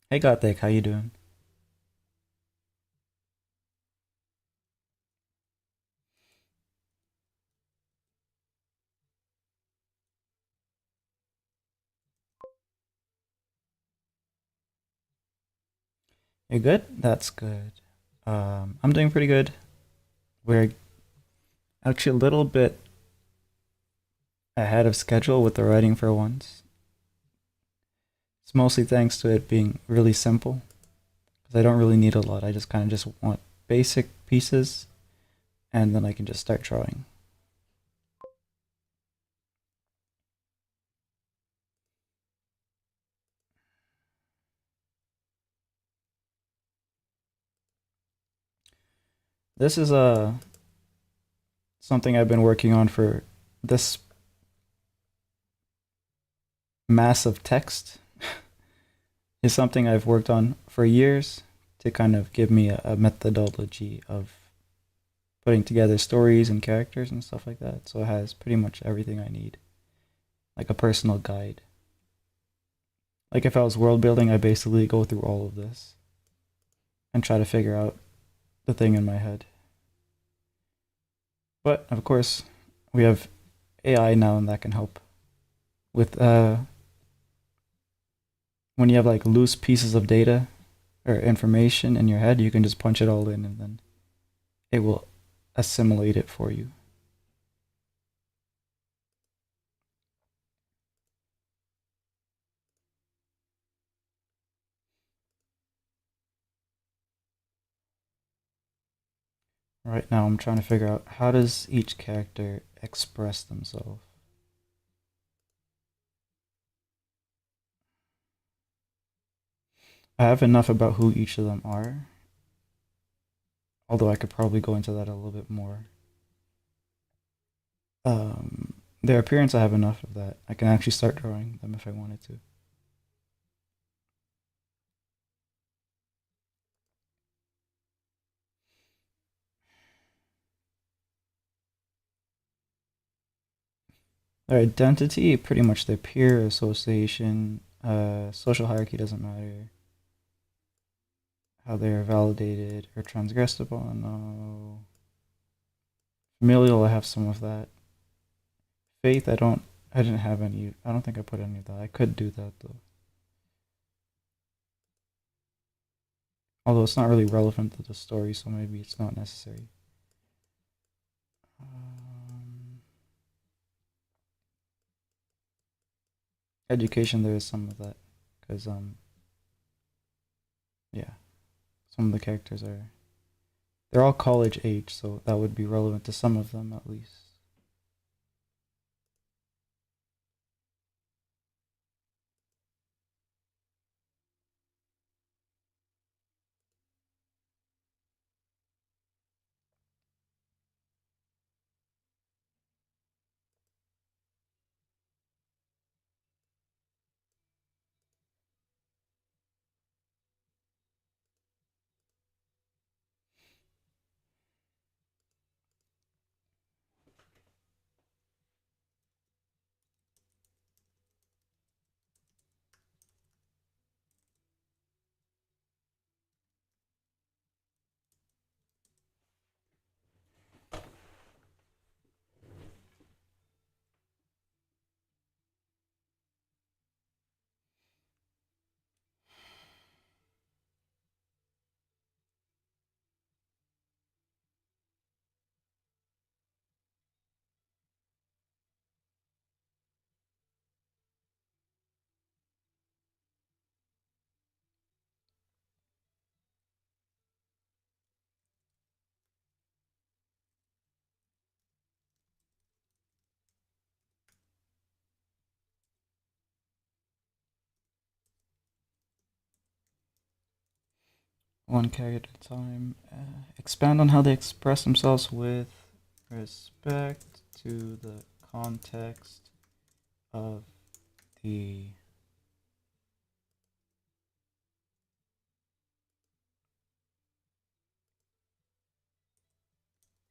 Hey Gothic, how you doing? You're good? That's good. I'm doing pretty good. We're actually a little bit ahead of schedule with the writing for once. It's mostly thanks to it being really simple, because I don't really need a lot. I just kind of just want basic pieces, and then I can just start drawing. This is something I've been working on for this massive text is something I've worked on for years to kind of give me a methodology of putting together stories and characters and stuff like that. So it has pretty much everything I need, like a personal guide. Like if I was world building, I basically go through all of this and try to figure out the thing in my head. But of course, we have AI now and that can help with when you have like loose pieces of data or information in your head, you can just punch it all in and then it will assimilate it for you. Right now, I'm trying to figure out how does each character express themselves. I have enough about who each of them are, although I could probably go into that a little bit more. Their appearance, I have enough of that. I can actually start drawing them if I wanted to. Their identity, pretty much their peer association, social hierarchy doesn't matter. How they are validated or transgressed upon. No. Familial, I have some of that. Faith, I don't. I didn't have any. I don't think I put any of that. I could do that though. Although it's not really relevant to the story, so maybe it's not necessary. Um, Education, there is some of that because yeah, some of the characters are they're all college age, so that would be relevant to some of them at least. One character at a time. Expand on how they express themselves with respect to the context of the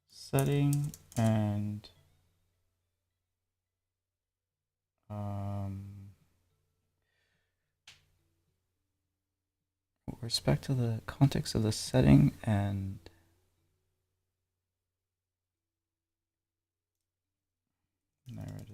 setting and um, respect to the context of the setting and narrative.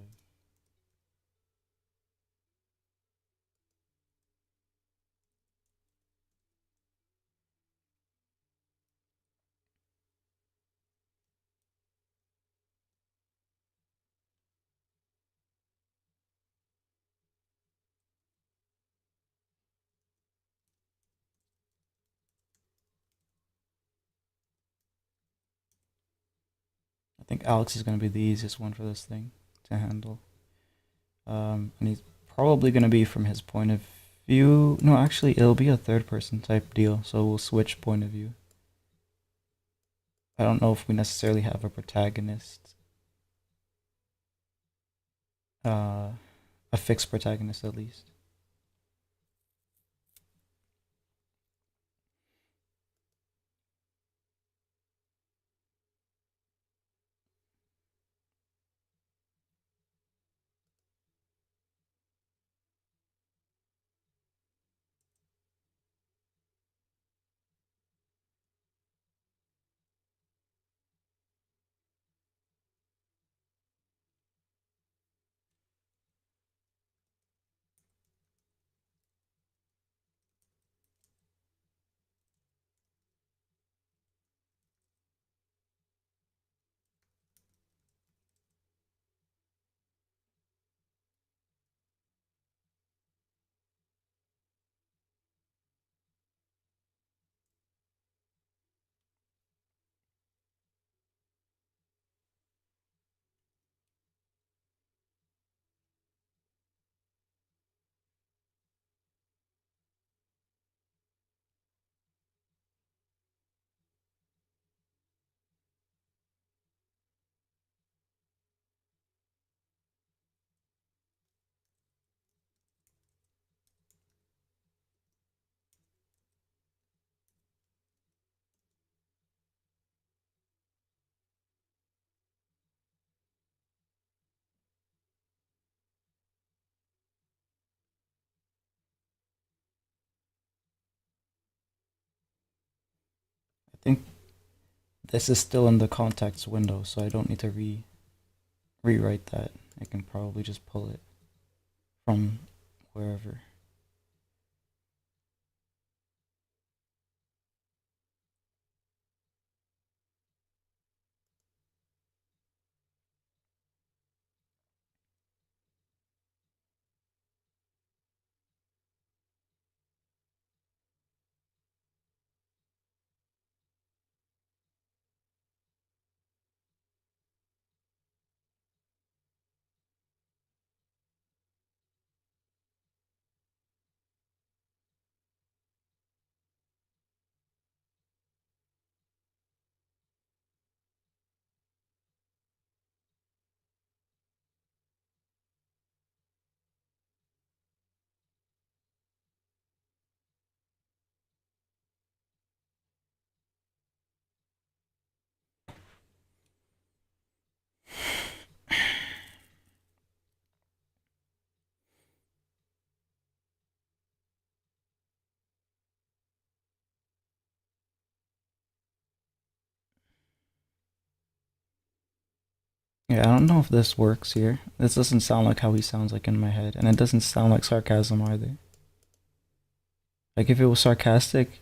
I think Alex is going to be the easiest one for this thing to handle. And he's probably going to be from his point of view. No, actually, it'll be a third person type deal, so we'll switch point of view. I don't know if we necessarily have a protagonist, uh, a fixed protagonist at least. I think this is still in the context window, so I don't need to rewrite that. I can probably just pull it from wherever. Yeah, I don't know if this works here. This doesn't sound like how he sounds like in my head, and it doesn't sound like sarcasm either. Like if it was sarcastic,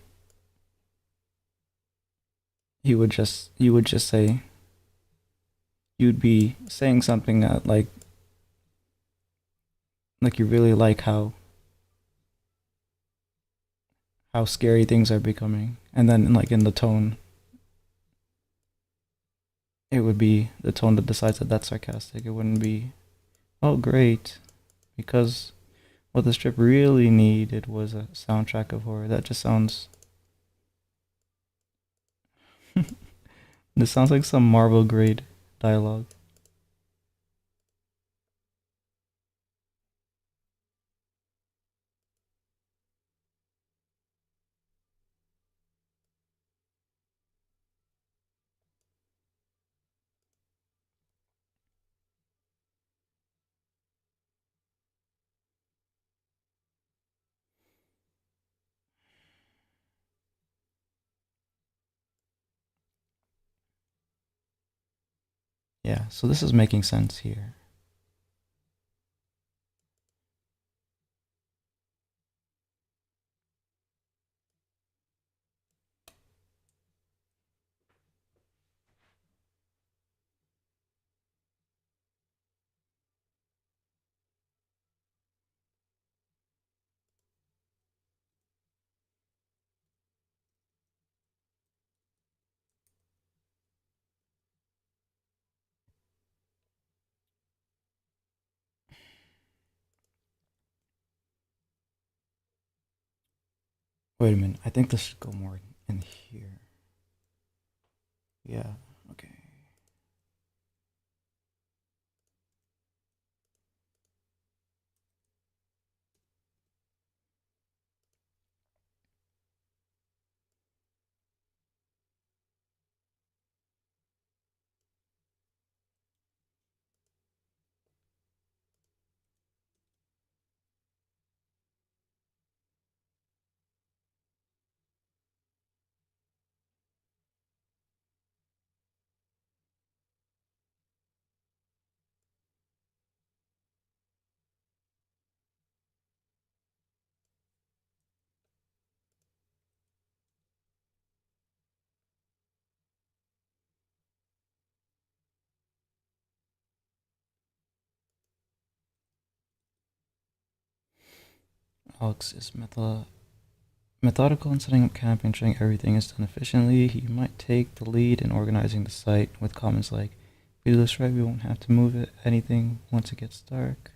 you would just say you'd be saying something that like you really like how scary things are becoming, and then like in the tone, it would be the tone that decides that that's sarcastic. It wouldn't be, oh great, because what the strip really needed was a soundtrack of horror. That just sounds. This sounds like some Marvel grade dialogue. Yeah, so this is making sense here. Wait a minute. I think this should go more in here. Yeah. Okay. Alex is methodical in setting up camp, ensuring everything is done efficiently. He might take the lead in organizing the site with comments like, if we do this right, we won't have to move anything once it gets dark.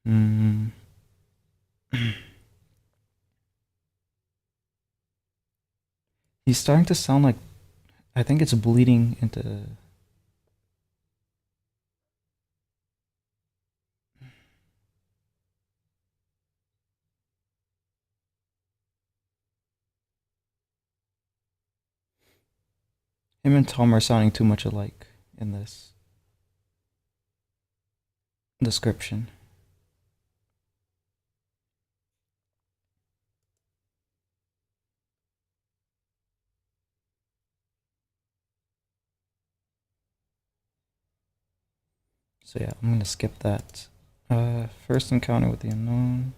Hmm. He's starting to sound like, I think it's bleeding into. Him and Tom are sounding too much alike in this description. So yeah, I'm gonna skip that. First encounter with the unknown.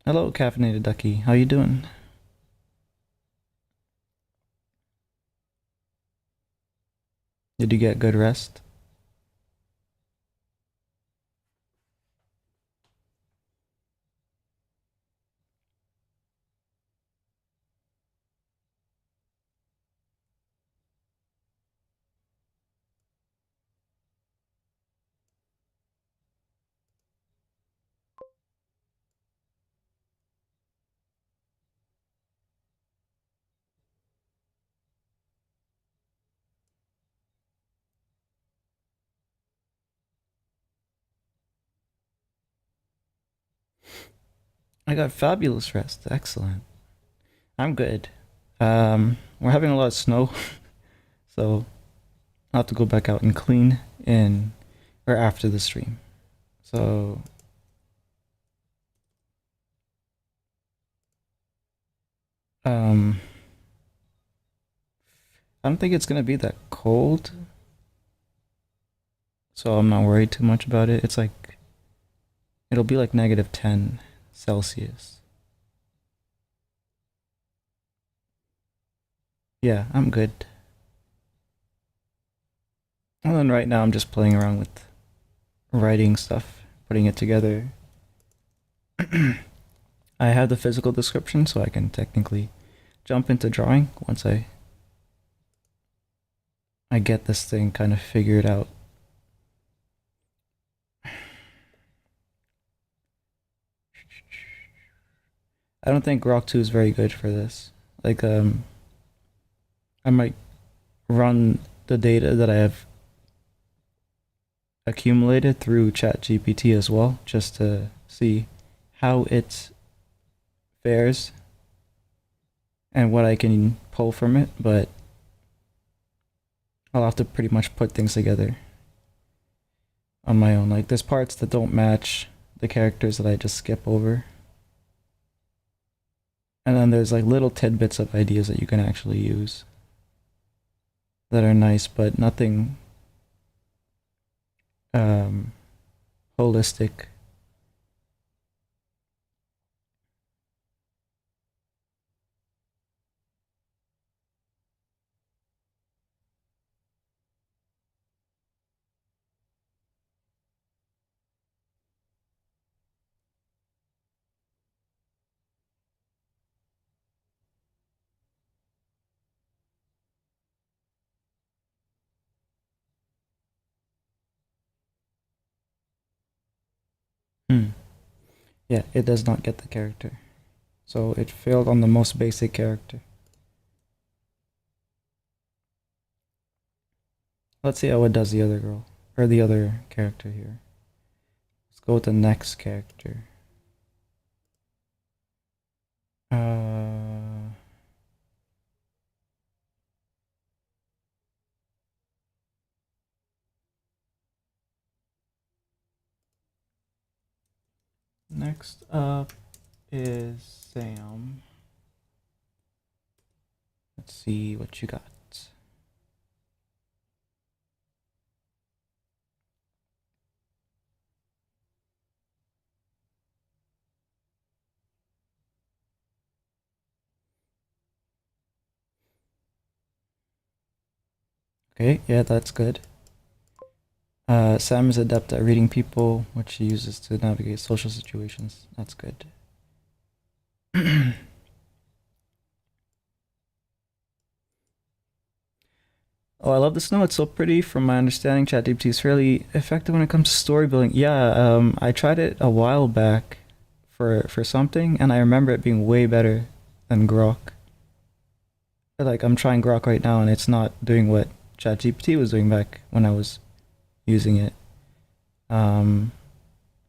Hello, caffeinated ducky. How you doing? Did you get good rest? I got fabulous rest. Excellent. I'm good. We're having a lot of snow, so I'll have to go back out and clean in or after the stream. So um I don't think it's gonna be that cold, so I'm not worried too much about it. It's like it'll be like -10 Celsius. Yeah, I'm good. And then right now I'm just playing around with writing stuff, putting it together. I have the physical description, so I can technically jump into drawing once I get this thing kind of figured out. I don't think Rock 2 is very good for this. Like I might run the data that I have accumulated through ChatGPT as well, just to see how it fares and what I can pull from it, but I'll have to pretty much put things together on my own. Like there's parts that don't match the characters that I just skip over. And then there's like little tidbits of ideas that you can actually use that are nice, but nothing um, holistic. Hmm. Yeah, it does not get the character. So it failed on the most basic character. Let's see how it does the other girl. Or the other character here. Let's go with the next character. Uh, Next up is Sam. Let's see what you got. Okay, yeah, that's good. Sam is adept at reading people, which she uses to navigate social situations. That's good. Oh, I love the snow. It's so pretty. From my understanding, ChatGPT is fairly effective when it comes to story building. Yeah, I tried it a while back for something, and I remember it being way better than Grok. Like I'm trying Grok right now, and it's not doing what ChatGPT was doing back when I was using it. Um,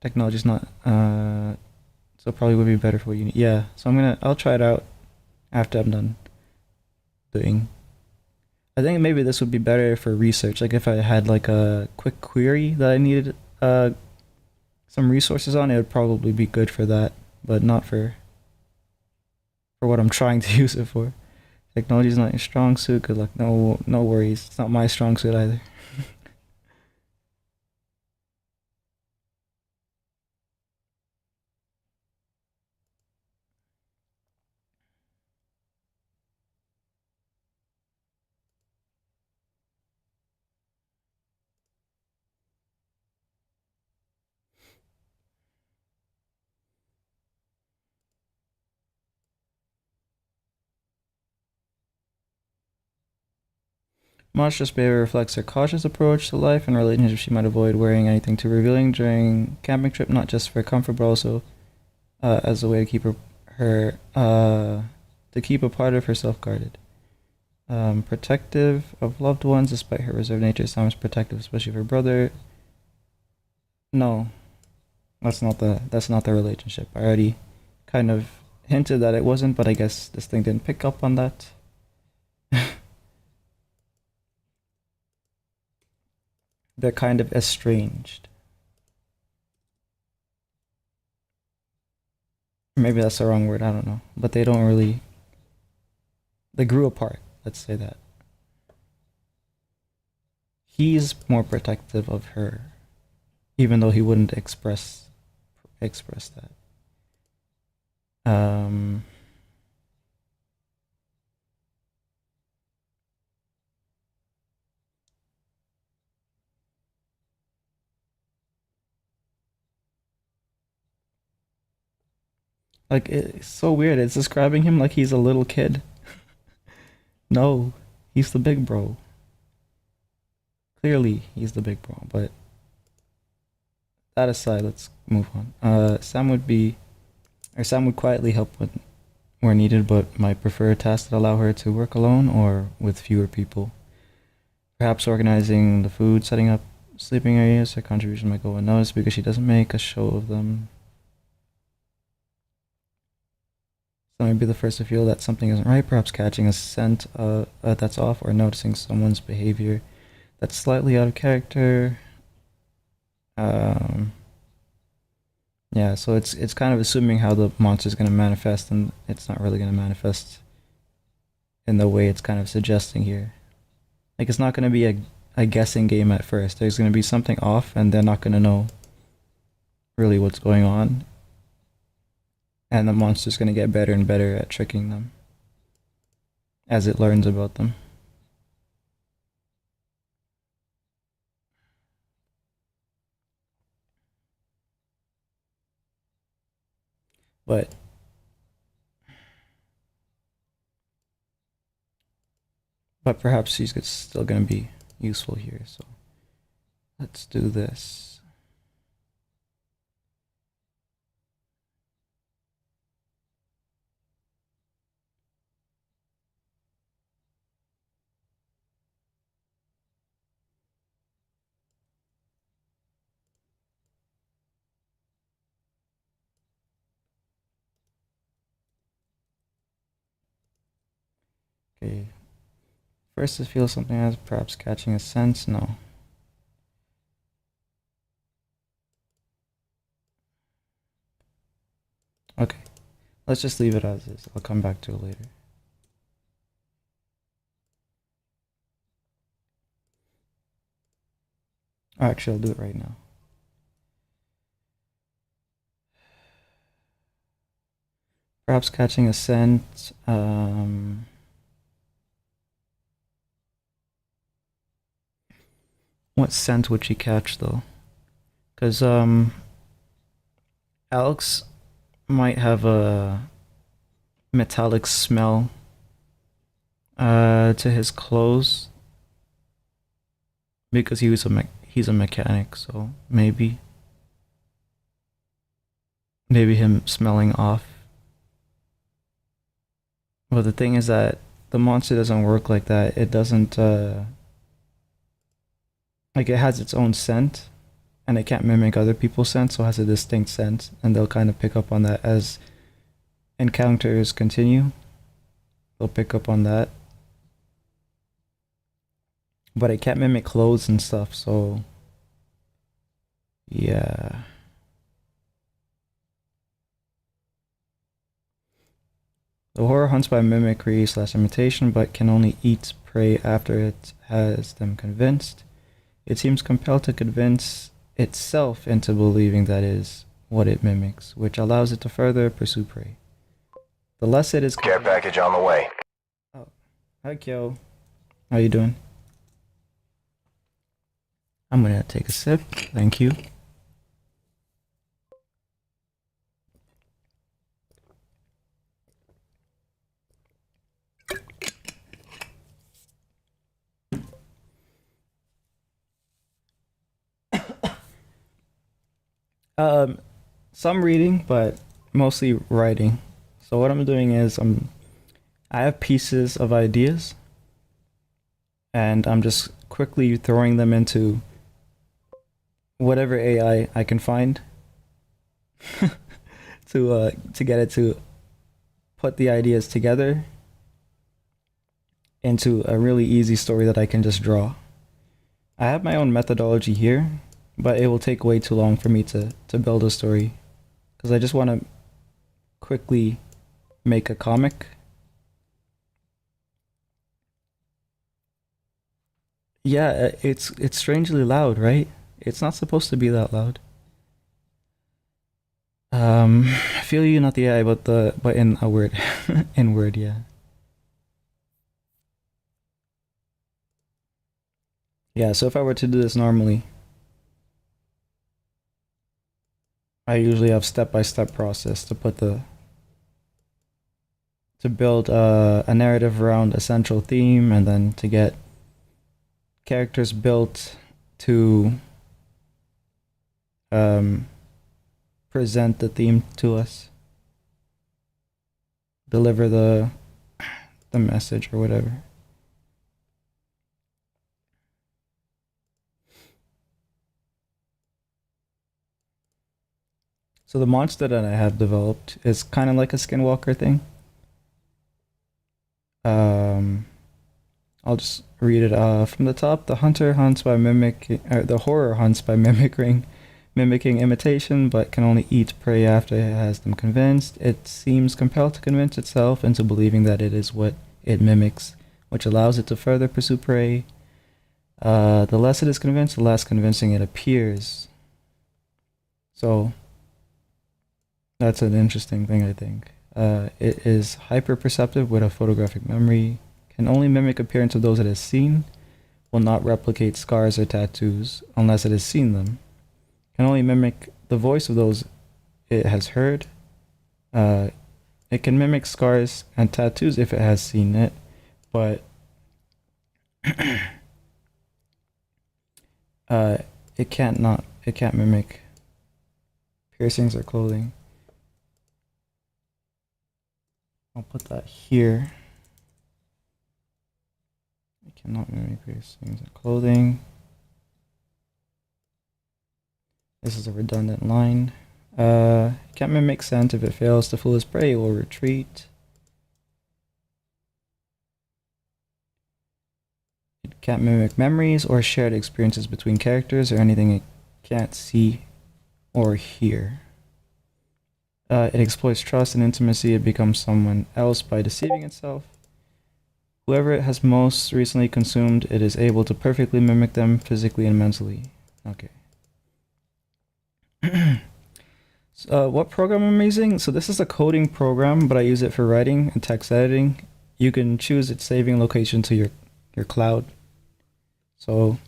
Technology's not so probably would be better for what you need. Yeah, so I'll try it out after I'm done doing. I think maybe this would be better for research. Like if I had like a quick query that I needed some resources on, it would probably be good for that, but not for what I'm trying to use it for. Technology's not your strong suit. Good luck. No, no worries. It's not my strong suit either. Monstrous behavior reflects her cautious approach to life and relationships. She might avoid wearing anything too revealing during camping trip, not just for comfort, but also as a way to keep her to keep a part of herself guarded. Protective of loved ones, despite her reserved nature. Sam is protective, especially of her brother. No, that's not the relationship. I already kind of hinted that it wasn't, but I guess this thing didn't pick up on that. They're kind of estranged. Maybe that's the wrong word. I don't know, but they don't really. They grew apart. Let's say that. He's more protective of her, even though he wouldn't express that. Um, like it's so weird. It's describing him like he's a little kid. No, he's the big bro. Clearly, he's the big bro. But that aside, let's move on. Sam would quietly help when where needed, but might prefer tasks that allow her to work alone or with fewer people. Perhaps organizing the food, setting up sleeping areas. Her contribution might go unnoticed because she doesn't make a show of them. So maybe the first to feel that something isn't right, perhaps catching a scent that's off or noticing someone's behavior that's slightly out of character. Um, Yeah, so it's kind of assuming how the monster's gonna manifest, and it's not really gonna manifest in the way it's kind of suggesting here. Like it's not gonna be a guessing game at first. There's gonna be something off, and they're not gonna know really what's going on, and the monster's gonna get better and better at tricking them as it learns about them. But perhaps she's still gonna be useful here. So let's do this. Okay. First, it feels something as perhaps catching a sense. No. Okay. Let's just leave it as is. I'll come back to it later. Actually, I'll do it right now. Perhaps catching a scent. What scent would she catch though? Because Alex might have a metallic smell to his clothes because he's a mechanic, so maybe him smelling off. But the thing is that the monster doesn't work like that. It doesn't like it has its own scent and it can't mimic other people's scent, so it has a distinct scent, and they'll kind of pick up on that as encounters continue. They'll pick up on that. But it can't mimic clothes and stuff, so yeah. The horror hunts by mimicry slash imitation, but can only eat prey after it has them convinced. It seems compelled to convince itself into believing that is what it mimics, which allows it to further pursue prey. The less it is. Care package on the way. Oh, hi Kyo. How you doing? I'm gonna take a sip. Thank you. Um, some reading, but mostly writing. So what I'm doing is I have pieces of ideas, and I'm just quickly throwing them into whatever AI I can find to get it to put the ideas together into a really easy story that I can just draw. I have my own methodology here, but it will take way too long for me to build a story because I just want to quickly make a comic. Yeah, it's strangely loud, right? It's not supposed to be that loud. I feel you, not the AI, but in a word, in word, yeah. Yeah, so if I were to do this normally, I usually have step-by-step process to build a narrative around a central theme, and then to get characters built to um, present the theme to us, deliver the message or whatever. So the monster that I have developed is kind of like a skinwalker thing. Um, I'll just read it from the top. The horror hunts by mimicking mimicking imitation, but can only eat prey after it has them convinced. It seems compelled to convince itself into believing that it is what it mimics, which allows it to further pursue prey. The less it is convinced, the less convincing it appears. So that's an interesting thing, I think. It is hyper-perceptive with a photographic memory, can only mimic appearance of those it has seen, will not replicate scars or tattoos unless it has seen them, can only mimic the voice of those it has heard. Uh, it can mimic scars and tattoos if it has seen it, but uh, it can't mimic piercings or clothing. I'll put that here. It cannot mimic piercings or clothing. This is a redundant line. It can't mimic scent. If it fails to fool its prey, it will retreat. It can't mimic memories or shared experiences between characters or anything it can't see or hear. It exploits trust and intimacy. It becomes someone else by deceiving itself. Whoever it has most recently consumed, it is able to perfectly mimic them physically and mentally. Okay. What program I'm using? So this is a coding program, but I use it for writing and text editing. You can choose its saving location to your cloud. So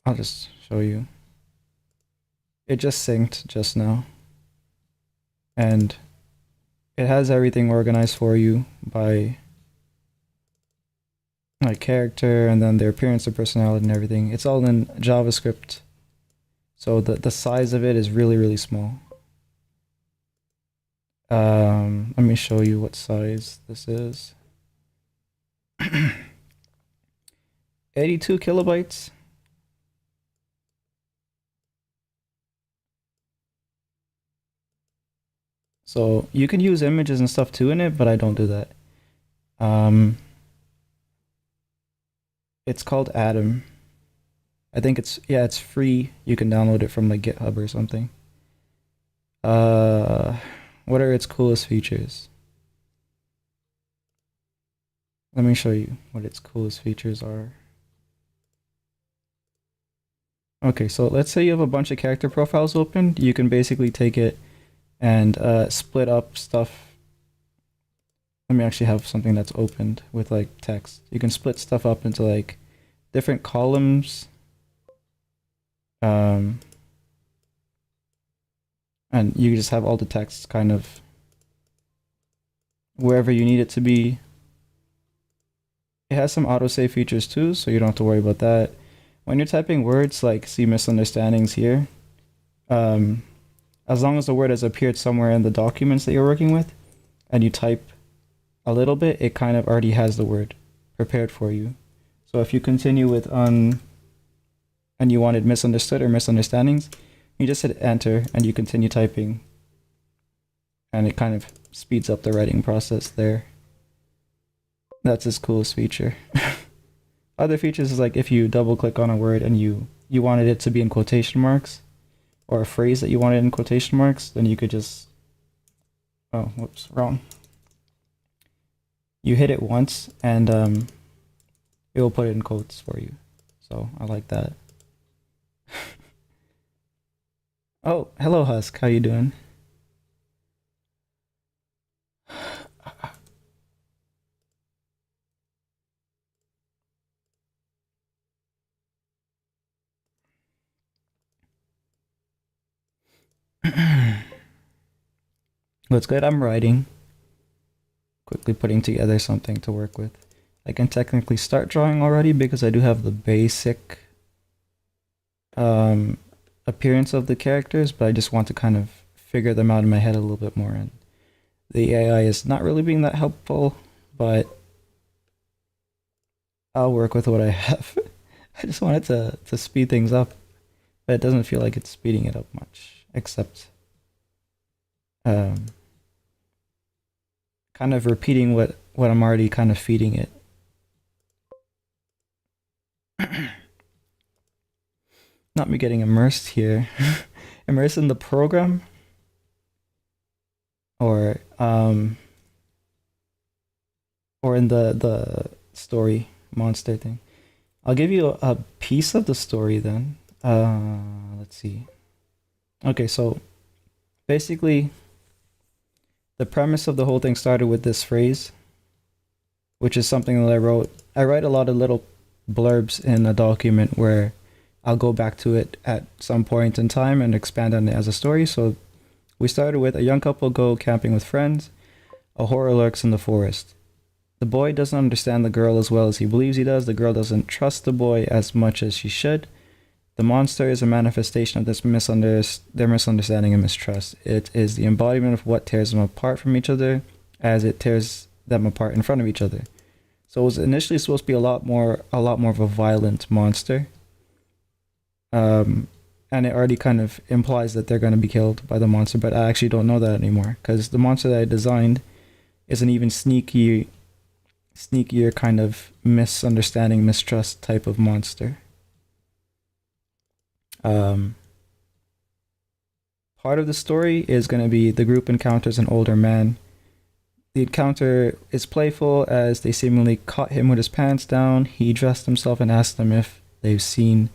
I'll just show you. It just synced just now. And it has everything organized for you by like character and then their appearance, their personality and everything. It's all in JavaScript. So the size of it is really, really small. Let me show you what size this is. 82 kilobytes. So you can use images and stuff too in it, but I don't do that. It's called Atom. I think it's free. You can download it from like GitHub or something. What are its coolest features? Let me show you what its coolest features are. Okay, so let's say you have a bunch of character profiles open. You can basically take it and split up stuff. Let me actually have something that's opened with like text. You can split stuff up into like different columns. And you just have all the text kind of wherever you need it to be. It has some autosave features too, so you don't have to worry about that. When you're typing words, like see misunderstandings here, as long as the word has appeared somewhere in the documents that you're working with, and you type a little bit, it kind of already has the word prepared for you. So if you continue with and you wanted misunderstood or misunderstandings, you just hit enter and you continue typing. And it kind of speeds up the writing process there. That's its coolest feature. Other features is like if you double click on a word and you wanted it to be in quotation marks, or a phrase that you wanted in quotation marks, then you could just, oh, whoops, wrong. You hit it once and it will put it in quotes for you. So I like that. Oh, hello Husk, how you doing? What's good? I'm writing. Quickly putting together something to work with. I can technically start drawing already because I do have the basic appearance of the characters, but I just want to kind of figure them out in my head a little bit more. And the AI is not really being that helpful, but I'll work with what I have. I just wanted to speed things up, but it doesn't feel like it's speeding it up much, except kind of repeating what I'm already kind of feeding it. not me getting immersed here, immersed in the program, or or in the story monster thing. I'll give you a piece of the story then. Let's see. Okay, so basically, the premise of the whole thing started with this phrase, which is something that I wrote. I write a lot of little blurbs in a document where I'll go back to it at some point in time and expand on it as a story. So we started with a young couple go camping with friends. A horror lurks in the forest. The boy doesn't understand the girl as well as he believes he does. The girl doesn't trust the boy as much as she should. The monster is a manifestation of their misunderstanding and mistrust. It is the embodiment of what tears them apart from each other as it tears them apart in front of each other. So it was initially supposed to be a lot more of a violent monster. And it already kind of implies that they're going to be killed by the monster, but I actually don't know that anymore because the monster that I designed is an even sneakier kind of misunderstanding, mistrust type of monster. Part of the story is going to be the group encounters an older man. The encounter is playful as they seemingly caught him with his pants down. He dressed himself and asked them if they've seen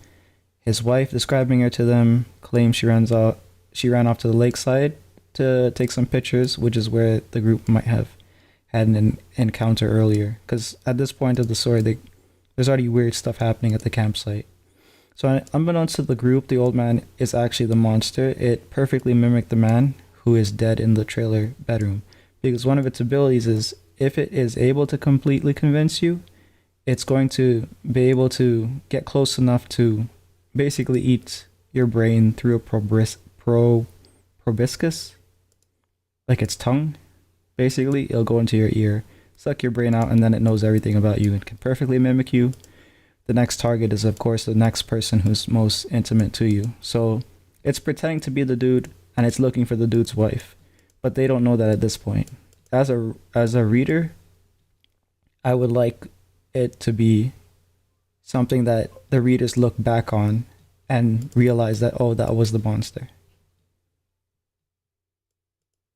his wife, describing her to them, claims she ran off to the lakeside to take some pictures, which is where the group might have had an encounter earlier. Because at this point of the story, there's already weird stuff happening at the campsite. So unbeknownst to the group, the old man is actually the monster. It perfectly mimicked the man who is dead in the trailer bedroom. Because one of its abilities is, if it is able to completely convince you, it's going to be able to get close enough to basically eat your brain through a proboscis, like its tongue. Basically, it'll go into your ear, suck your brain out, and then it knows everything about you and can perfectly mimic you. The next target is, of course, the next person who's most intimate to you. So it's pretending to be the dude, and it's looking for the dude's wife, but they don't know that at this point. As a reader, I would like it to be something that the readers look back on and realize that, oh, that was the monster.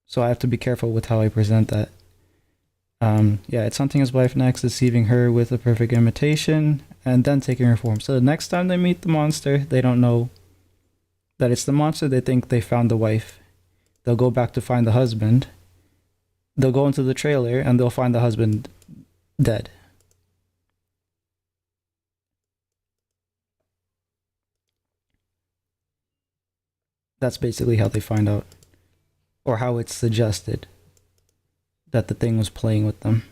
So I have to be careful with how I present that. Yeah, it's hunting his wife next, deceiving her with a perfect imitation, and then taking her form. So the next time they meet the monster, they don't know that it's the monster. They think they found the wife. They'll go back to find the husband. They'll go into the trailer and they'll find the husband dead. That's basically how they find out, or how it's suggested that the thing was playing with them.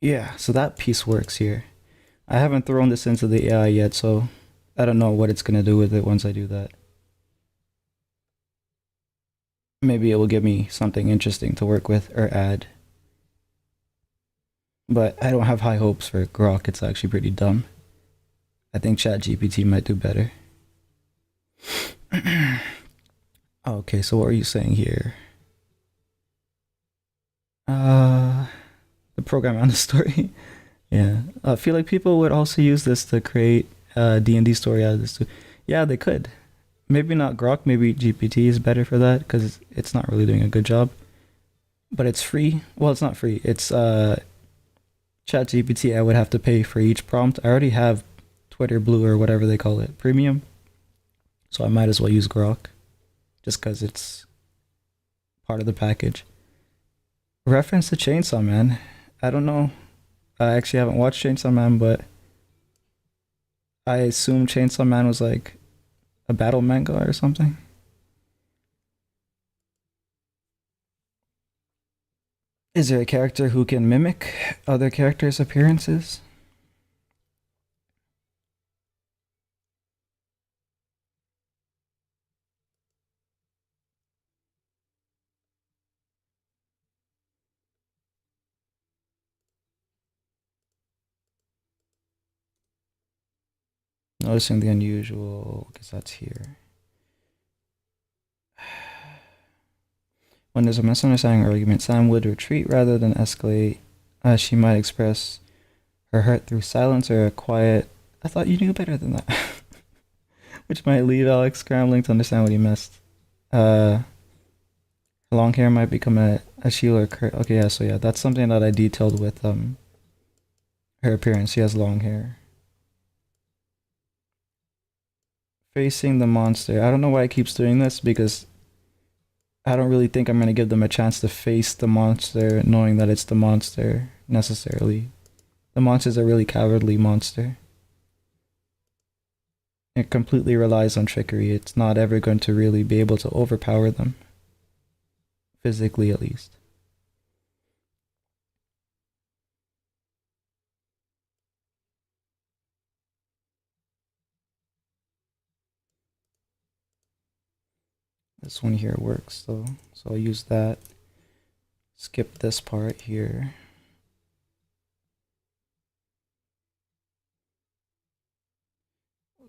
Yeah, so that piece works here. I haven't thrown this into the AI yet, so I don't know what it's going to do with it once I do that. Maybe it will give me something interesting to work with or add. But I don't have high hopes for Grok. It's actually pretty dumb. I think ChatGPT might do better. Okay, so what are you saying here? The program and the story. Yeah, I feel like people would also use this to create a D&D story out of this too. Yeah, they could. Maybe not Grok. Maybe GPT is better for that because it's not really doing a good job. But it's free. Well, it's not free. It's ChatGPT. I would have to pay for each prompt. I already have Twitter Blue or whatever they call it, premium. So I might as well use Grok, just because it's part of the package. Reference to Chainsaw Man. I don't know. I actually haven't watched Chainsaw Man, but I assume Chainsaw Man was like a battle manga or something. Is there a character who can mimic other characters' appearances? Noticing the unusual, because that's here. When there's a misunderstanding or argument, Sam would retreat rather than escalate. She might express her hurt through silence or a quiet I thought you knew better than that. Which might leave Alex scrambling to understand what he missed. Uh, Long hair might become a shield or okay, yeah, so yeah, that's something that I detailed with her appearance. She has long hair. Facing the monster. I don't know why it keeps doing this because I don't really think I'm gonna give them a chance to face the monster knowing that it's the monster necessarily. The monster's a really cowardly monster. It completely relies on trickery. It's not ever going to really be able to overpower them. Physically at least. This one here works though, so I'll use that. Skip this part here.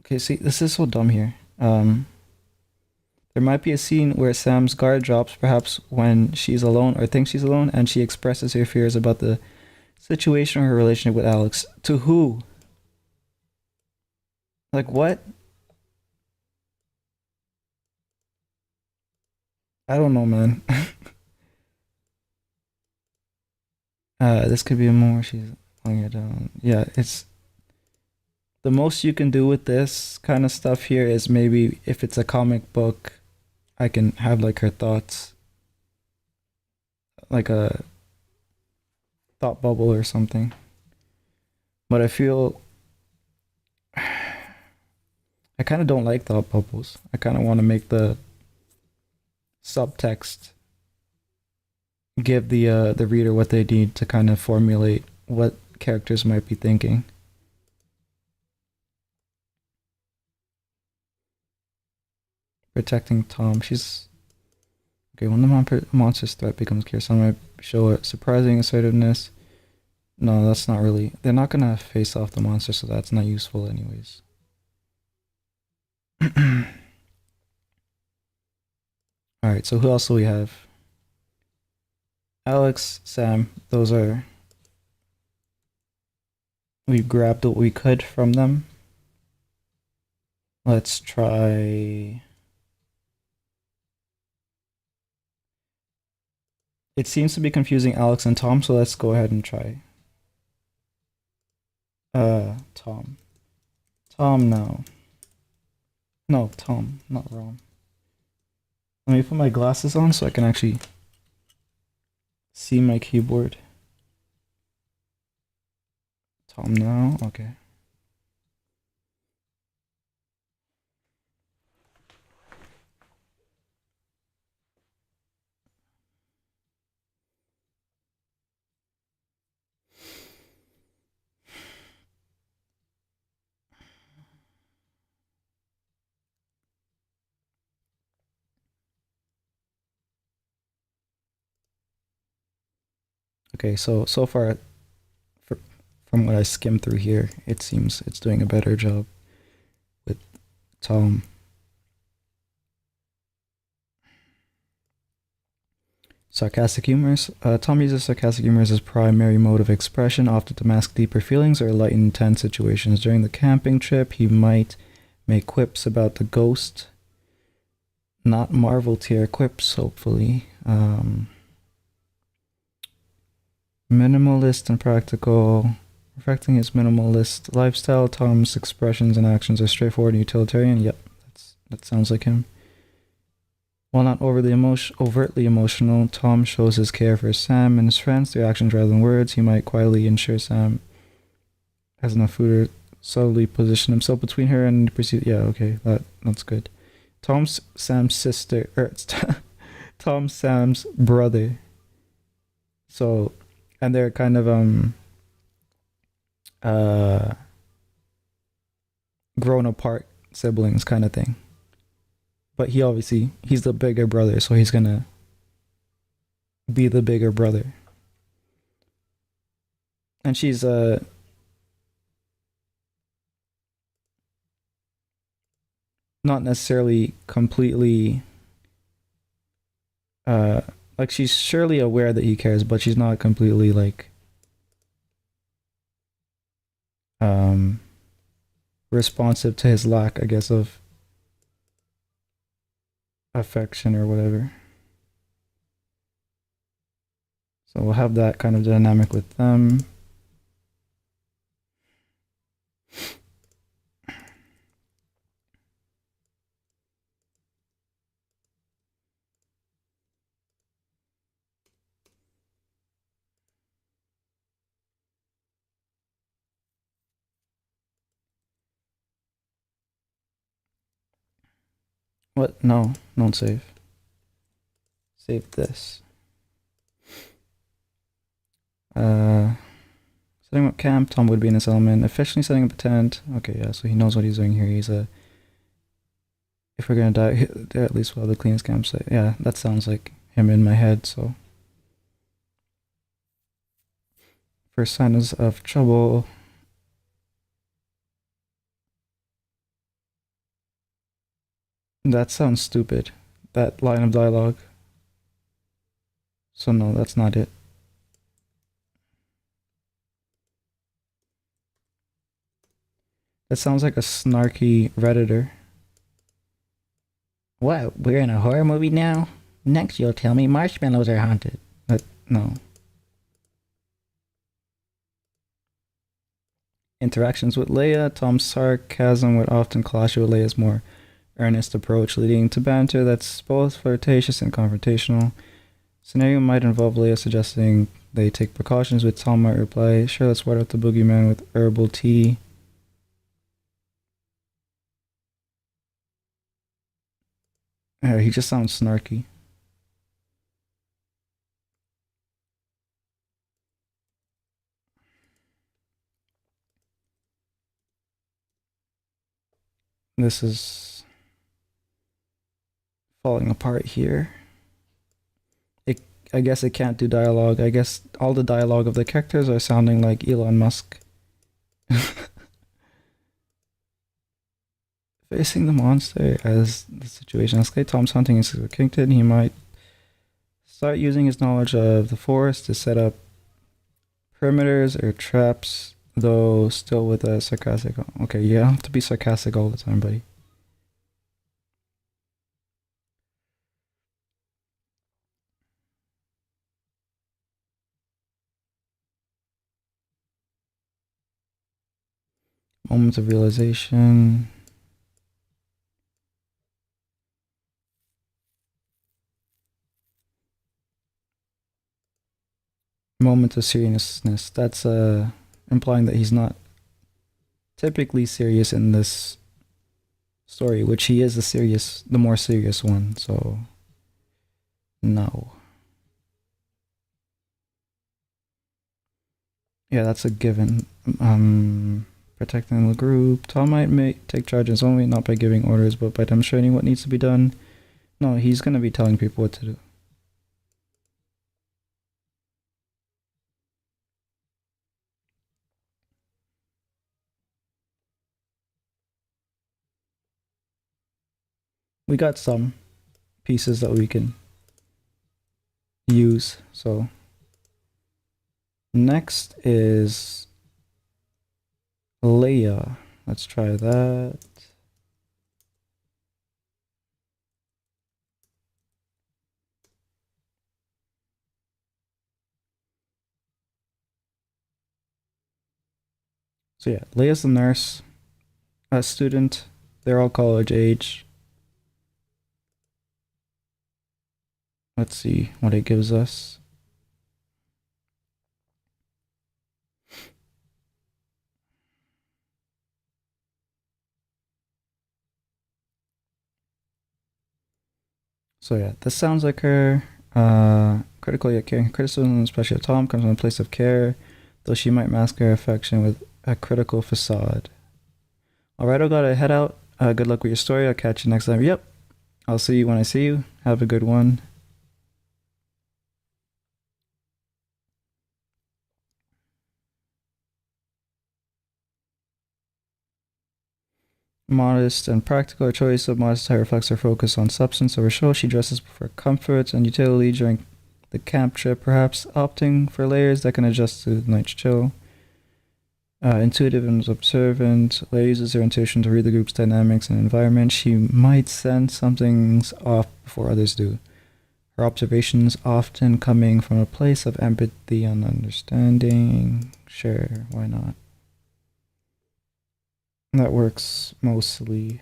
Okay, see, this is so dumb here. There might be a scene where Sam's guard drops, perhaps when she's alone or thinks she's alone, and she expresses her fears about the situation or her relationship with Alex. To who? Like, what? I don't know, man. This could be more. She's laying it down. Yeah, it's the most you can do with this kind of stuff here is maybe if it's a comic book, I can have like her thoughts, like a thought bubble or something. But I feel I kind of don't like thought bubbles. I kind of want to make the subtext give the reader what they need to kind of formulate what characters might be thinking. Protecting Tom. She's okay. When the monster's threat becomes clear, some might show a surprising assertiveness. No, that's not really. They're not gonna face off the monster, so that's not useful, anyways. All right. So who else do we have? Alex, Sam. Those are. We grabbed what we could from them. Let's try. It seems to be confusing Alex and Tom, so let's go ahead and try. Tom. Tom, no. No, Tom, not Rom. Let me put my glasses on so I can actually see my keyboard. Tom now, okay. Okay, so far, for, from what I skimmed through here, it seems it's doing a better job with Tom. Sarcastic humor. Tom uses sarcastic humor as his primary mode of expression, often to mask deeper feelings or lighten tense situations. During the camping trip, he might make quips about the ghost. Not Marvel tier quips, hopefully. Minimalist and practical. Reflecting his minimalist lifestyle, Tom's expressions and actions are straightforward and utilitarian. Yep, that sounds like him. While not overtly emotional, Tom shows his care for Sam and his friends through actions rather than words. He might quietly ensure Sam has enough food or subtly position himself between her and pursue. Yeah, okay, that's good. Tom's Sam's sister, or it's Tom Sam's brother. So, and they're kind of grown apart siblings kind of thing. But he's the bigger brother, so he's gonna be the bigger brother. And she's not necessarily completely uh like she's surely aware that he cares, but she's not completely like um responsive to his lack, I guess, of affection or whatever. So we'll have that kind of dynamic with them. What? No, don't save. Save this. Uh, Setting up camp. Tom would be in his element. Officially setting up a tent. Okay, yeah. So he knows what he's doing here. He's a. If we're gonna die, at least we'll have the cleanest campsite. Yeah, that sounds like him in my head. So first signs of trouble. That sounds stupid. That line of dialogue. So no, that's not it. That sounds like a snarky redditor. What? We're in a horror movie now? Next, you'll tell me marshmallows are haunted. No. Interactions with Leia. Tom's sarcasm would often clash with Leia's more earnest approach, leading to banter that's both flirtatious and confrontational. Scenario might involve Leia suggesting they take precautions, with Tom might reply, "Sure, let's ward out the boogeyman with herbal tea." He just sounds snarky. This is falling apart here. I guess it can't do dialogue. I guess all the dialogue of the characters are sounding like Elon Musk. Facing the monster as the situation escalates. Tom's hunting is Kington. He might start using his knowledge of the forest to set up perimeters or traps, though still with a sarcastic. Okay, you don't have to be sarcastic all the time, buddy. Moments of realization. Moment of seriousness. That's implying that he's not typically serious in this story, which he is the more serious one. So, no. Yeah, that's a given. Protecting the group. Tom might take charge in his own way, not by giving orders, but by demonstrating what needs to be done. No, he's gonna be telling people what to do. We got some pieces that we can use. So next is Leia. Let's try that. So yeah, Leia's the nurse, a student. They're all college age. Let's see what it gives us. So yeah, this sounds like her. Critical yet caring criticism, especially of Tom, comes from a place of care, though she might mask her affection with a critical facade. Alright, I gotta head out. Good luck with your story. I'll catch you next time. Yep. I'll see you when I see you. Have a good one. Modest and practical. Her choice of modest attire reflects her focus on substance over show. She dresses for comfort and utility during the camp trip, perhaps opting for layers that can adjust to the night's chill. Intuitive and observant. Leia uses her intuition to read the group's dynamics and environment. She might sense something's off before others do. Her observations often coming from a place of empathy and understanding. Sure, why not? That works mostly.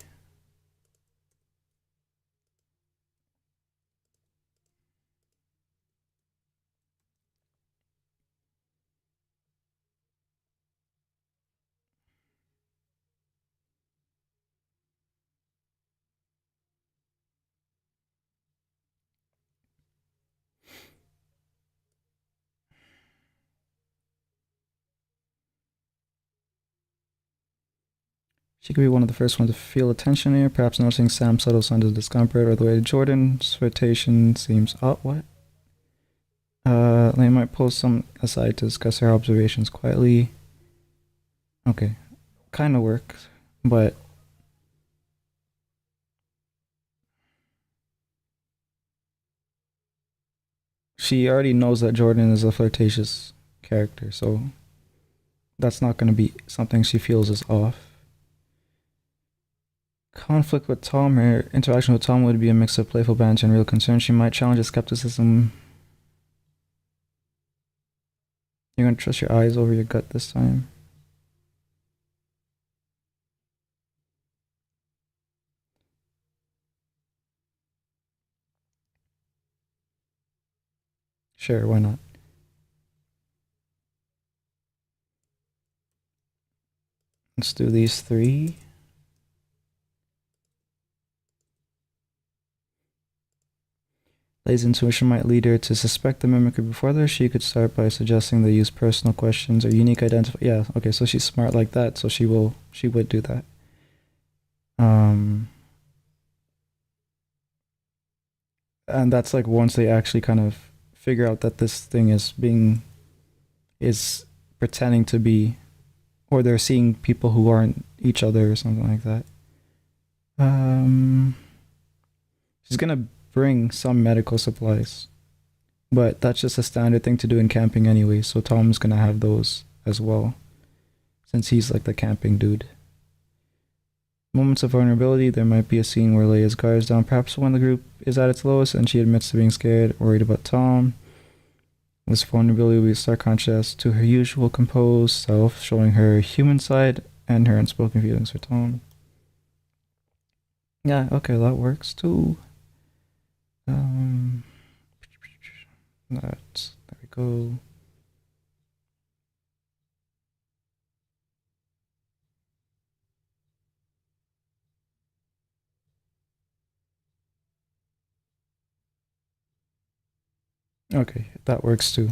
She could be one of the first ones to feel a tension here, perhaps noticing Sam's subtle signs of discomfort or the way Jordan's flirtation seems. Oh, what? They might pull some aside to discuss her observations quietly. Okay, kind of works, but she already knows that Jordan is a flirtatious character, so that's not going to be something she feels is off. Conflict with Tom. Her interaction with Tom would be a mix of playful banter and real concern. She might challenge his skepticism. You're going to trust your eyes over your gut this time. Sure, why not? Let's do these three. Leia's intuition might lead her to suspect the mimicry before this. She could start by suggesting they use personal questions or unique identify. Yeah, okay, so she's smart like that, so she would do that. And that's like once they actually kind of figure out that this thing is pretending to be, or they're seeing people who aren't each other or something like that. Um, she's gonna bring some medical supplies, but that's just a standard thing to do in camping anyway. So Tom's gonna have those as well, since he's like the camping dude. Moments of vulnerability. There might be a scene where Leia's guards down, perhaps when the group is at its lowest and she admits to being scared, worried about Tom. This vulnerability will be a stark contrast to her usual composed self, showing her human side and her unspoken feelings for Tom. Yeah, okay, that works too. Um, that there we go. Okay, that works too.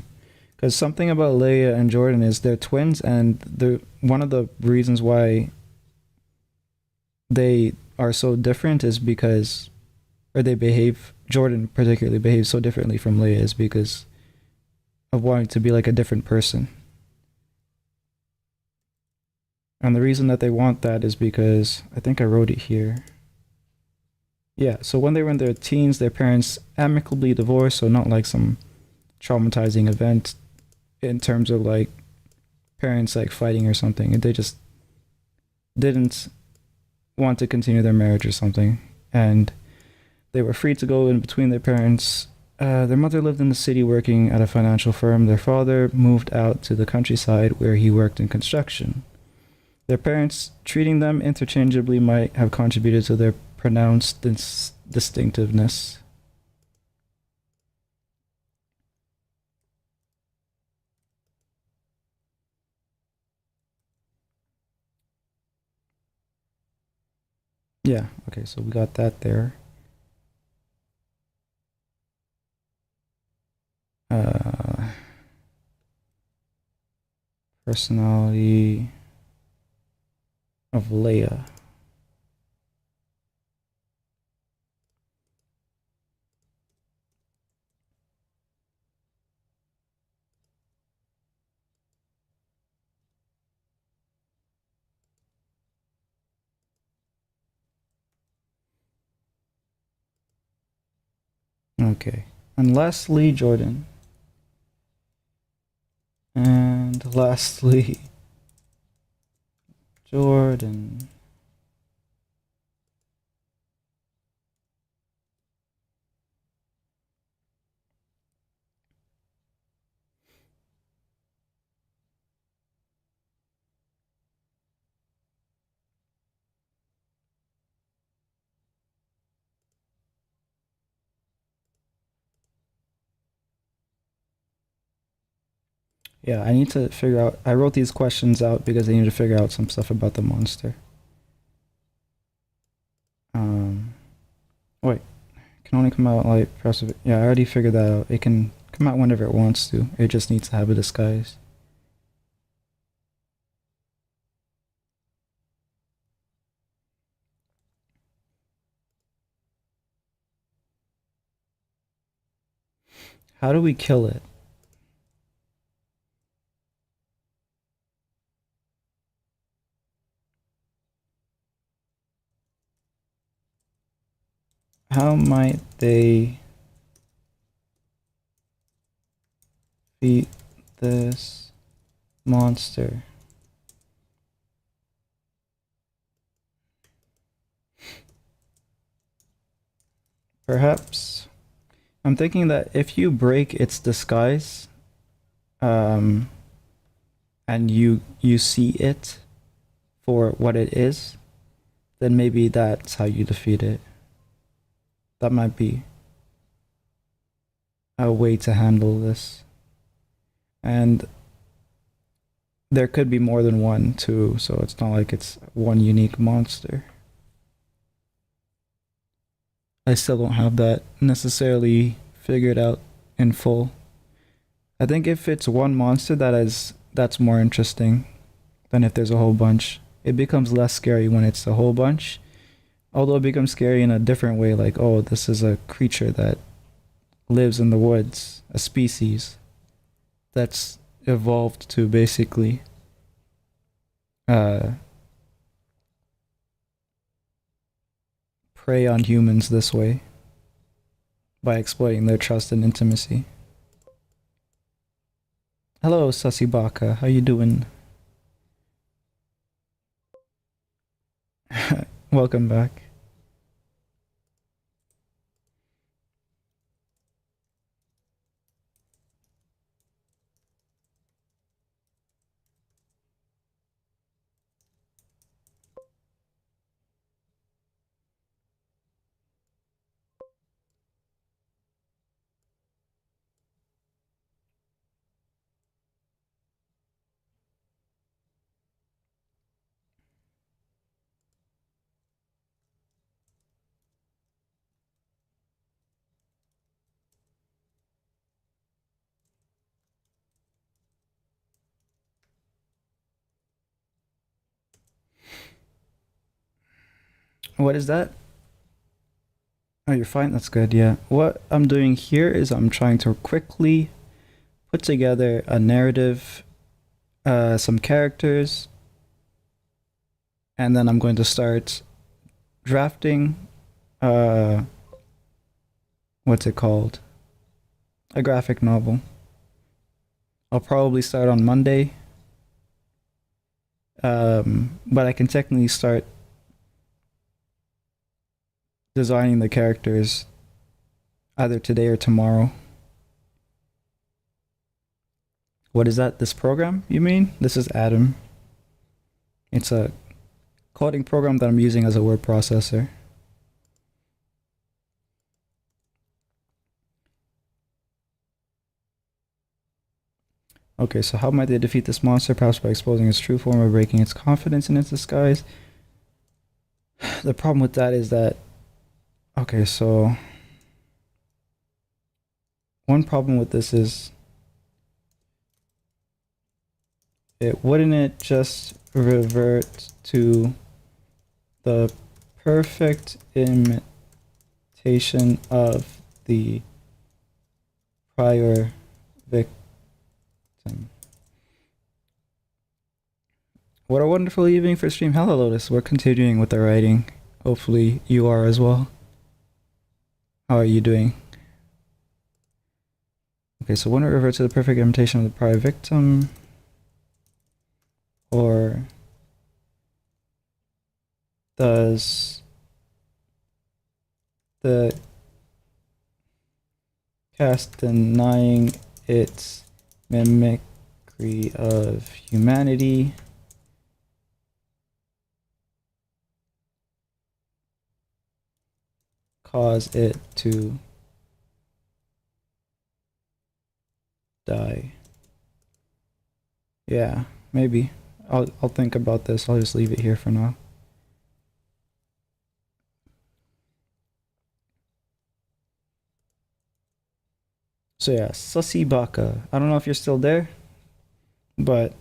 Because something about Leia and Jordan is they're twins, and the one of the reasons why they are so different is because, or they behave. Jordan particularly behaves so differently from Leia is because of wanting to be like a different person. And the reason that they want that is because I think I wrote it here. Yeah, so when they were in their teens, their parents amicably divorced, so not like some traumatizing event in terms of like parents like fighting or something. They just didn't want to continue their marriage or something. And they were free to go in between their parents. Their mother lived in the city working at a financial firm. Their father moved out to the countryside where he worked in construction. Their parents treating them interchangeably might have contributed to their pronounced distinctiveness. Yeah, okay, so we got that there. Uh, Personality of Leia. Okay. And lastly, Jordan. And lastly, Jordan. Yeah, I need to figure out. I wrote these questions out because I need to figure out some stuff about the monster. Um, wait, can only come out like yeah, I already figured that out. It can come out whenever it wants to. It just needs to have a disguise. How do we kill it? How might they beat this monster? Perhaps I'm thinking that if you break its disguise, um, and you see it for what it is, then maybe that's how you defeat it. That might be a way to handle this. And there could be more than one too, so it's not like it's one unique monster. I still don't have that necessarily figured out in full. I think if it's one monster that's more interesting than if there's a whole bunch. It becomes less scary when it's a whole bunch. Although it becomes scary in a different way, like, oh, this is a creature that lives in the woods, a species that's evolved to basically uh, prey on humans this way by exploiting their trust and intimacy. Hello, Susibaka. How you doing? Welcome back. What is that? Oh, you're fine. That's good. Yeah. What I'm doing here is I'm trying to quickly put together a narrative, some characters, and then I'm going to start drafting. Uh, what's it called? A graphic novel. I'll probably start on Monday. But I can technically start designing the characters either today or tomorrow. What is that? This program, you mean? This is Atom. It's a coding program that I'm using as a word processor. Okay, so how might they defeat this monster? Perhaps by exposing its true form or breaking its confidence in its disguise. The problem with that is that, okay, so one problem with this is wouldn't it just revert to the perfect imitation of the prior victim? What a wonderful evening for stream. Hello, Lotus. We're continuing with the writing. Hopefully you are as well. How are you doing? Okay, so when it reverts to the perfect imitation of the prior victim, or Does the cast denying its mimicry of humanity cause it to die? Yeah, maybe. I'll think about this. I'll just leave it here for now. So yeah, Sussy Baka. I don't know if you're still there, but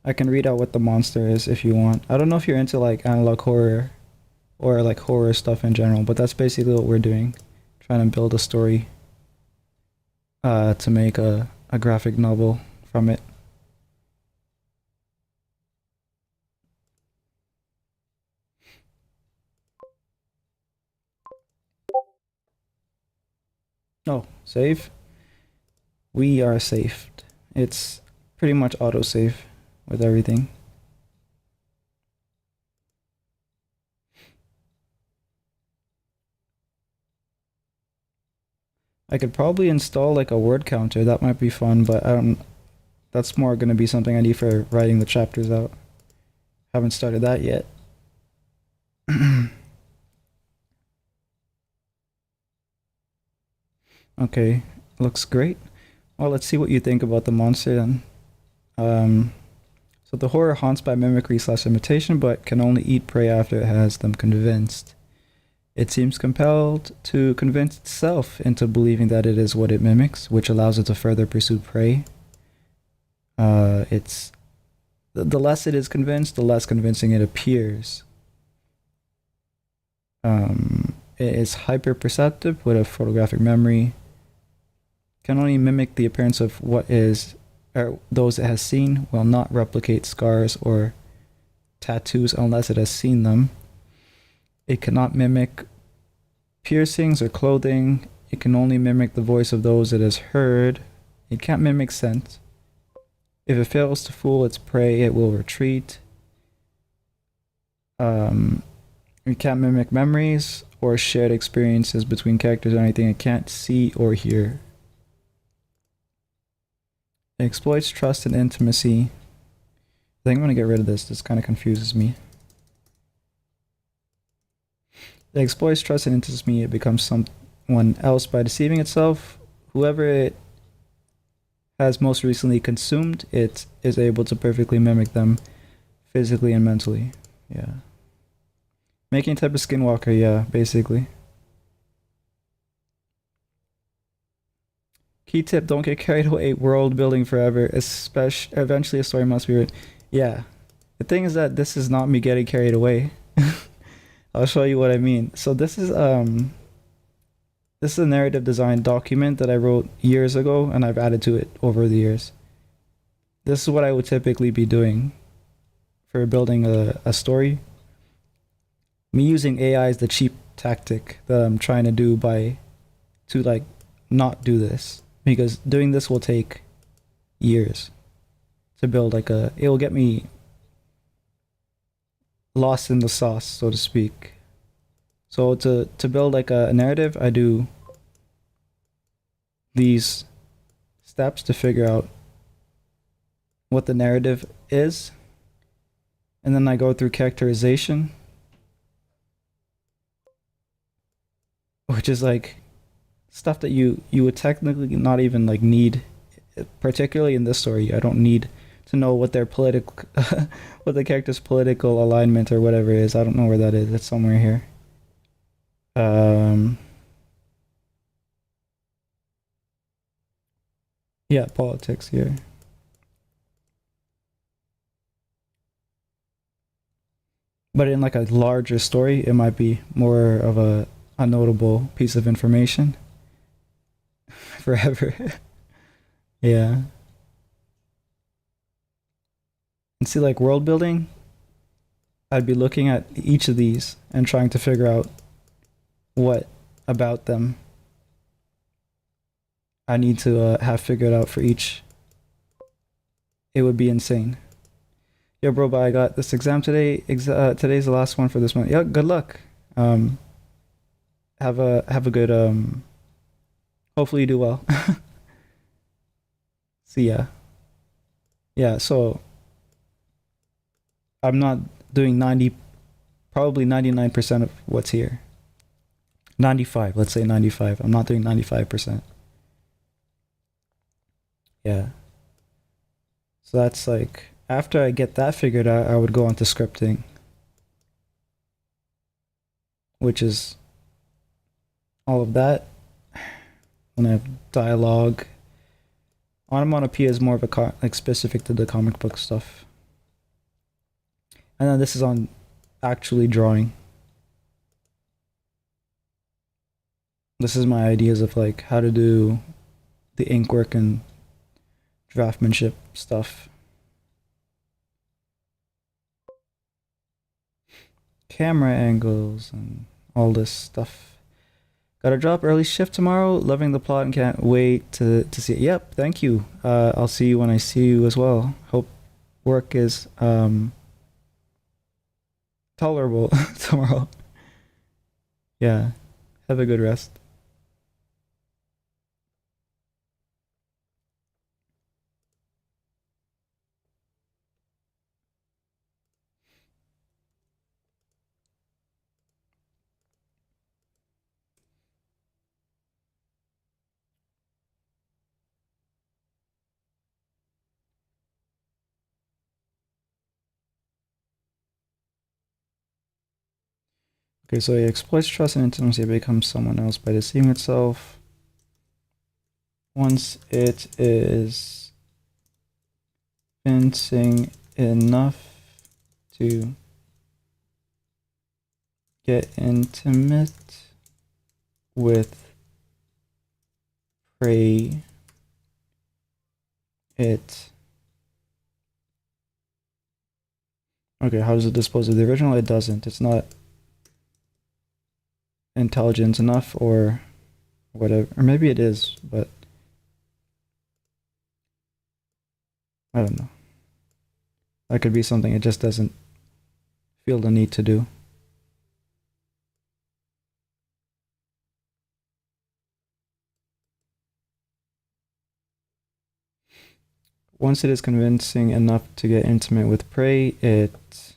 I can read out what the monster is if you want. I don't know if you're into like analog horror or like horror stuff in general, but that's basically what we're doing. Trying to build a story to make a graphic novel from it. Oh, save. We are saved. It's pretty much autosave with everything. I could probably install like a word counter. That might be fun, but I don't. That's more gonna be something I need for writing the chapters out. Haven't started that yet. Okay, looks great. Well, let's see what you think about the monster then. Um, so the horror haunts by mimicry slash imitation, but can only eat prey after it has them convinced. It seems compelled to convince itself into believing that it is what it mimics, which allows it to further pursue prey. It's the less it is convinced, the less convincing it appears. It is hyper perceptive with a photographic memory. Can only mimic the appearance of what is or those it has seen. Will not replicate scars or tattoos unless it has seen them. It cannot mimic piercings or clothing. It can only mimic the voice of those it has heard. It can't mimic scent. If it fails to fool its prey, it will retreat. It can't mimic memories or shared experiences between characters or anything it can't see or hear. It exploits trust and intimacy. I think I'm gonna get rid of this. This kind of confuses me. It exploits trust and intimacy. It becomes someone else by deceiving itself. Whoever it has most recently consumed, it is able to perfectly mimic them physically and mentally. Yeah. Making type of skinwalker, yeah, basically. Key tip, don't get carried away world building forever. Especially eventually a story must be written. Yeah. The thing is that this is not me getting carried away. I'll show you what I mean. So this is a narrative design document that I wrote years ago and I've added to it over the years. This is what I would typically be doing for building a story. Me using AI is the cheap tactic that I'm trying to do to like not do this, because doing this will take years to build it will get me lost in the sauce, so to speak. So to build like a narrative, I do these steps to figure out what the narrative is, and then I go through characterization, which is like stuff that you would technically not even like need, particularly in this story. I don't need to know what their political what the character's political alignment or whatever is. I don't know where that is. It's somewhere here. um yeah, politics here. But in like a larger story, it might be more of a notable piece of information forever. Yeah. And see, like world building, I'd be looking at each of these and trying to figure out what about them I need to have figured out for each. It would be insane. Yeah, bro, but I got this exam today. Today's the last one for this month. Yeah, good luck. Um, have a good hopefully you do well. See ya. Yeah, so I'm not doing 90, probably 99% of what's here. 95, let's say 95. I'm not doing 95%. Yeah. So that's like after I get that figured out, I would go on to scripting, which is all of that. When I have dialogue, onomatopoeia is more of a like specific to the comic book stuff, and then this is on actually drawing. This is my ideas of like how to do the ink work and draftmanship stuff. Camera angles and all this stuff. Got a drop early shift tomorrow. Loving the plot and can't wait to see it. Yep, thank you. I'll see you when I see you as well. Hope work is tolerable tomorrow. Yeah. Have a good rest. Okay, so it exploits trust and intimacy. It becomes someone else by deceiving itself. Once it is convincing enough to get intimate with prey, it. Okay, how does it dispose of the original? It doesn't. It's not intelligent enough or whatever. Or maybe it is, but I don't know. That could be something it just doesn't feel the need to do. Once it is convincing enough to get intimate with prey, it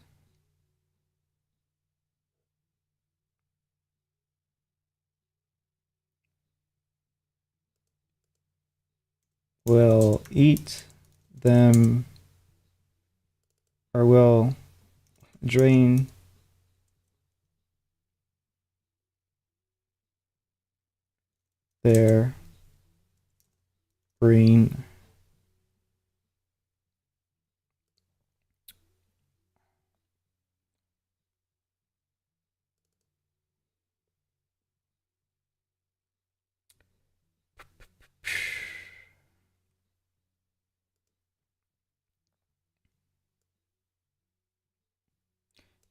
will eat them or will drain their brain.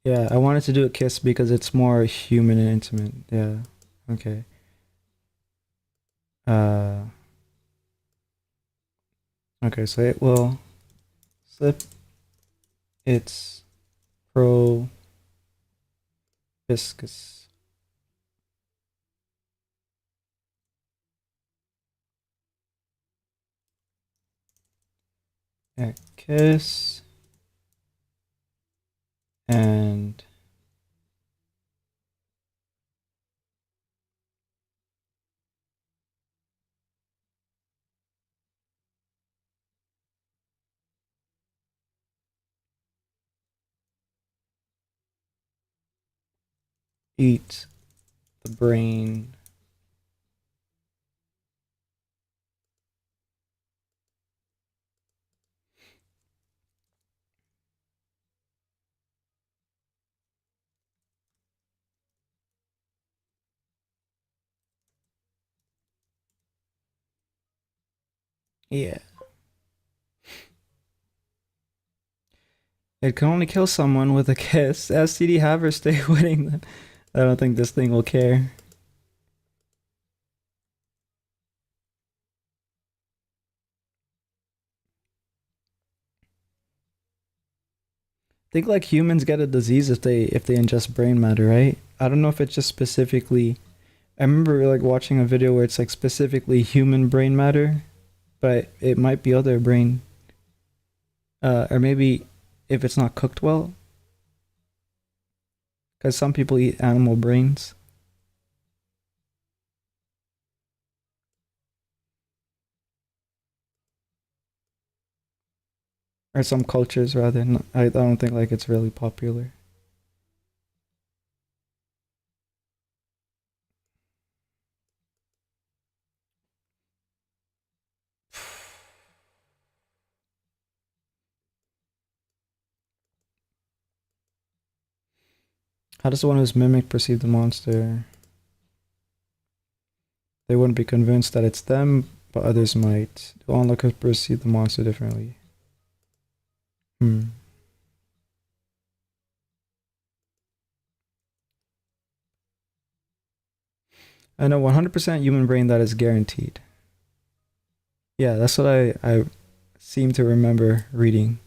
Yeah, I wanted to do a kiss because it's more human and intimate. Yeah. Okay. Uh okay, so it will slip its proboscis a kiss and eat the brain. Yeah. It can only kill someone with a kiss. STD have her stay winning. I don't think this thing will care. think like humans get a disease if they ingest brain matter, right? I don't know if it's just specifically. I remember like watching a video where it's like specifically human brain matter, but it might be other brain, or maybe if it's not cooked well, because some people eat animal brains, or some cultures rather. I don't think like it's really popular. How does the one who's mimicked perceive the monster? They wouldn't be convinced that it's them, but others might. The onlookers perceive the monster differently. Hmm. I know 100% human brain that is guaranteed. Yeah, that's what I seem to remember reading.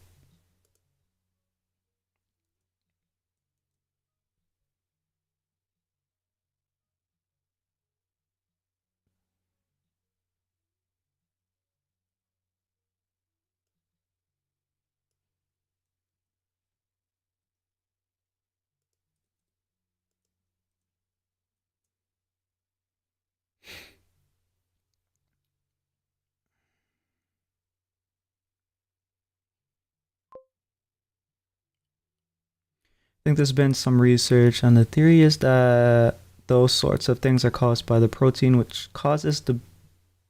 I think there's been some research, and the theory is that those sorts of things are caused by the protein which causes the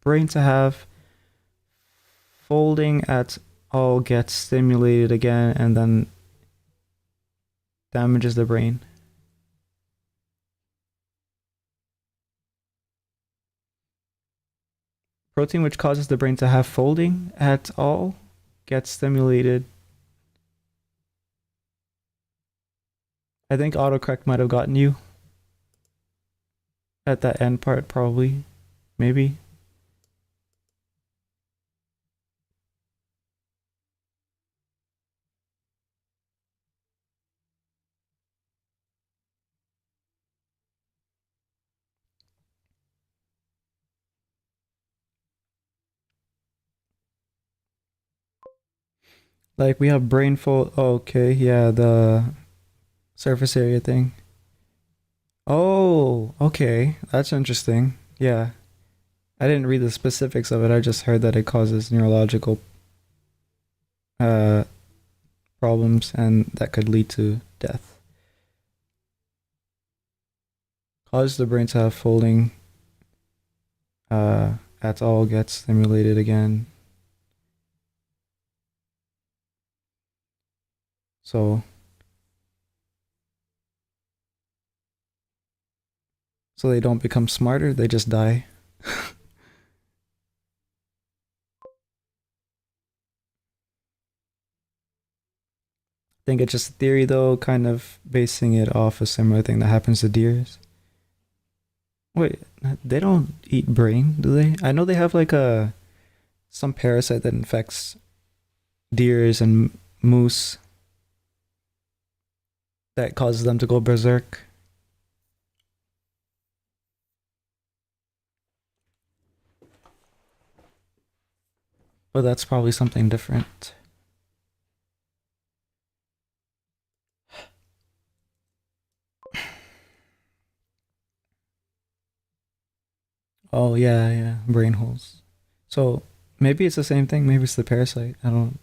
brain to have folding at all gets stimulated again and then damages the brain. Protein which causes the brain to have folding at all gets stimulated. I think autocorrect might have gotten you at that end part, probably. Maybe. Like we have brain fold. Oh, okay, yeah, the surface area thing. Oh, okay. That's interesting. Yeah. I didn't read the specifics of it. I just heard that it causes neurological uh problems and that could lead to death. Cause the brain to have folding at all gets stimulated again. So so they don't become smarter, they just die. I think it's just a theory though, kind of basing it off a similar thing that happens to deers. Wait, they don't eat brain, do they? I know they have like a some parasite that infects deers and moose that causes them to go berserk. But that's probably something different. Oh yeah, yeah, brain holes. So maybe it's the same thing. Maybe it's the parasite. I don't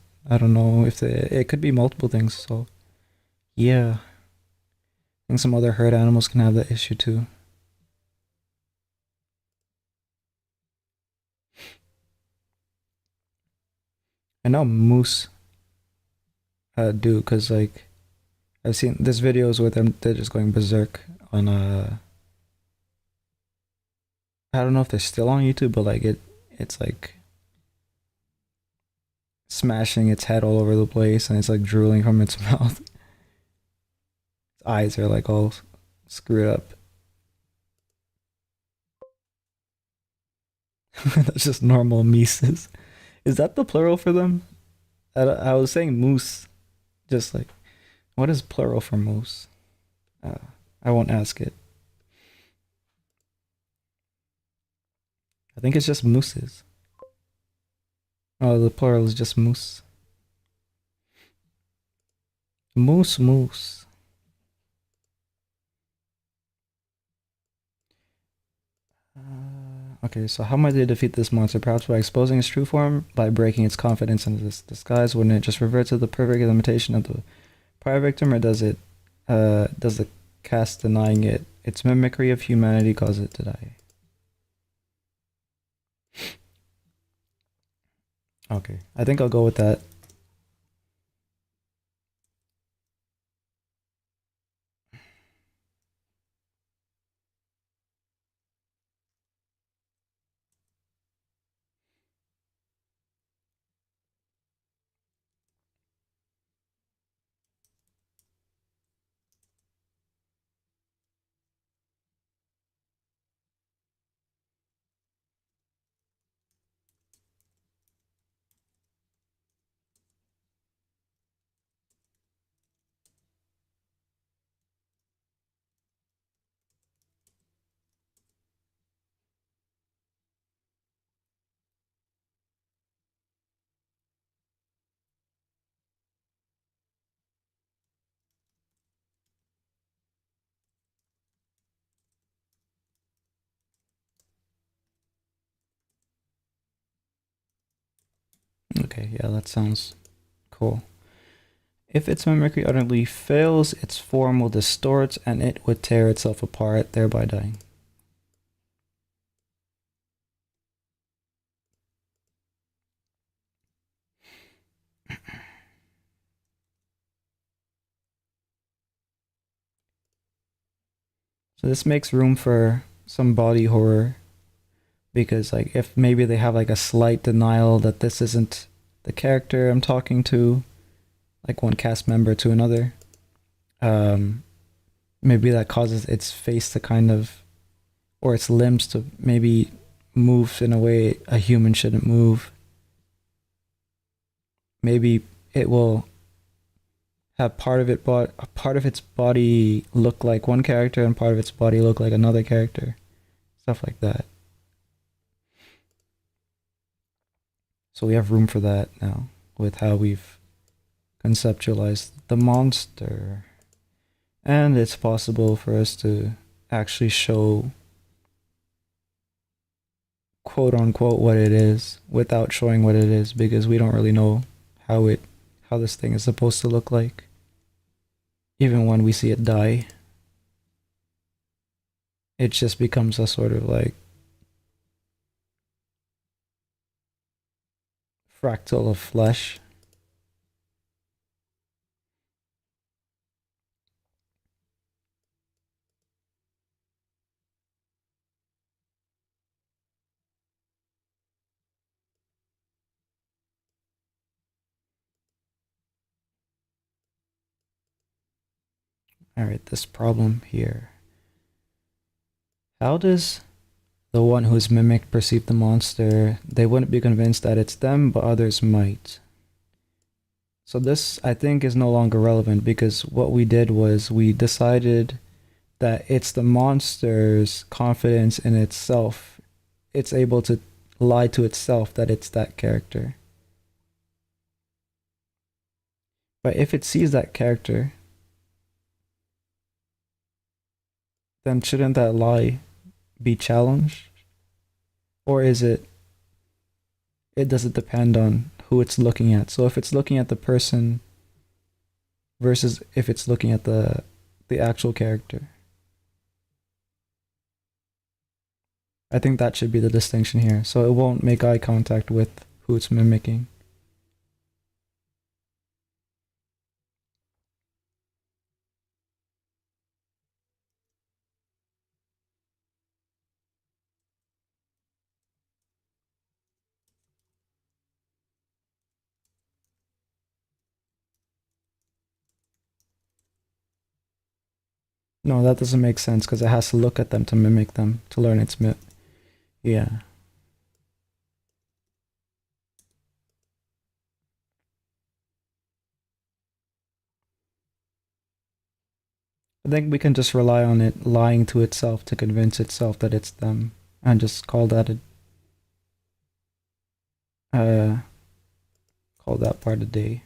know if it could be multiple things. So yeah, I think some other herd animals can have that issue too. I know moose do because like I've seen there's videos with them. They're just going berserk on I don't know if they're still on YouTube, but like it's like smashing its head all over the place and it's like drooling from its mouth. Its eyes are like all screwed up. That's just normal Mises. Is that the plural for them? I was saying moose, just like What is plural for moose? Uh, I won't ask it. I think it's just mooses. Oh, the plural is just moose. Moose, moose. Okay, so how might they defeat this monster? Perhaps by exposing its true form, by breaking its confidence into this disguise. Wouldn't it just revert to the perfect imitation of the prior victim, or does the cast denying it its mimicry of humanity cause it to die? Okay, I think I'll go with that. Okay, yeah, that sounds cool. If its mimicry utterly fails, its form will distort and it would tear itself apart, thereby dying. So this makes room for some body horror because like if maybe they have like a slight denial that this isn't the character I'm talking to, like one cast member to another, um, maybe that causes its face to kind of, or its limbs to maybe move in a way a human shouldn't move. Maybe it will have part of its body look like one character and part of its body look like another character, stuff like that. So we have room for that now with how we've conceptualized the monster. And it's possible for us to actually show quote unquote what it is without showing what it is because we don't really know how it how this thing is supposed to look like. Even when we see it die, it just becomes a sort of like fractal of flesh. Alright, this problem here. How does the one who's mimicked perceive the monster? They wouldn't be convinced that it's them, but others might. So this, I think, is no longer relevant because what we did was we decided that it's the monster's confidence in itself. It's able to lie to itself that it's that character. But if it sees that character, then shouldn't that lie be challenged? Or is it doesn't depend on who it's looking at. So if it's looking at the person versus if it's looking at the actual character. I think that should be the distinction here. So it won't make eye contact with who it's mimicking. No, that doesn't make sense because it has to look at them to mimic them to learn its yeah. I think we can just rely on it lying to itself to convince itself that it's them, and just uh call that part a day.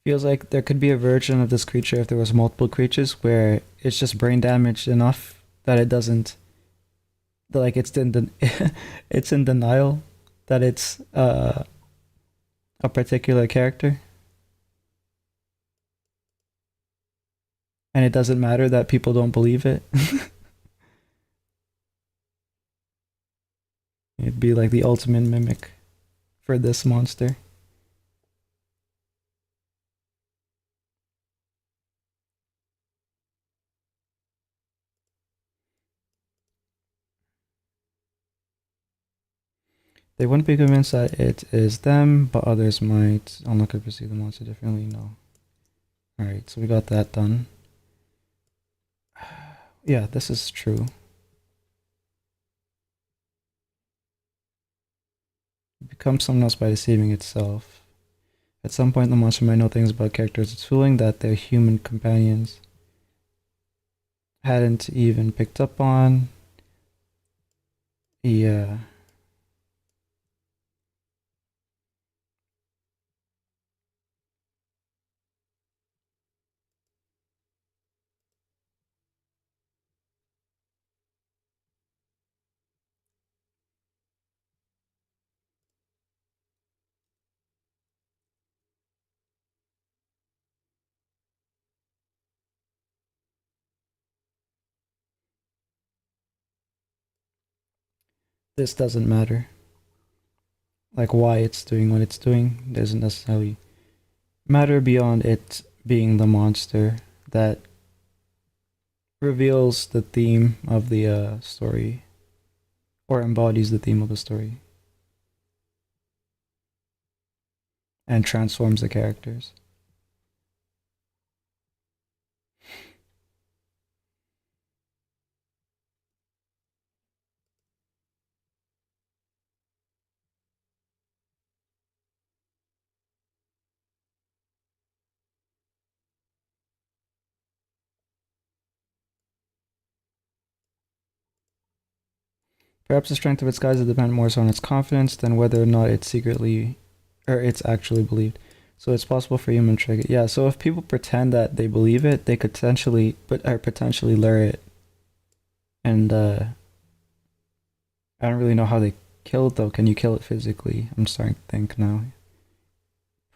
Feels like there could be a version of this creature if there was multiple creatures where it's just brain damaged enough that it doesn't like it's in denial that it's a particular character, and it doesn't matter that people don't believe it. It'd be like the ultimate mimic for this monster. They wouldn't be convinced that it is them, but others might. Onlooker perceive the monster differently. No. Alright, so we got that done. Yeah, this is true. It becomes someone else by deceiving itself. At some point, the monster might know things about characters it's fooling that their human companions hadn't even picked up on. Yeah. This doesn't matter. Like why it's doing what it's doing doesn't necessarily matter beyond it being the monster that reveals the theme of the story or embodies the theme of the story and transforms the characters. Perhaps the strength of its guise will depend more so on its confidence than whether or not it's secretly or it's actually believed. So it's possible for human trick. Yeah, so if people pretend that they believe it, they could potentially lure it. And I don't really know how they kill it though. Can you kill it physically? I'm starting to think now.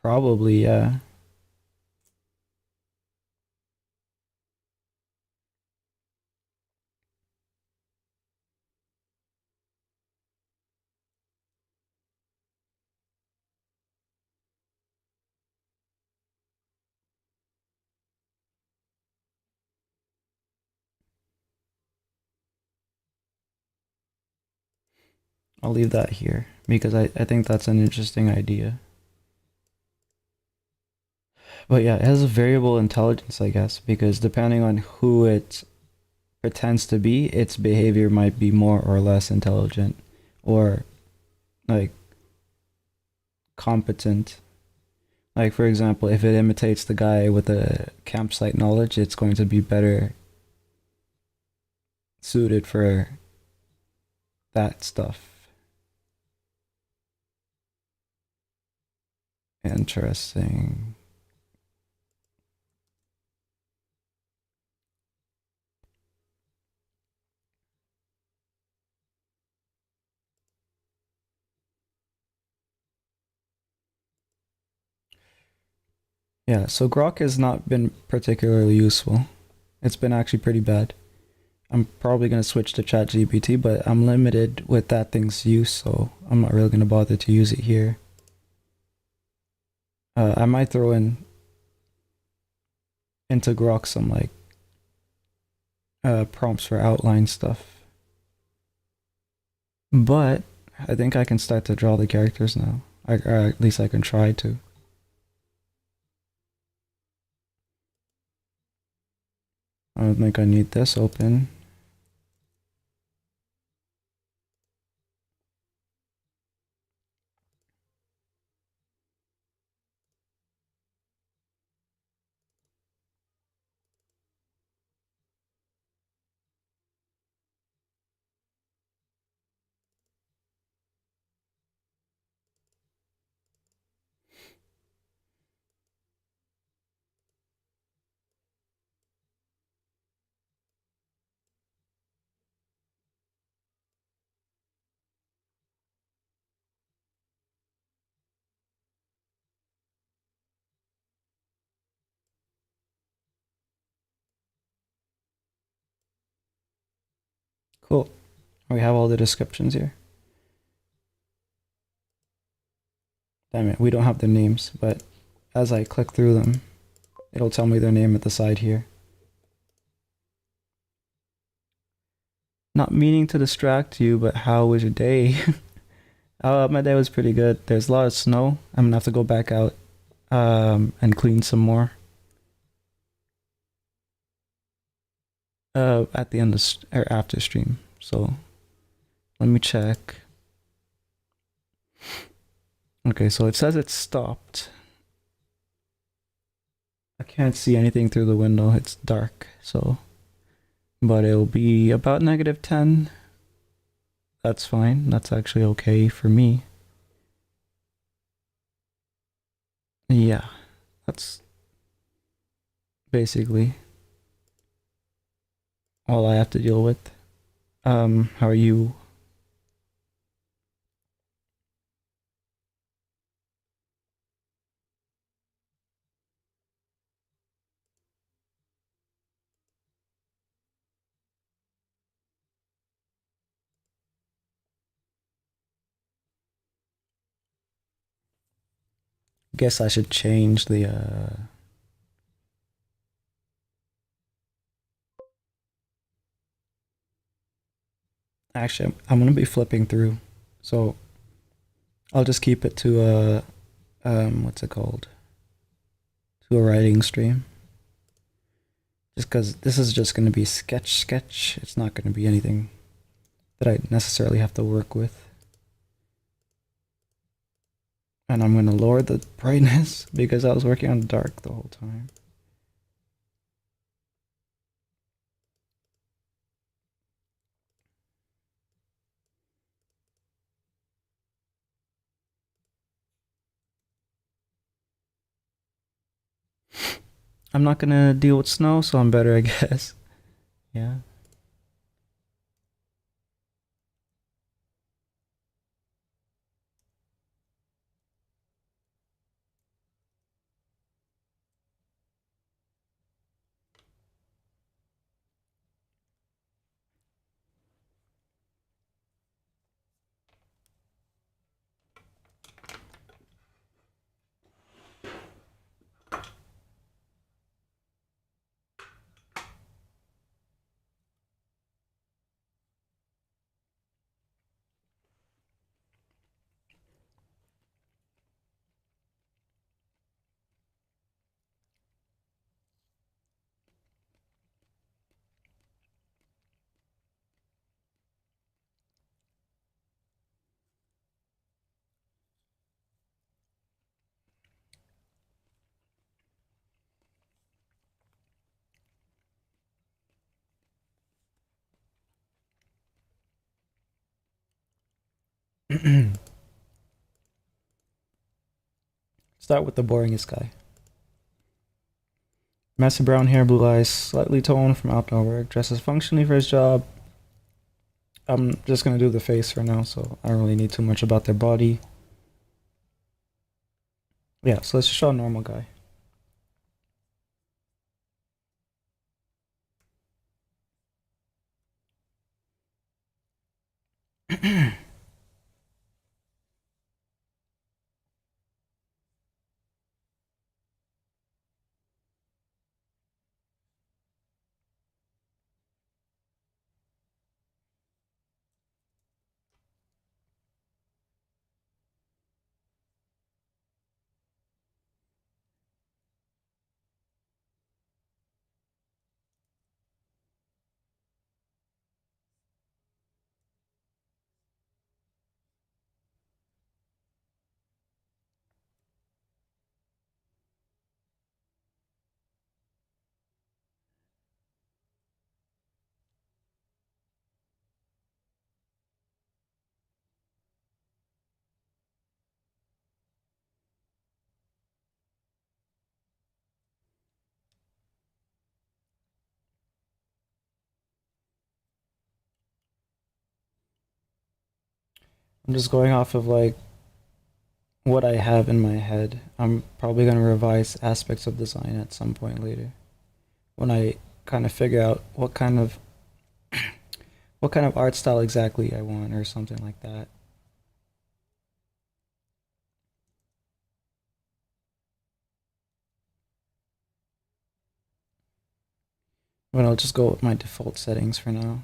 Probably, yeah. I'll leave that here because I think that's an interesting idea. But yeah, it has a variable intelligence, I guess, because depending on who it pretends to be, its behavior might be more or less intelligent or like competent. Like for example, if it imitates the guy with the campsite knowledge, it's going to be better suited for that stuff. Interesting. Yeah, so Grok has not been particularly useful. It's been actually pretty bad. I'm probably gonna switch to ChatGPT, but I'm limited with that thing's use, so I'm not really gonna bother to use it here. I might throw in into Grok some like prompts for outline stuff. But I think I can start to draw the characters now. Or at least I can try to. I don't think I need this open. Cool. We have all the descriptions here. Damn it, we don't have the names, but as I click through them, it'll tell me their name at the side here. Not meaning to distract you, but how was your day? My day was pretty good. There's a lot of snow. I'm gonna have to go back out and clean some more at the end of or after stream. So let me check. Okay, so it says it's stopped. I can't see anything through the window. It's dark, so but it'll be about -10. That's fine. That's actually okay for me. Yeah, that's basically all I have to deal with. How are you? Guess I should change the actually I'm gonna be flipping through. So I'll just keep it to a what's it called? To a writing stream. Just because this is just gonna be sketch. It's not gonna be anything that I necessarily have to work with. And I'm gonna lower the brightness because I was working on dark the whole time. I'm not gonna deal with snow, so I'm better, I guess. Yeah. Start with the boringest guy. Messy brown hair, blue eyes, slightly toned from outdoor work, dresses functionally for his job. I'm just gonna do the face for now, so I don't really need too much about their body. Yeah, so let's just show a normal guy. I'm just going off of like what I have in my head. I'm probably gonna revise aspects of design at some point later when I kind of figure out what kind of art style exactly I want or something like that. But I'll just go with my default settings for now.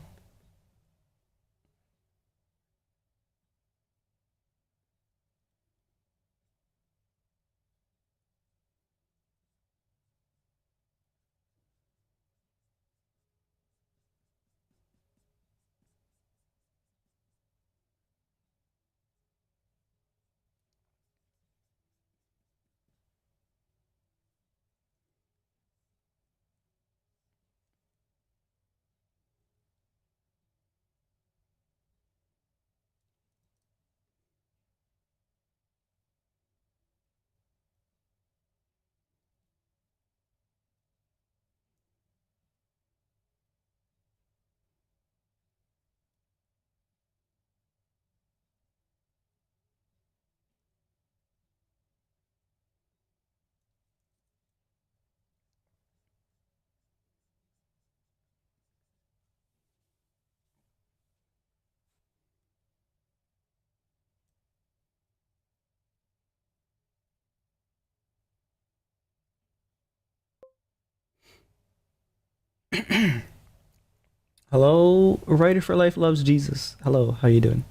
Hello, Writer for Life loves Jesus. Hello, how you doing?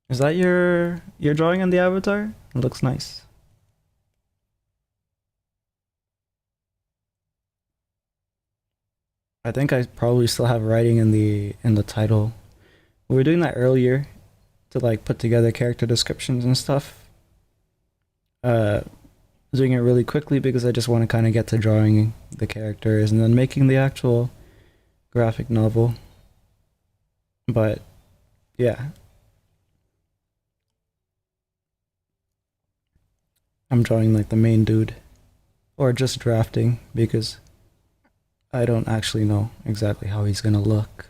Is that your drawing on the avatar? It looks nice. I think I probably still have writing in the title. We were doing that earlier to like put together character descriptions and stuff. Uh, doing it really quickly because I just want to kind of get to drawing the characters and then making the actual graphic novel. But yeah, I'm drawing like the main dude or just drafting because I don't actually know exactly how he's gonna look.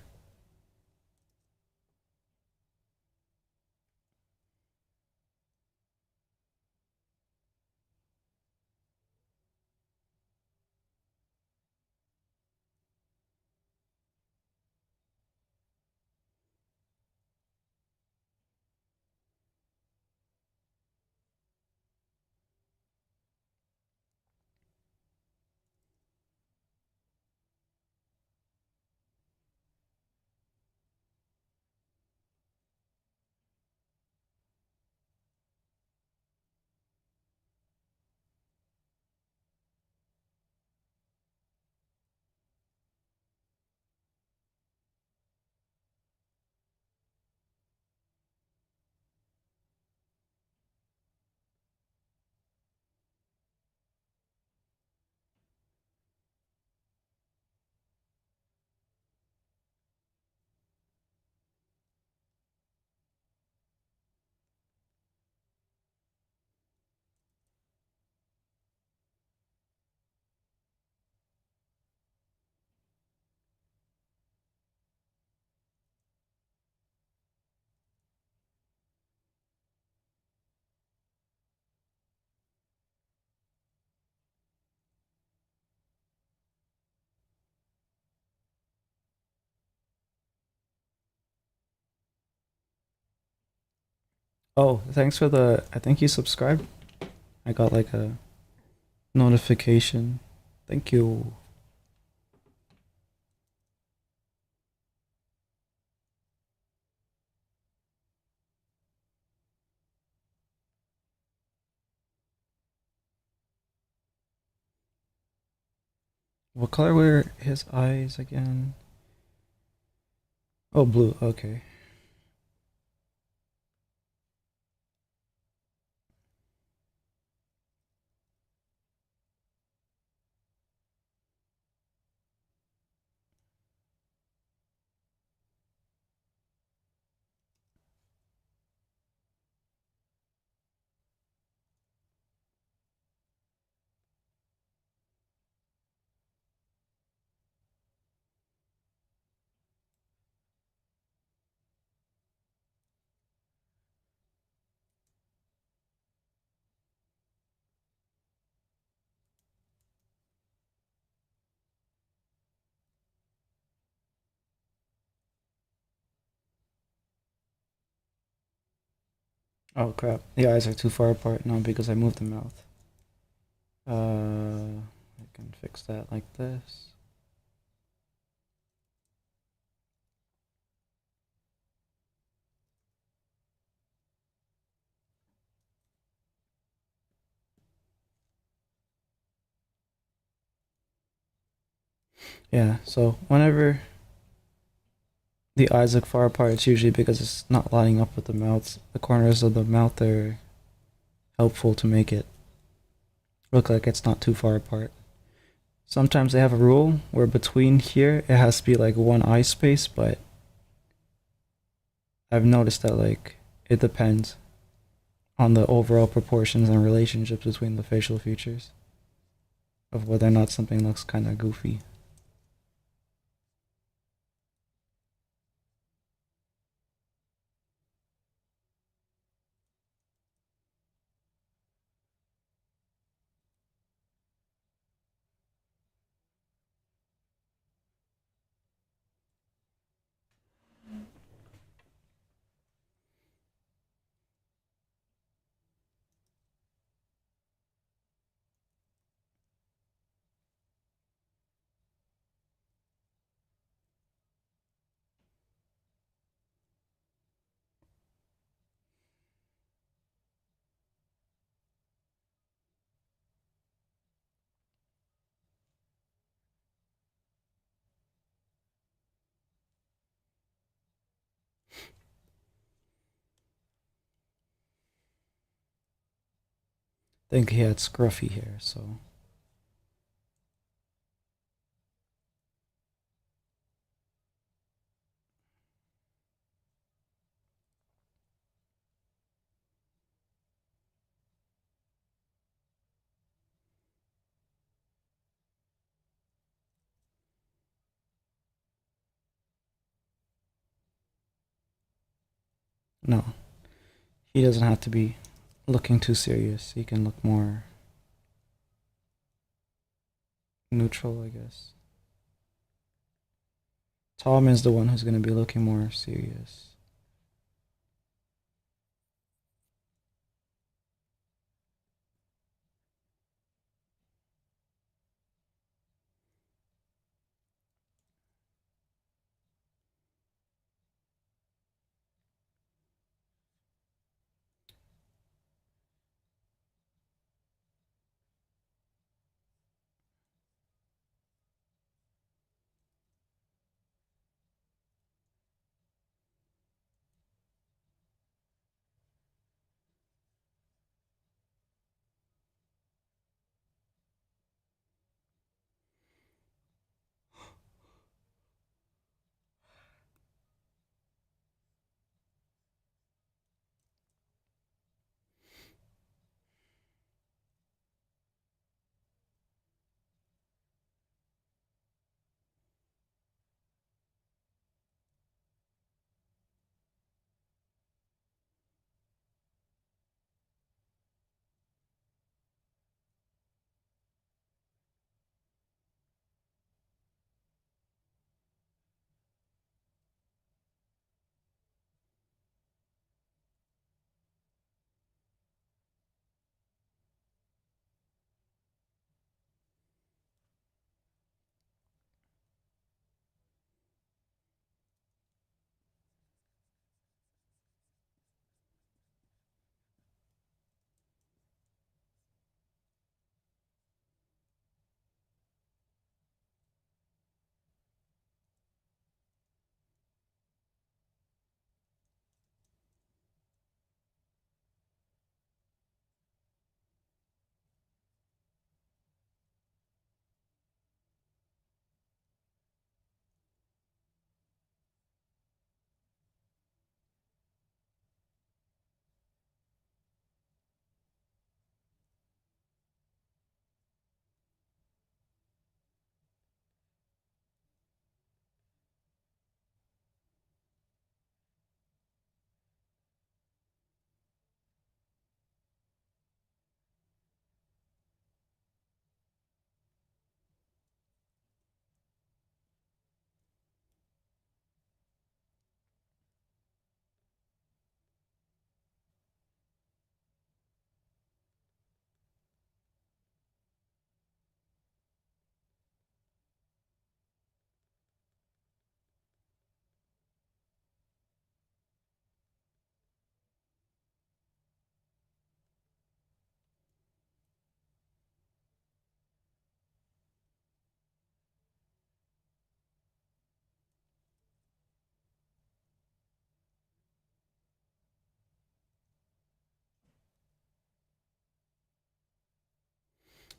Oh, thanks for the. I think you subscribed. I got like a notification. Thank you. What color were his eyes again? Oh, blue. Okay. Oh crap, the eyes are too far apart now because I moved the mouth. I can fix that like this. Yeah, so whenever the eyes look far apart, it's usually because it's not lining up with the mouth. The corners of the mouth are helpful to make it look like it's not too far apart. Sometimes they have a rule where between here it has to be like one eye space, but I've noticed that like it depends on the overall proportions and relationships between the facial features of whether or not something looks kind of goofy. I think he had scruffy hair, so no, he doesn't have to be looking too serious. He can look more neutral, I guess. Tom is the one who's going to be looking more serious.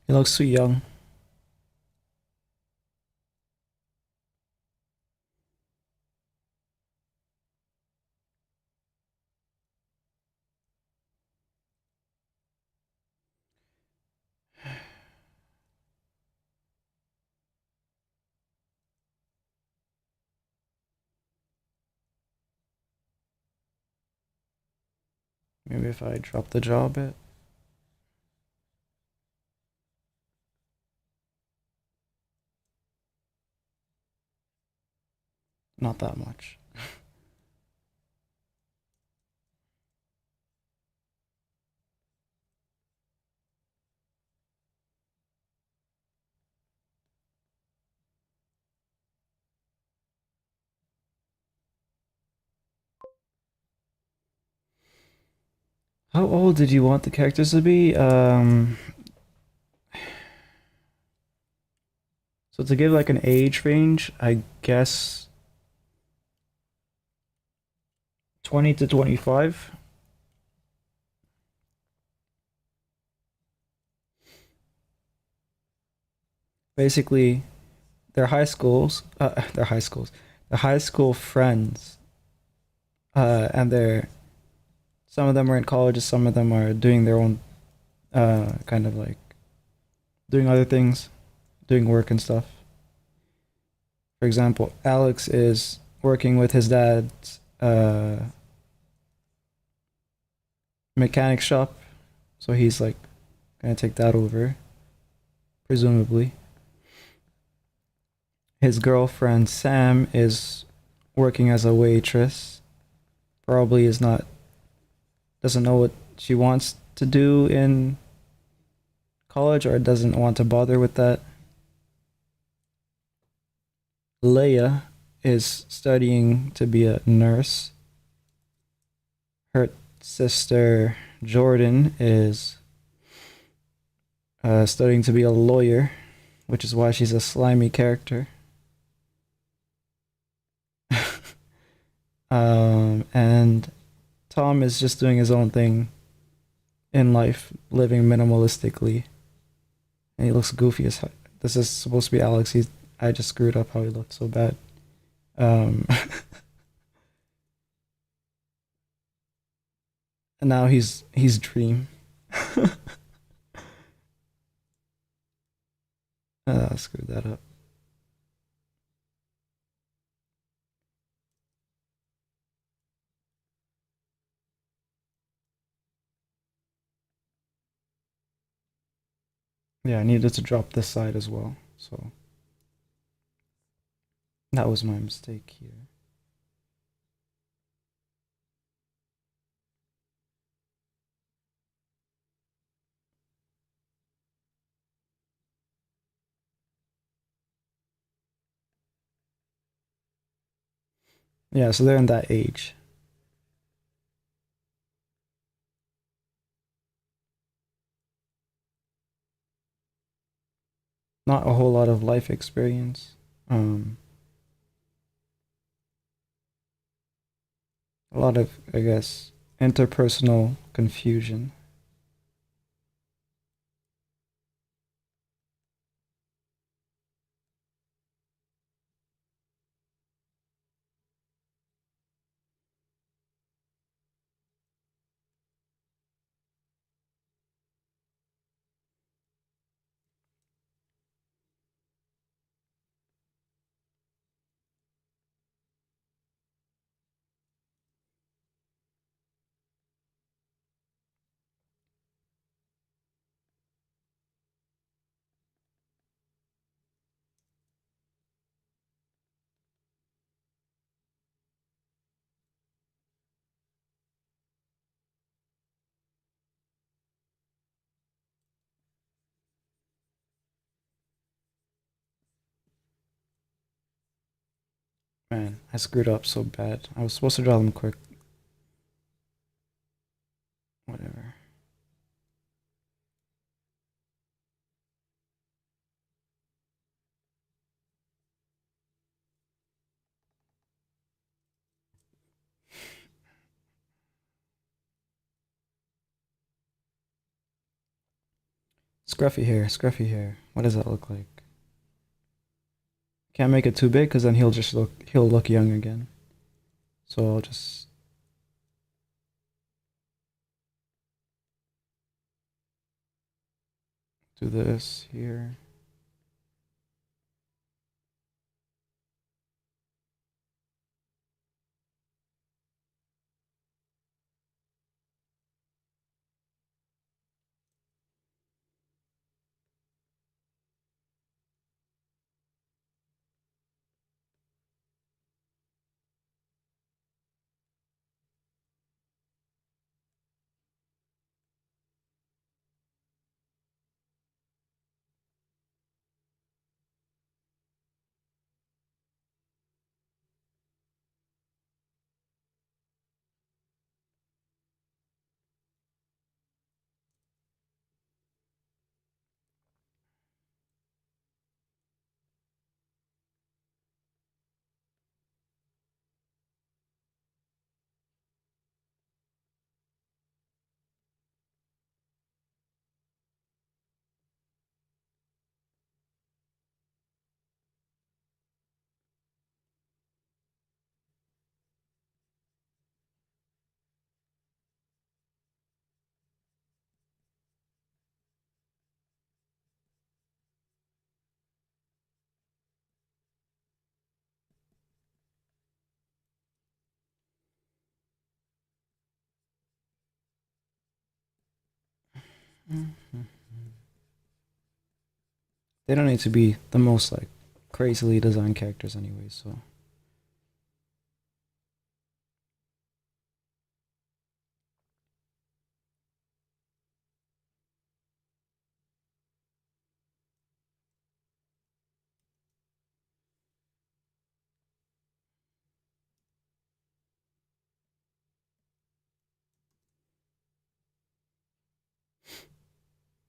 He looks too young. Maybe if I drop the jaw a bit. Not that much. How old did you want the characters to be? So to give like an age range, I guess 20 to 25. Basically, they're high schools. They're high schools. They're high school friends. And they're some of them are in colleges. Some of them are doing their own kind of like doing other things, doing work and stuff. For example, Alex is working with his dad's mechanic shop, so he's like gonna take that over, presumably. His girlfriend Sam is working as a waitress. Probably is not doesn't know what she wants to do in college or doesn't want to bother with that. Leia is studying to be a nurse. Her sister Jordan is studying to be a lawyer, which is why she's a slimy character. And Tom is just doing his own thing in life, living minimalistically, and he looks goofy as heck. This is supposed to be Alex. I just screwed up how he looked so bad. And now he's Dream. Screwed that up. Yeah, I needed to drop this side as well. So that was my mistake here. Yeah, so they're in that age. Not a whole lot of life experience. A lot of, I guess, interpersonal confusion. Man, I screwed up so bad. I was supposed to draw them quick. Whatever. Scruffy hair, scruffy hair. What does that look like? Can't make it too big because then he'll look young again. So I'll just do this here. They don't need to be the most like crazily designed characters anyway, so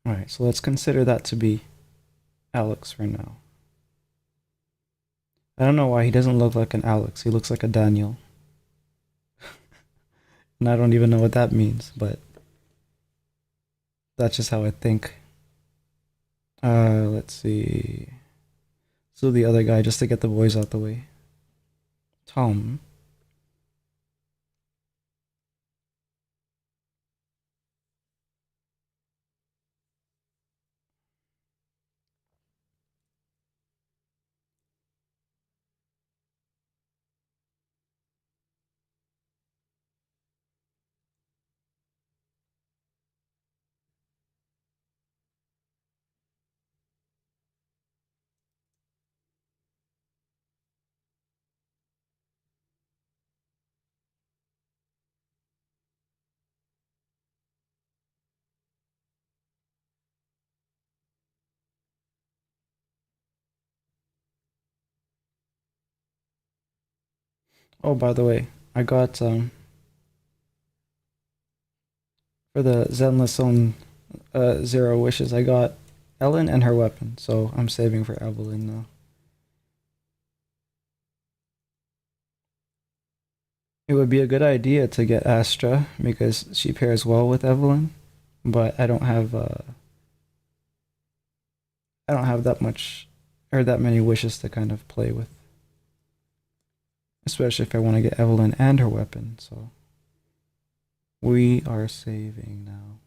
alright, so let's consider that to be Alex for now. I don't know why he doesn't look like an Alex. He looks like a Daniel. And I don't even know what that means, but that's just how I think. Let's see. So the other guy, just to get the boys out the way. Tom. Oh, by the way, I got for the Zenless Zone Zero Wishes, I got Ellen and her weapon, so I'm saving for Evelyn now. It would be a good idea to get Astra because she pairs well with Evelyn, but I don't have that much or that many wishes to kind of play with, especially if I want to get Evelyn and her weapon. So we are saving now.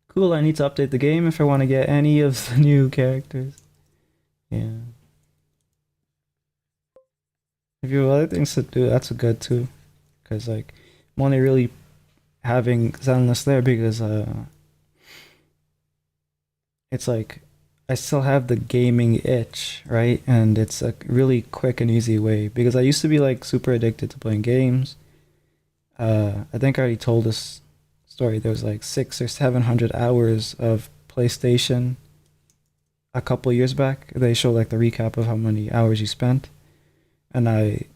Cool, I need to update the game if I want to get any of the new characters. Yeah. If you have other things to do, that's good too. Because, like, I'm only really having Zenless there because, it's like, I still have the gaming itch, right? And it's a really quick and easy way. Because I used to be, like, super addicted to playing games. I think I already told this story. There was, like, 600 or 700 hours of PlayStation a couple years back. They show like the recap of how many hours you spent, and I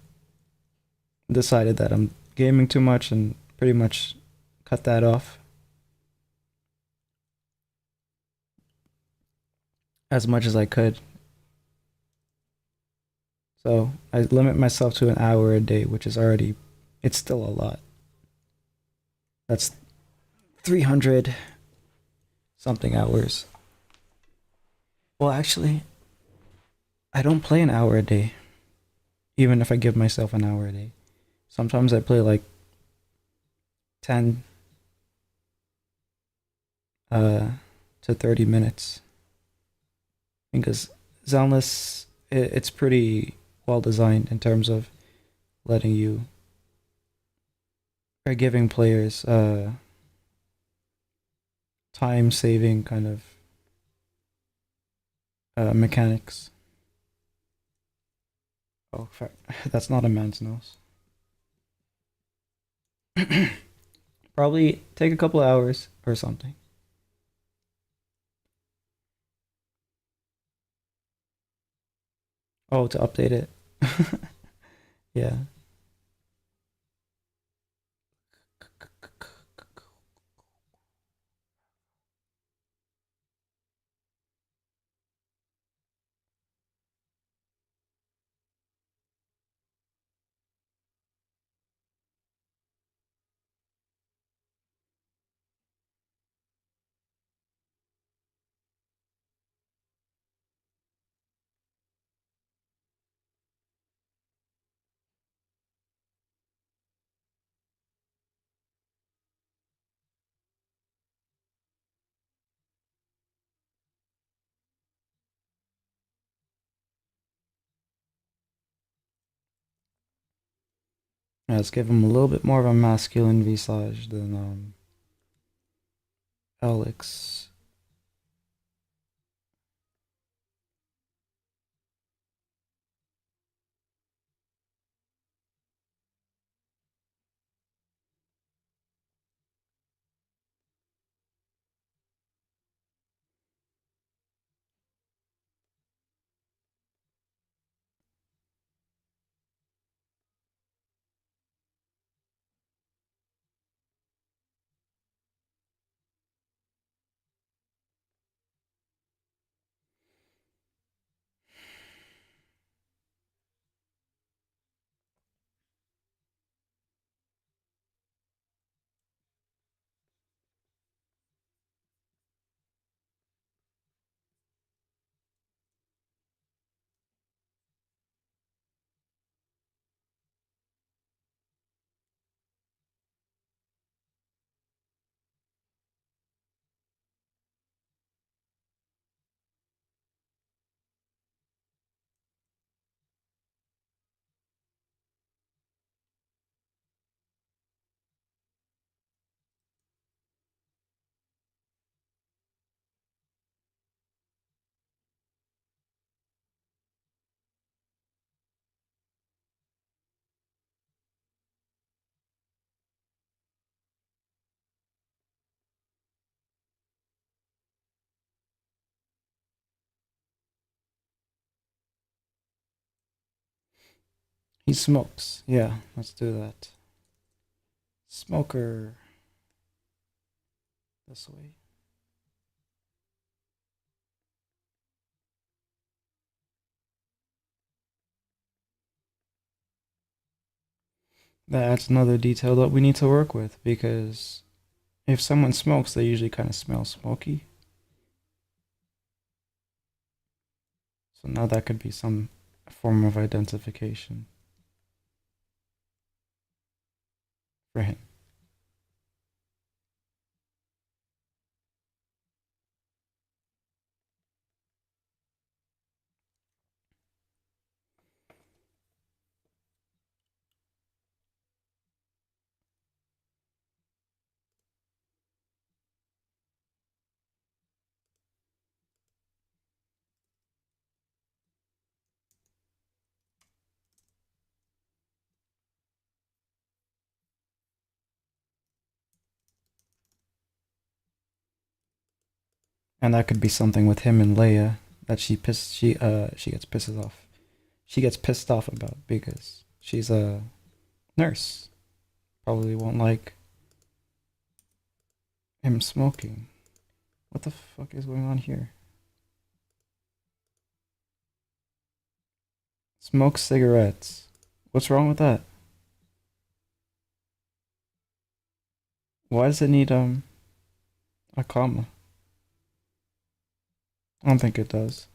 decided that I'm gaming too much and pretty much cut that off as much as I could. So I limit myself to an hour a day, which is already, it's still a lot. That's 300 something hours. Well, actually, I don't play an hour a day, even if I give myself an hour a day. Sometimes I play like 10 uh, to 30 minutes because Zenless, it's pretty well designed in terms of letting you, or giving players time saving kind of mechanics. Oh, fuck. That's not a man's nose. Probably take a couple hours or something. Oh, to update it. Yeah. Yeah, let's give him a little bit more of a masculine visage than Alex. He smokes. Yeah, let's do that. Smoker this way. That's another detail that we need to work with because if someone smokes, they usually kind of smell smoky. So now that could be some form of identification for him. And that could be something with him and Leia that she gets pissed off. She gets pissed off about because she's a nurse. Probably won't like him smoking. What the fuck is going on here? Smoke cigarettes. What's wrong with that? Why does it need a comma? I don't think it does.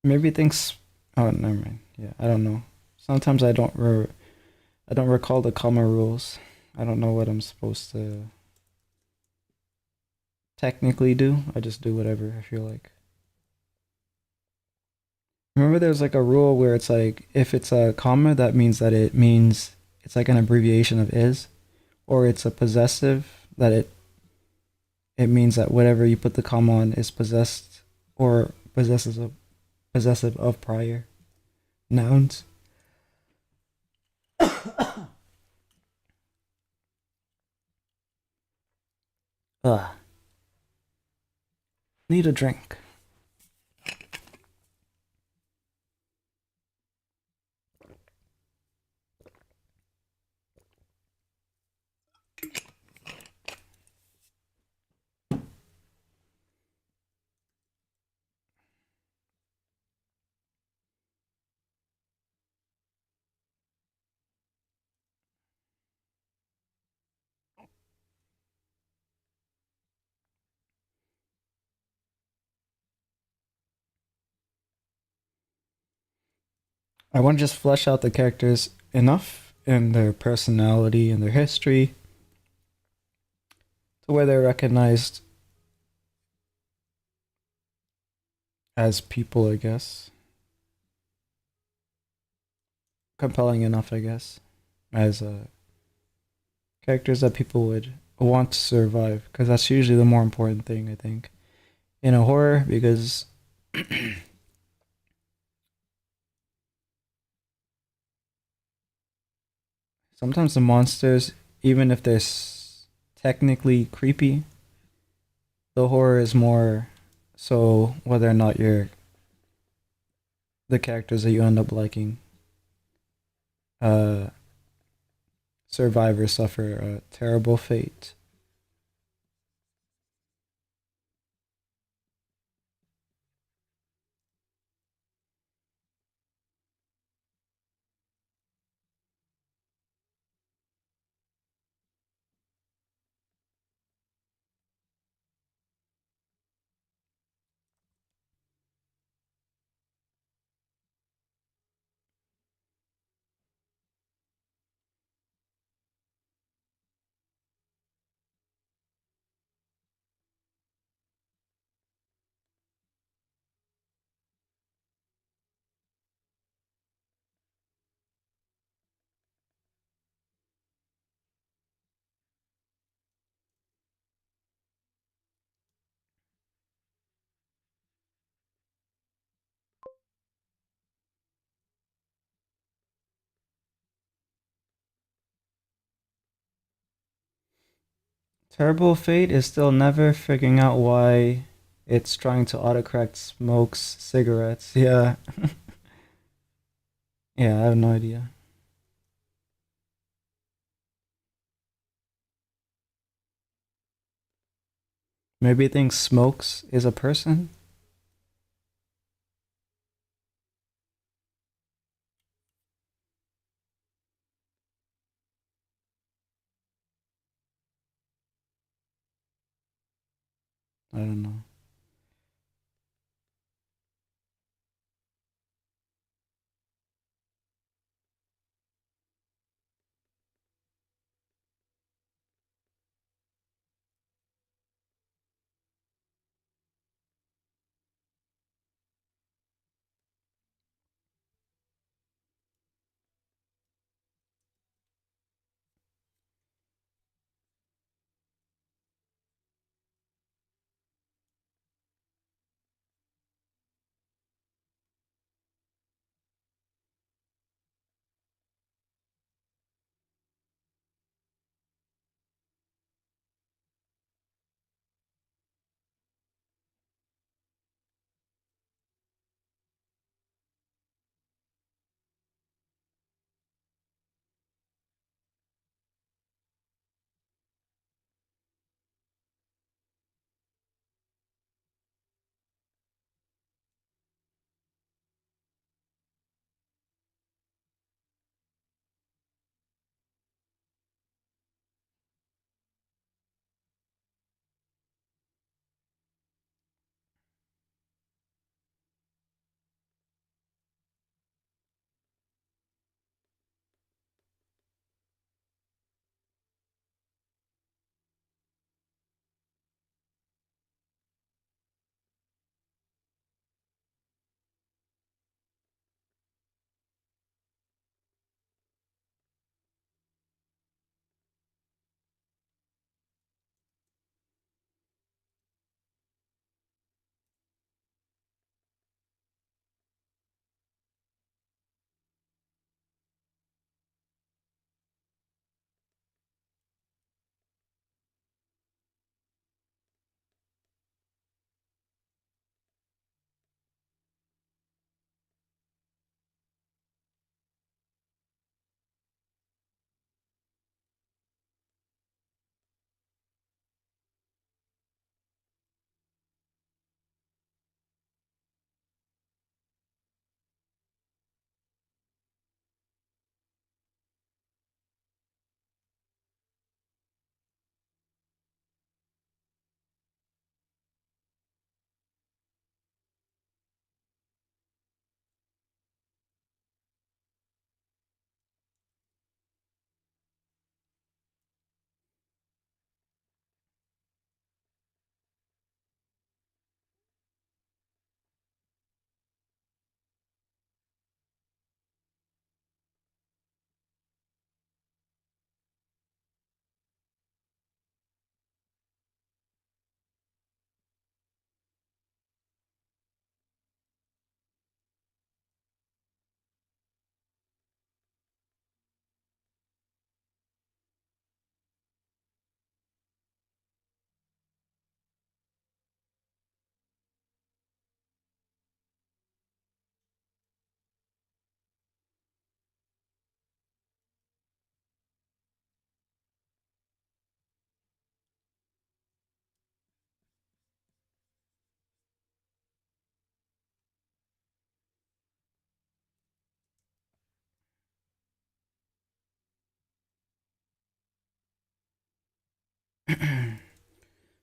Maybe it thinks. Oh, never mind. Yeah, I don't know. Sometimes I don't recall the comma rules. I don't know what I'm supposed to technically do. I just do whatever I feel like. Remember, there's like a rule where it's like if it's a comma, that means that it means it's like an abbreviation of is, or it's a possessive that it means that whatever you put the comma on is possessed or possessive of prior nouns. Ugh, need a drink. I want to just flesh out the characters enough in their personality and their history to where they're recognized as people, I guess. Compelling enough, I guess, as characters that people would want to survive, because that's usually the more important thing, I think, in a horror, because sometimes the monsters, even if they're technically creepy, the horror is more so whether or not you're the characters that you end up liking uh survivors suffer a terrible fate. Terrible fate is still never figuring out why it's trying to autocorrect smokes cigarettes. Yeah. Yeah, I have no idea. Maybe it thinks smokes is a person. I don't know.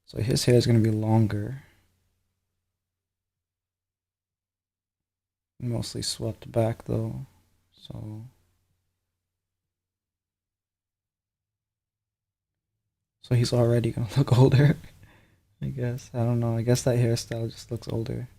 So his hair is gonna be longer, mostly swept back though. So he's already gonna look older, I guess. I don't know. I guess that hairstyle just looks older.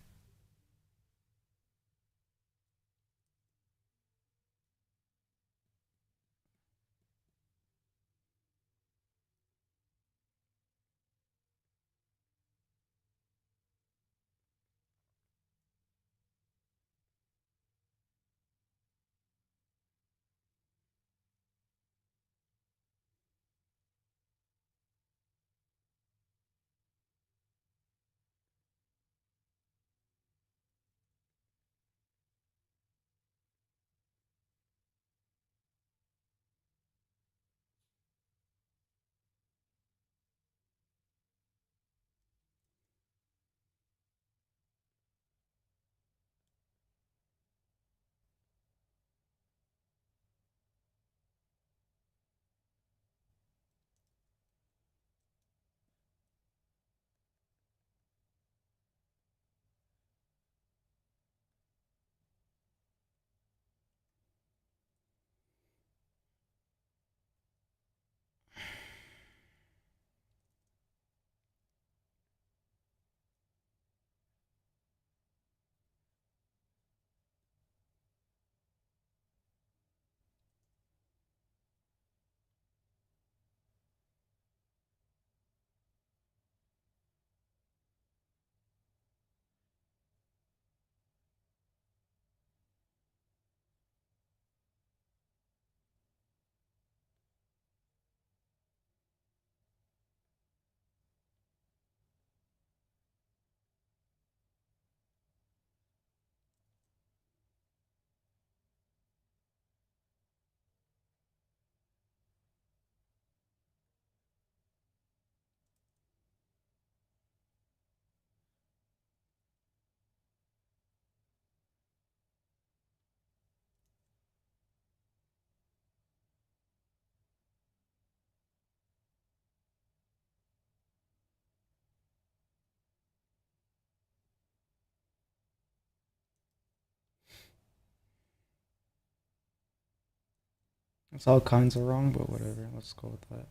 It's all kinds of wrong, but whatever. Let's go with that.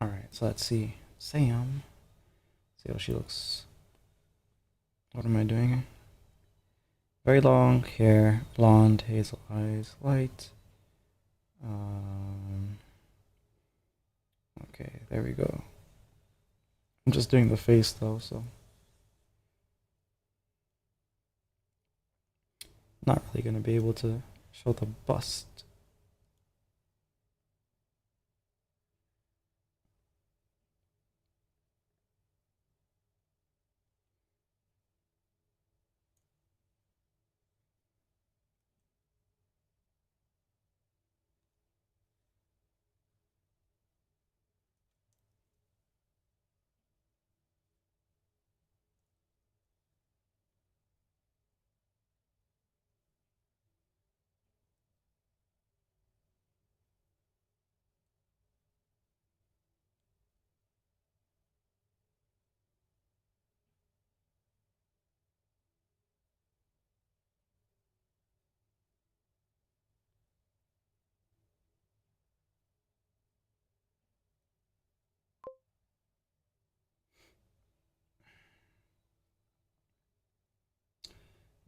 All right, so let's see. Sam. See how she looks. What am I doing? Very long hair, blonde, hazel eyes, light. Um, okay, there we go. I'm just doing the face though, so not really gonna be able to show the bust.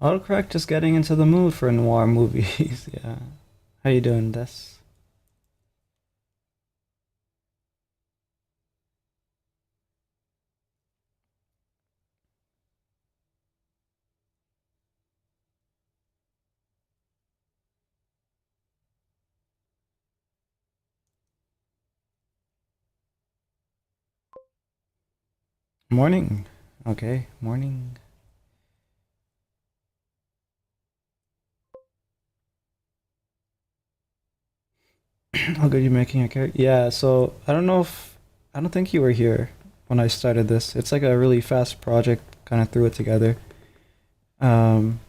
Autocorrect just getting into the mood for noir movies. Yeah. How you doing, Des? Morning. Okay, morning. How good you making a character? Yeah, so I don't think you were here when I started this. It's like a really fast project, kind of threw it together. Um,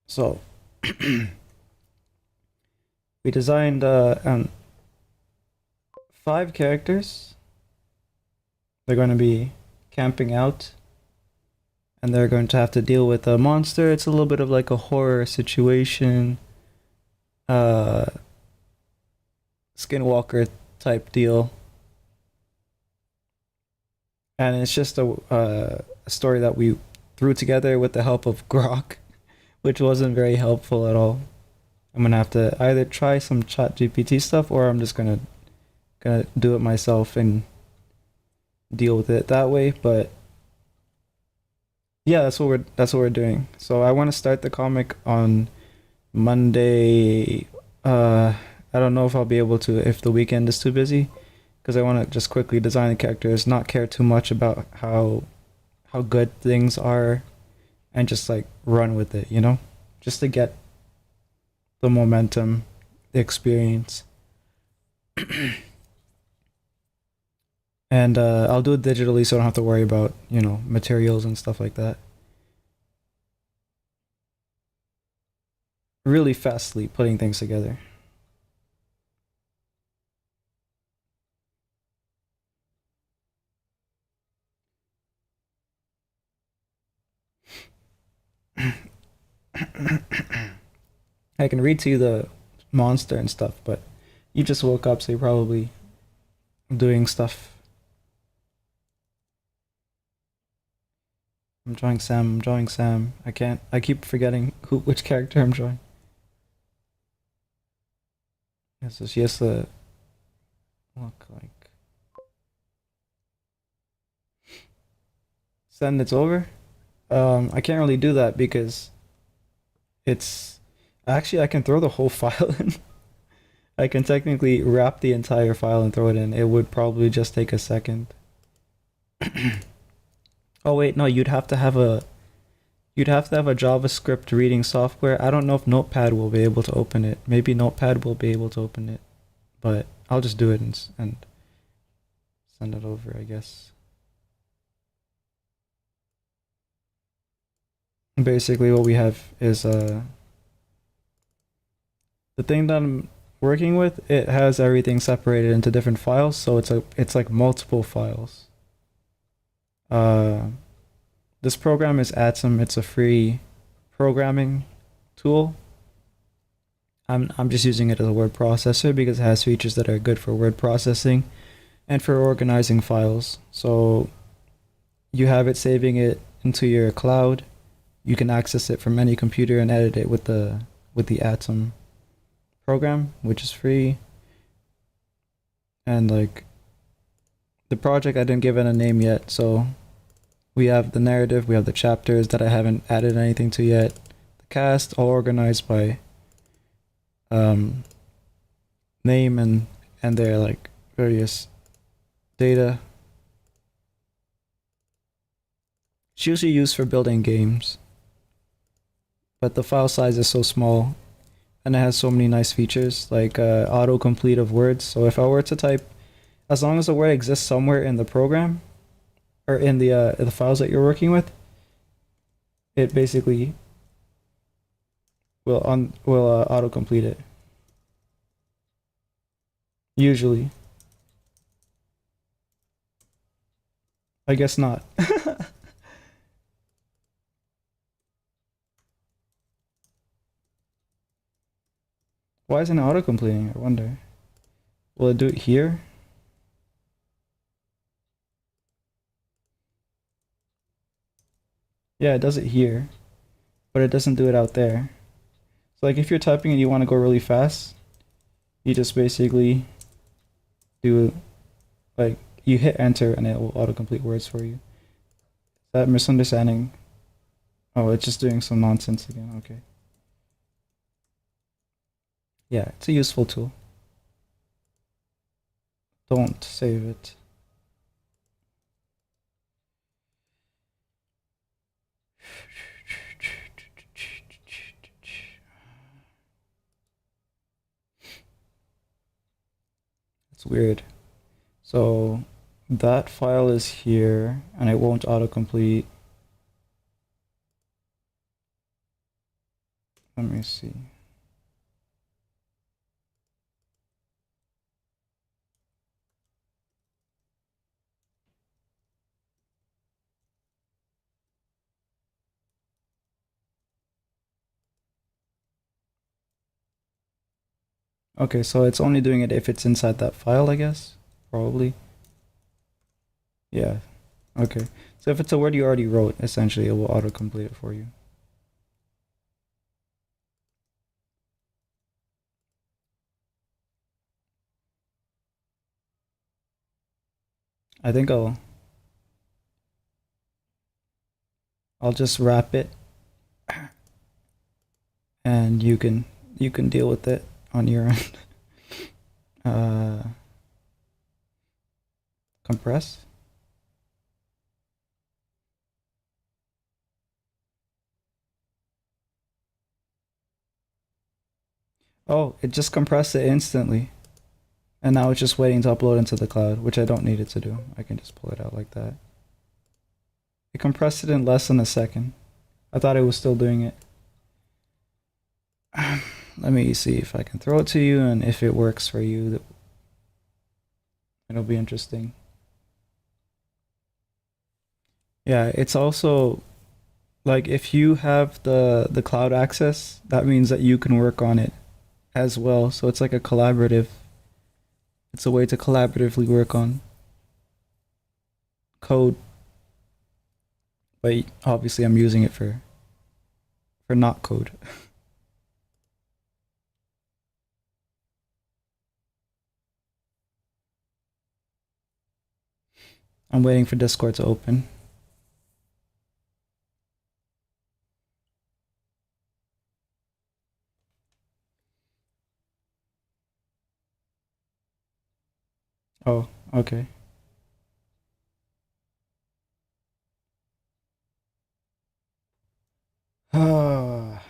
so we designed five characters. They're going to be camping out and they're going to have to deal with a monster. It's a little bit of like a horror situation, uh, skinwalker type deal. And it's just a story that we threw together with the help of Grok, which wasn't very helpful at all. I'm gonna have to either try some chat GPT stuff or I'm just gonna do it myself and deal with it that way. But yeah, that's what we're doing. So I want to start the comic on Monday. I don't know if I'll be able to if the weekend is too busy because I want to just quickly design the characters, not care too much about how good things are, and just like run with it, just to get the momentum, the experience. And I'll do it digitally so I don't have to worry about, materials and stuff like that. Really fastly putting things together. I can read to you the monster and stuff, but you just woke up, so you're probably doing stuff. I'm drawing Sam. I'm drawing Sam. I can't. I keep forgetting which character I'm drawing. Yeah, so she has to look like. Send it's over. I can't really do that because it's actually I can throw the whole file in. I can technically wrap the entire file and throw it in. It would probably just take a second. Oh wait, no, you'd have to have a JavaScript reading software. I don't know if Notepad will be able to open it. Maybe Notepad will be able to open it, but I'll just do it and send it over, I guess. Basically, what we have is the thing that I'm working with. It has everything separated into different files, so it's like multiple files. Uh, this program is Atom. It's a free programming tool. I'm just using it as a word processor because it has features that are good for word processing and for organizing files. So you have it saving it into your cloud. You can access it from any computer and edit it with the Atom program, which is free. And like the project, I didn't give it a name yet, so we have the narrative, we have the chapters that I haven't added anything to yet. The cast, all organized by um, name and their like various data. It's usually used for building games, but the file size is so small, and it has so many nice features like autocomplete of words. So if I were to type, as long as the word exists somewhere in the program or in the files that you're working with, it basically will autocomplete it. Usually, I guess not. Why isn't it autocompleting? I wonder. Will it do it here? Yeah, it does it here, but it doesn't do it out there. So like if you're typing and you want to go really fast, you just basically do like you hit enter and it will autocomplete words for you. Is that misunderstanding? Oh, it's just doing some nonsense again. Okay. Yeah, it's a useful tool. Don't save it. It's weird. So that file is here and it won't autocomplete. Let me see. Okay, so it's only doing it if it's inside that file, I guess. Probably. Yeah. Okay. So if it's a word you already wrote, essentially it will autocomplete it for you. I think I'll just wrap it and you can deal with it on your end. Uh compress. Oh, it just compressed it instantly. And now it's just waiting to upload into the cloud, which I don't need it to do. I can just pull it out like that. It compressed it in less than a second. I thought it was still doing it. Let me see if I can throw it to you and if it works for you. It'll be interesting. Yeah, it's also like if you have the cloud access, that means that you can work on it as well. So it's like a collaborative. It's a way to collaboratively work on code, but obviously I'm using it for not code. I'm waiting for Discord to open. Oh, okay. Ah,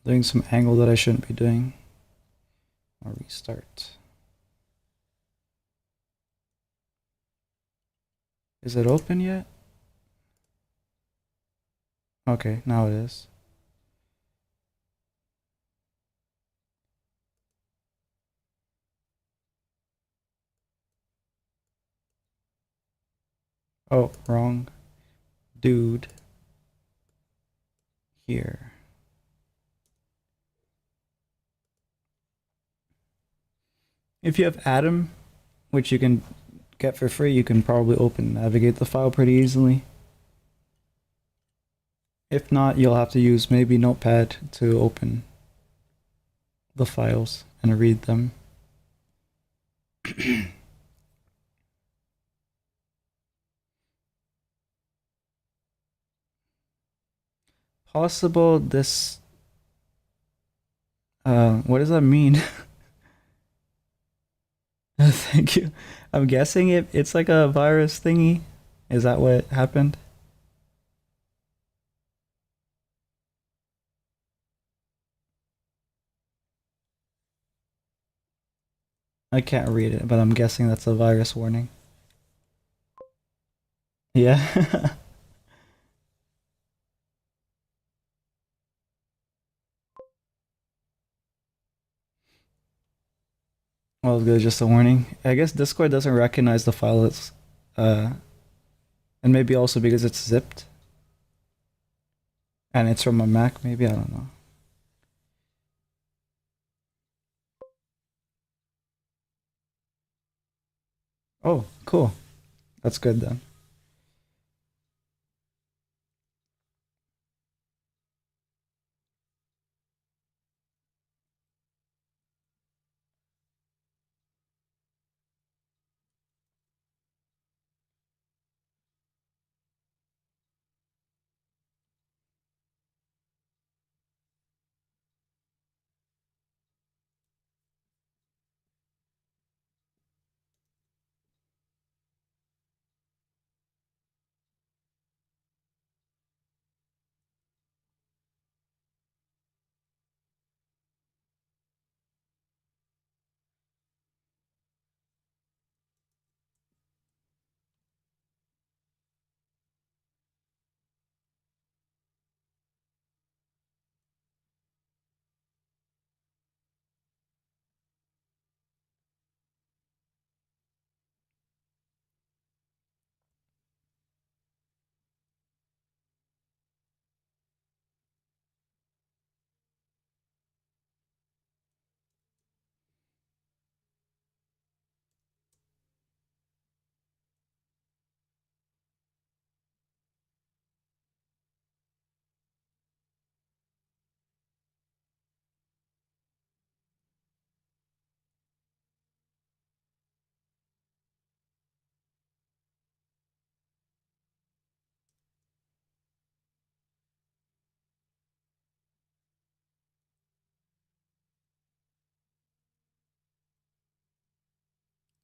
doing some angle that I shouldn't be doing. I'll restart. Is it open yet? Okay, now it is. Oh, wrong. Dude. Here. If you have Atom, which you can get for free, you can probably open and navigate the file pretty easily. If not, you'll have to use maybe Notepad to open the files and read them. Possible this. What does that mean? Thank you. I'm guessing it's like a virus thingy. Is that what happened? I can't read it, but I'm guessing that's a virus warning. Yeah. Well, it's good, just a warning. I guess Discord doesn't recognize the file it's, uh, and maybe also because it's zipped and it's from a Mac. Maybe I don't know. Oh, cool. That's good then.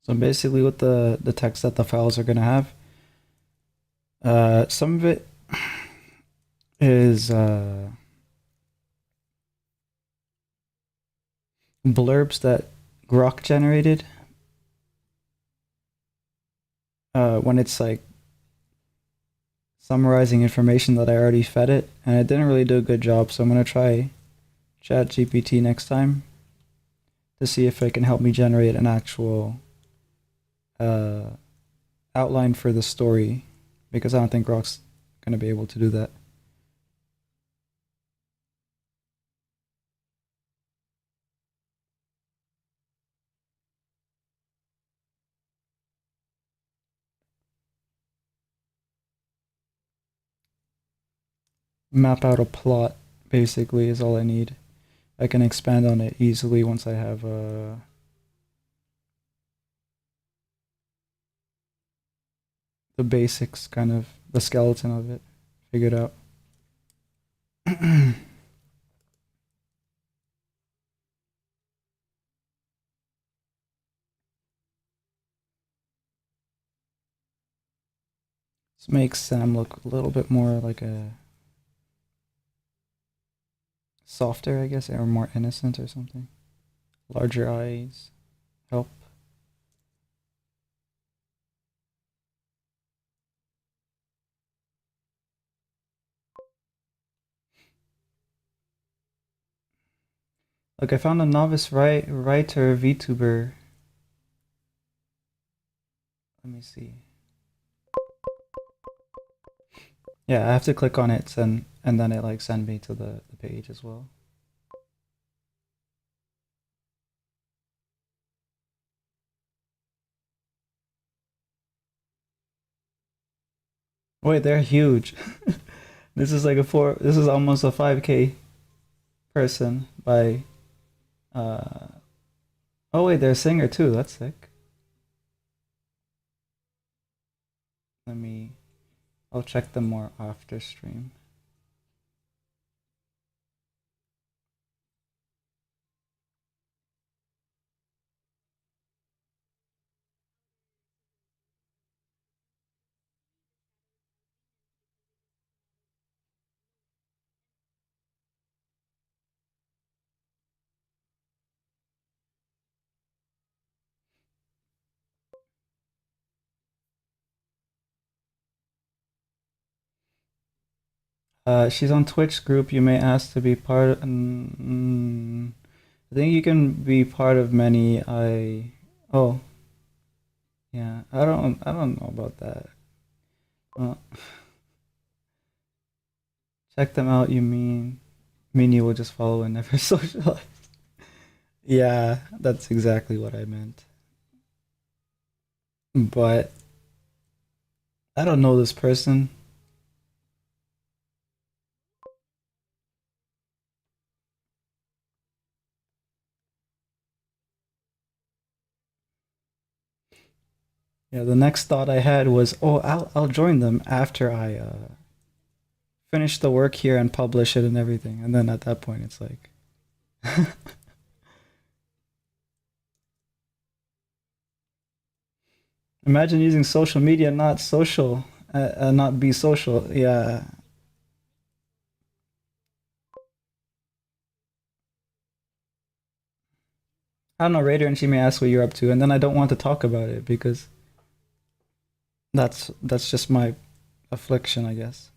So basically, with the text that the files are gonna have, some of it is blurbs that Grok generated when it's like summarizing information that I already fed it, and it didn't really do a good job. So I'm gonna try Chat GPT next time to see if it can help me generate an actual uh, outline for the story, because I don't think Grok's gonna be able to do that. Map out a plot basically is all I need. I can expand on it easily once I have the basics, kind of the skeleton of it figured out. This makes Sam look a little bit more like a softer, I guess, or more innocent or something. Larger eyes help. Look, I found a novice writer VTuber. Let me see. Yeah, I have to click on it and then it like send me to the page as well. Wait, they're huge. This is like this is almost a 5K person by uh oh wait, they're a singer too. That's sick. Let me I'll check them more after stream. She's on Twitch group. You may ask to be part. I think you can be part of many. Oh, yeah. I don't know about that. Uh, check them out, you mean you will just follow and never socialize? Yeah, that's exactly what I meant. But I don't know this person. Yeah, the next thought I had was, oh, I'll join them after I finish the work here and publish it and everything. And then at that point, it's like, imagine using social media, not social, not be social. Yeah, I don't know, Raider, and she may ask what you're up to, and then I don't want to talk about it because that's just my affliction, I guess.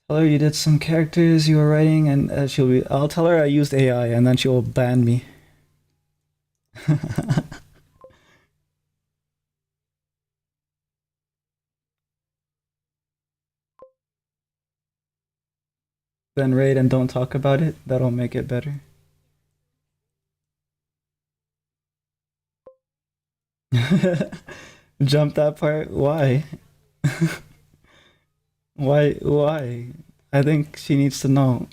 Tell her you did some characters you were writing, and she'll be. I'll tell her I used AI, and then she'll ban me. Then raid and don't talk about it. That'll make it better. Jump that part. Why? Why? Why? I think she needs to know.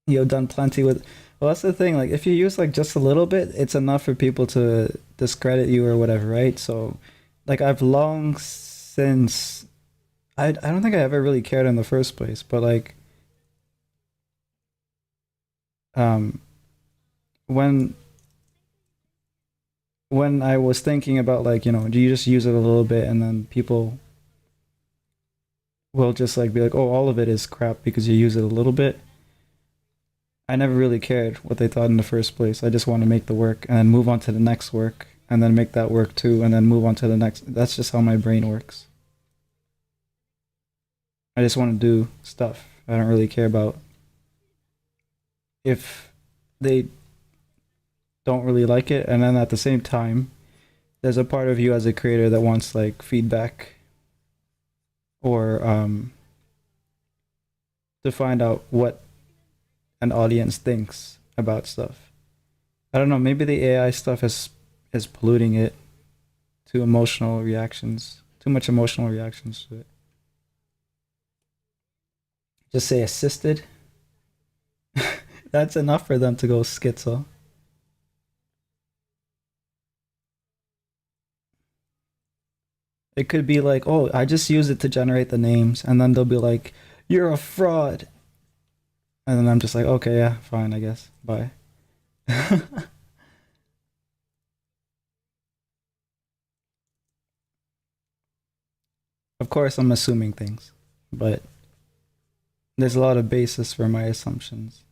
You've done plenty with. Well, that's the thing. Like, if you use like just a little bit, it's enough for people to discredit you or whatever, right? So, like, I've long since. I don't think I ever really cared in the first place, but like, um, when I was thinking about like, do you just use it a little bit and then people will just like be like, oh, all of it is crap because you use it a little bit. I never really cared what they thought in the first place. I just want to make the work and then move on to the next work and then make that work too and then move on to the next. That's just how my brain works. I just want to do stuff. I don't really care about if they don't really like it. And then at the same time, there's a part of you as a creator that wants like feedback or to find out what an audience thinks about stuff. I don't know. Maybe the AI stuff is polluting it. Too emotional reactions. Too much emotional reactions to it. Just say assisted. That's enough for them to go schizo. It could be like, oh, I just use it to generate the names, and then they'll be like, you're a fraud, and then I'm just like, okay, yeah, fine, I guess, bye. Of course, I'm assuming things, but there's a lot of basis for my assumptions.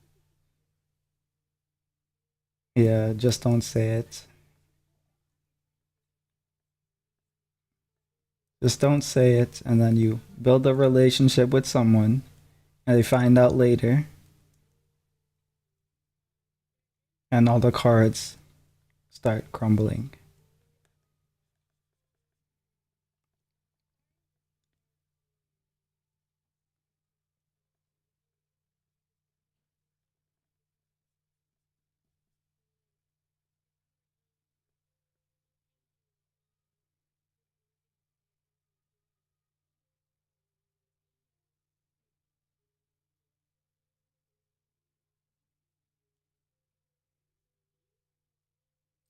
Yeah, just don't say it. Just don't say it, and then you build a relationship with someone, and they find out later, and all the cards start crumbling.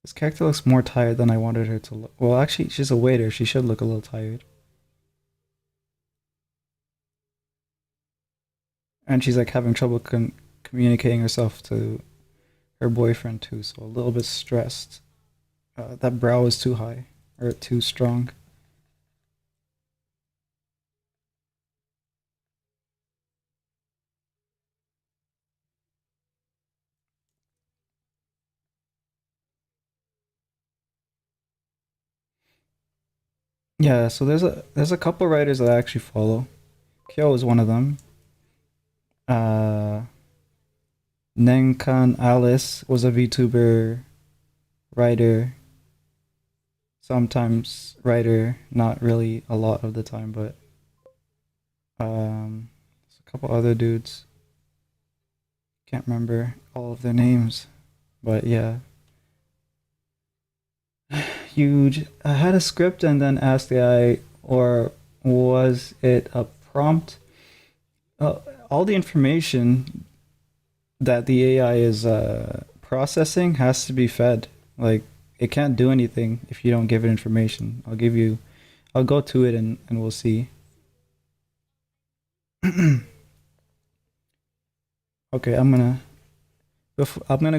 This character looks more tired than I wanted her to look. Well, actually, she's a waiter. She should look a little tired. And she's like having trouble communicating herself to her boyfriend too, so a little bit stressed. That brow is too high or too strong. Yeah, so there's a couple writers that I actually follow. Kyo is one of them. Uh, Nenkan Alice was a VTuber writer, sometimes writer, not really a lot of the time, but there's a couple other dudes. Can't remember all of their names, but yeah, huge. I had a script and then asked the AI, or was it a prompt? Uh, all the information that the AI is processing has to be fed. Like it can't do anything if you don't give it information. I'll go to it and we'll see. Okay, I'm gonna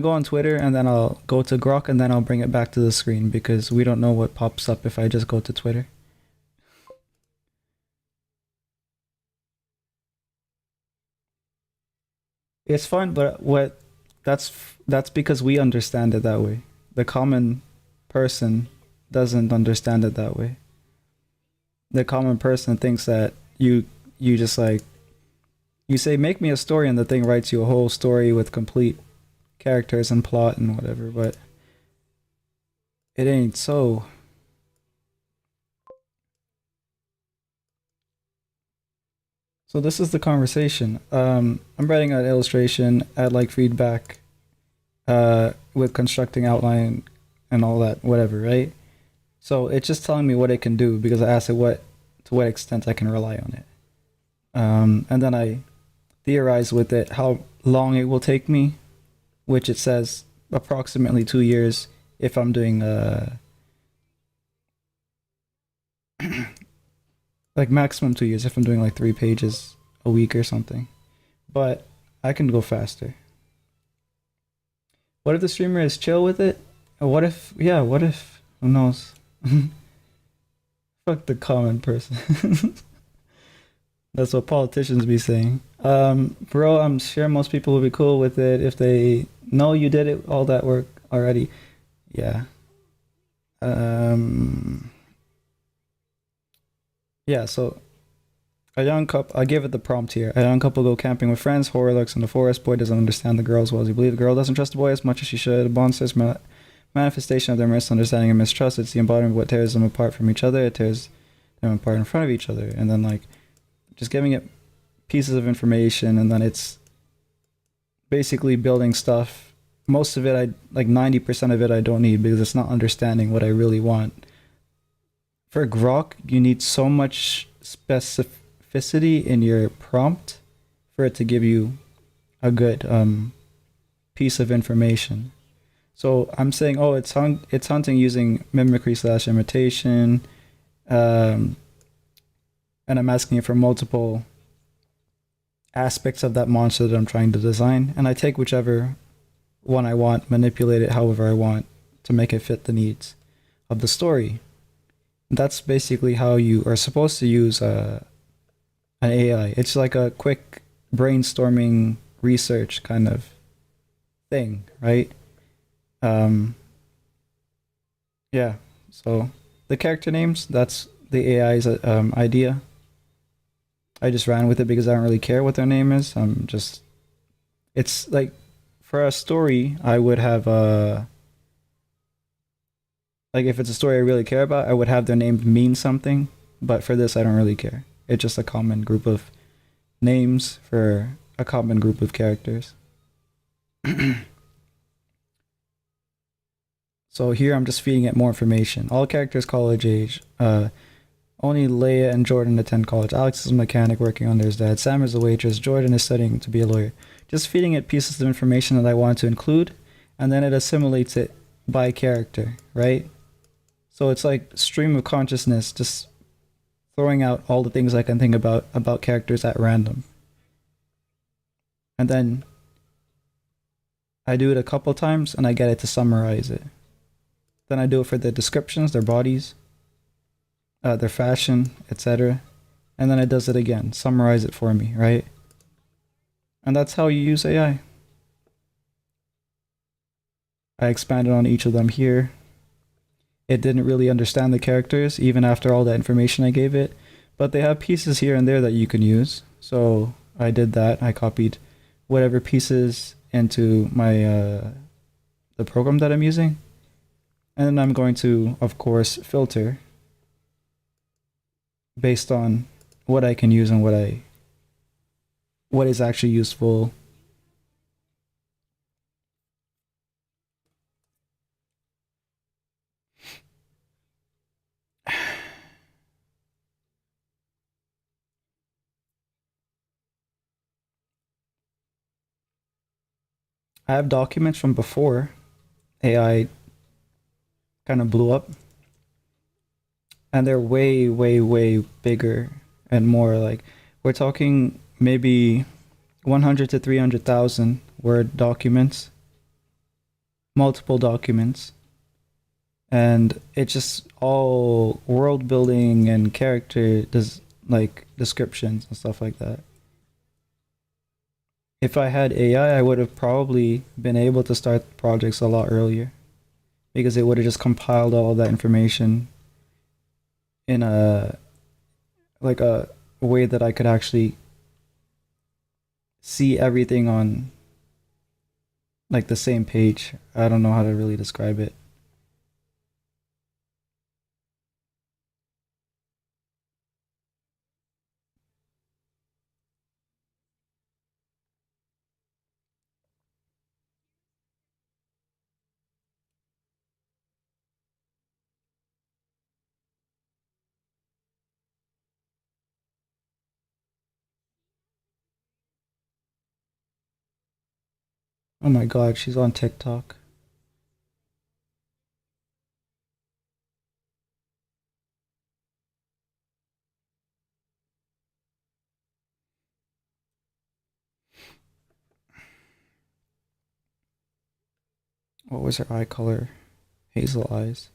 go on Twitter and then I'll go to Grok and then I'll bring it back to the screen because we don't know what pops up if I just go to Twitter. It's fine, but that's that's because we understand it that way. The common person doesn't understand it that way. The common person thinks that you just like you say make me a story and the thing writes you a whole story with complete characters and plot and whatever, but it ain't so. So this is the conversation. I'm writing an illustration. I'd like feedback with constructing outline and all that, whatever, right? So it's just telling me what it can do because I asked it what to what extent I can rely on it. And then I theorize with it how long it will take me, which it says approximately 2 years if I'm doing like maximum 2 years if I'm doing like 3 pages a week or something. But I can go faster. What if the streamer is chill with it? Or what if yeah, what if who knows? Fuck the common person. That's what politicians be saying. Bro, I'm sure most people would be cool with it if they know you did it all that work already. Yeah. Um yeah, so a young couple I give it the prompt here. A young couple go camping with friends, horror lurks in the forest, boy doesn't understand the girl as well as he believes. The girl doesn't trust the boy as much as she should. A monster's manifestation of their misunderstanding and mistrust. It's the embodiment of what tears them apart from each other. It tears them apart in front of each other. And then like just giving it pieces of information and then it's basically building stuff. Most of it I like 90% of it I don't need because it's not understanding what I really want. For Grok, you need so much specificity in your prompt for it to give you a good piece of information. So I'm saying, oh, it's hunting using mimicry slash imitation, um, and I'm asking it for multiple aspects of that monster that I'm trying to design, and I take whichever one I want, manipulate it however I want to make it fit the needs of the story. That's basically how you are supposed to use an AI. It's like a quick brainstorming research kind of thing, right? Um, yeah. So the character names, that's the AI's idea. I just ran with it because I don't really care what their name is. I'm just it's like for a story, I would have like if it's a story I really care about, I would have their name mean something. But for this, I don't really care. It's just a common group of names for a common group of characters. So here I'm just feeding it more information. All characters college age. Only Leia and Jordan attend college. Alex is a mechanic working under his dad. Sam is a waitress. Jordan is studying to be a lawyer. Just feeding it pieces of information that I want to include, and then it assimilates it by character, right? So it's like stream of consciousness, just throwing out all the things I can think about characters at random. And then I do it a couple times and I get it to summarize it. Then I do it for their descriptions, their bodies, their fashion, etc. And then it does it again, summarize it for me, right? And that's how you use AI. I expanded on each of them here. it didn't really understand the characters even after all the information I gave it. But they have pieces here and there that you can use. So I did that. I copied whatever pieces into my the program that I'm using, and then I'm going to, of course, filter based on what I can use and what is actually useful. I have documents from before AI kind of blew up, and they're way, way, way bigger and more like we're talking maybe 100 to 300,000 word documents, multiple documents, and it's just all world building and character like descriptions and stuff like that. If I had AI, I would have probably been able to start projects a lot earlier because it would have just compiled all of that information in a way that I could actually see everything on like the same page. I don't know how to really describe it. Oh my god, she's on TikTok. What was her eye color? Hazel eyes.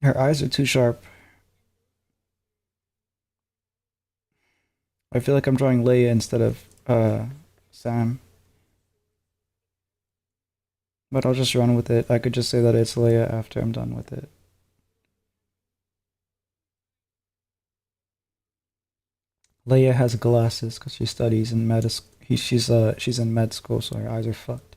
Her eyes are too sharp. I feel like I'm drawing Leia instead of Sam, but I'll just run with it. I could just say that it's Leia after I'm done with it. Leia has glasses because she studies in she's in med school, so her eyes are fucked.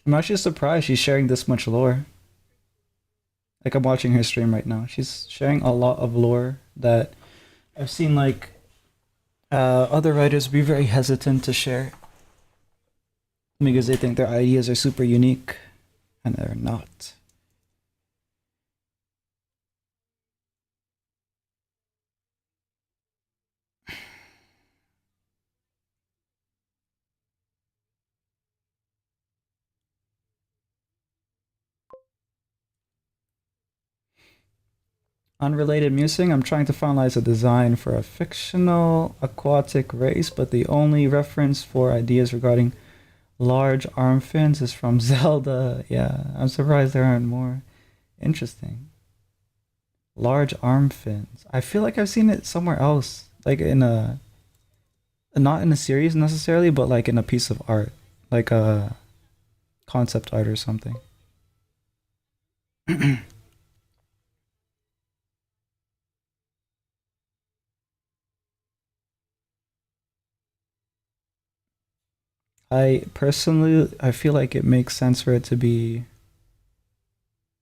I'm actually surprised she's sharing this much lore. Like I'm watching her stream right now. She's sharing a lot of lore that I've seen like other writers be very hesitant to share because they think their ideas are super unique, and they're not. Unrelated musing, I'm trying to finalize a design for a fictional aquatic race, but the only reference for ideas regarding large arm fins is from Zelda. Yeah, I'm surprised there aren't more. Interesting. Large arm fins. I feel like I've seen it somewhere else, like in a not in a series necessarily, but like in a piece of art, like a concept art or something. I feel like it makes sense for it to be.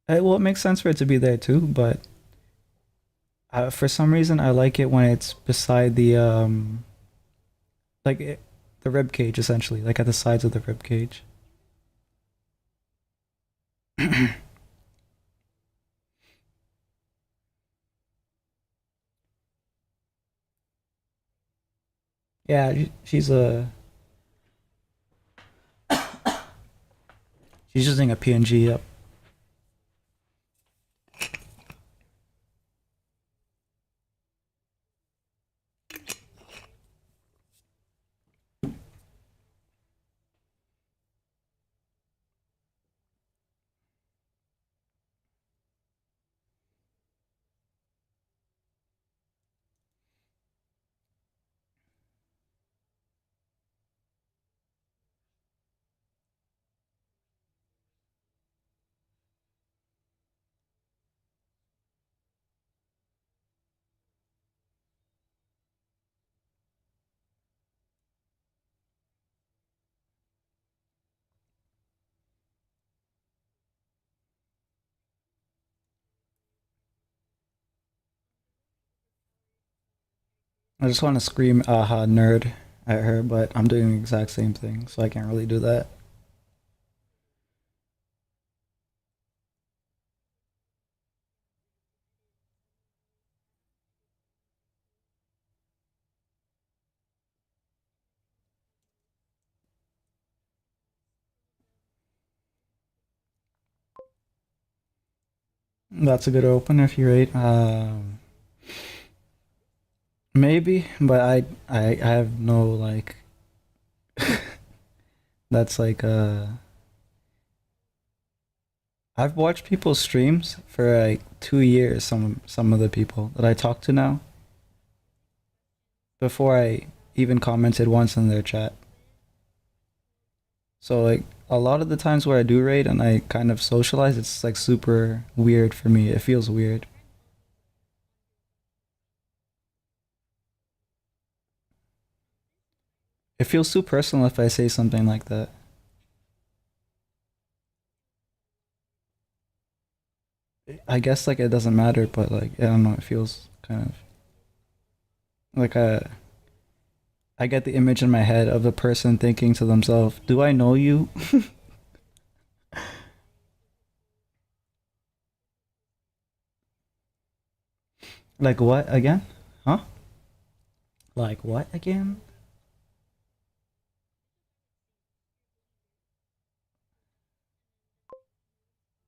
Well, it makes sense for it to be there too, but for some reason I like it when it's beside the like the rib cage essentially, like at the sides of the rib cage. Yeah, she's using a PNG. Yep. I just want to scream "aha nerd" at her, but I'm doing the exact same thing, so I can't really do that. That's a good open if you're eight. Maybe, but I have no like. That's like I've watched people's streams for like 2 years. Some of the people that I talk to now before I even commented once in their chat. So like a lot of the times where I do raid and I kind of socialize, it's like super weird for me. It feels weird. It feels too personal if I say something like that. I guess like it doesn't matter, but like I don't know, it feels kind of like I get the image in my head of the person thinking to themselves, "Do I know you?" Like what again? Huh? Like what again?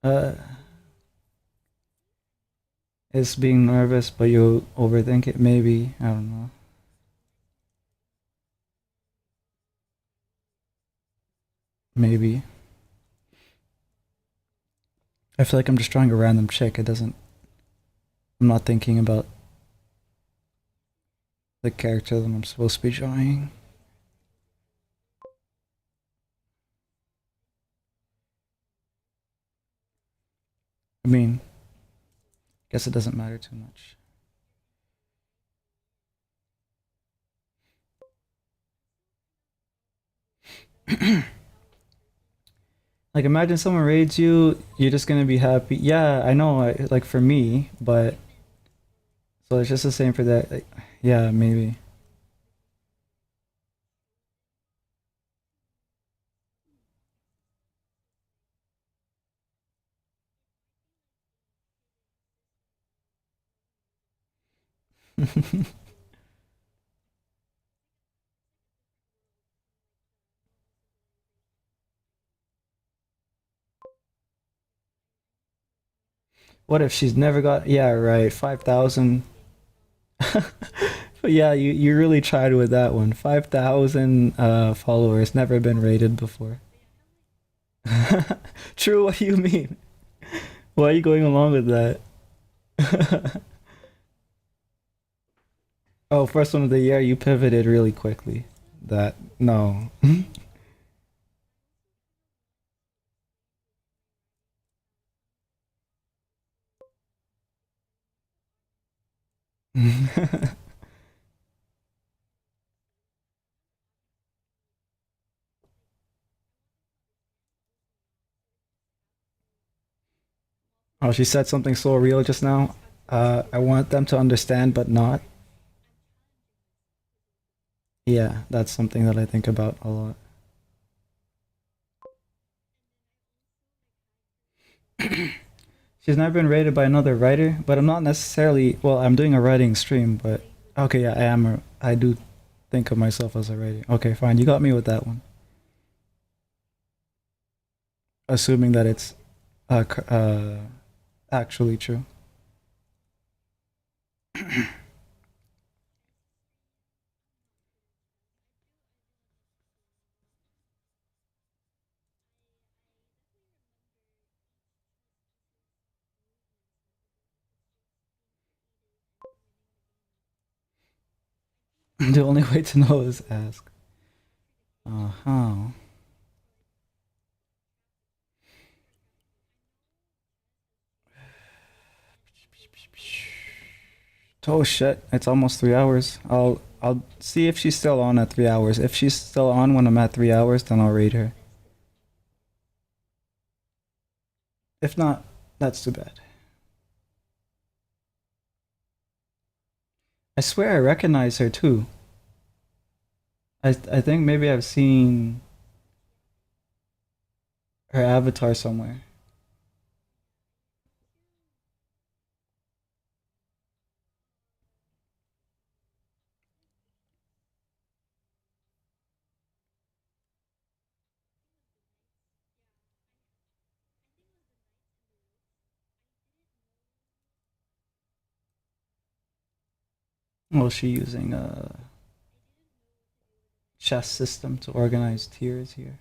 Uh, it's being nervous, but you overthink it. Maybe I don't know. Maybe I feel like I'm just drawing a random chick. It doesn't. I'm not thinking about the character that I'm supposed to be drawing. I mean, guess it doesn't matter too much. Like imagine someone raids you, you're just gonna be happy. Yeah, I know. Like for me, but so it's just the same for that. Like, yeah, maybe. What if she's never got? Yeah, right. 5,000. But yeah, you really tried with that one. 5,000 followers, never been rated before. True. What do you mean? Why are you going along with that? Oh, first one of the year, you pivoted really quickly. That no. Oh, she said something so real just now. I want them to understand, but not. Yeah, that's something that I think about a lot. She's never been rated by another writer, but I'm not necessarily. Well, I'm doing a writing stream, but okay, yeah, I am. I do think of myself as a writer. Okay, fine. You got me with that one. Assuming that it's actually true. The only way to know is ask. Uh huh. Oh shit! It's almost 3 hours. I'll see if she's still on at 3 hours. If she's still on when I'm at 3 hours, then I'll rate her. If not, that's too bad. I swear I recognize her too. I think maybe I've seen her avatar somewhere. Was she using a chess system to organize tiers here?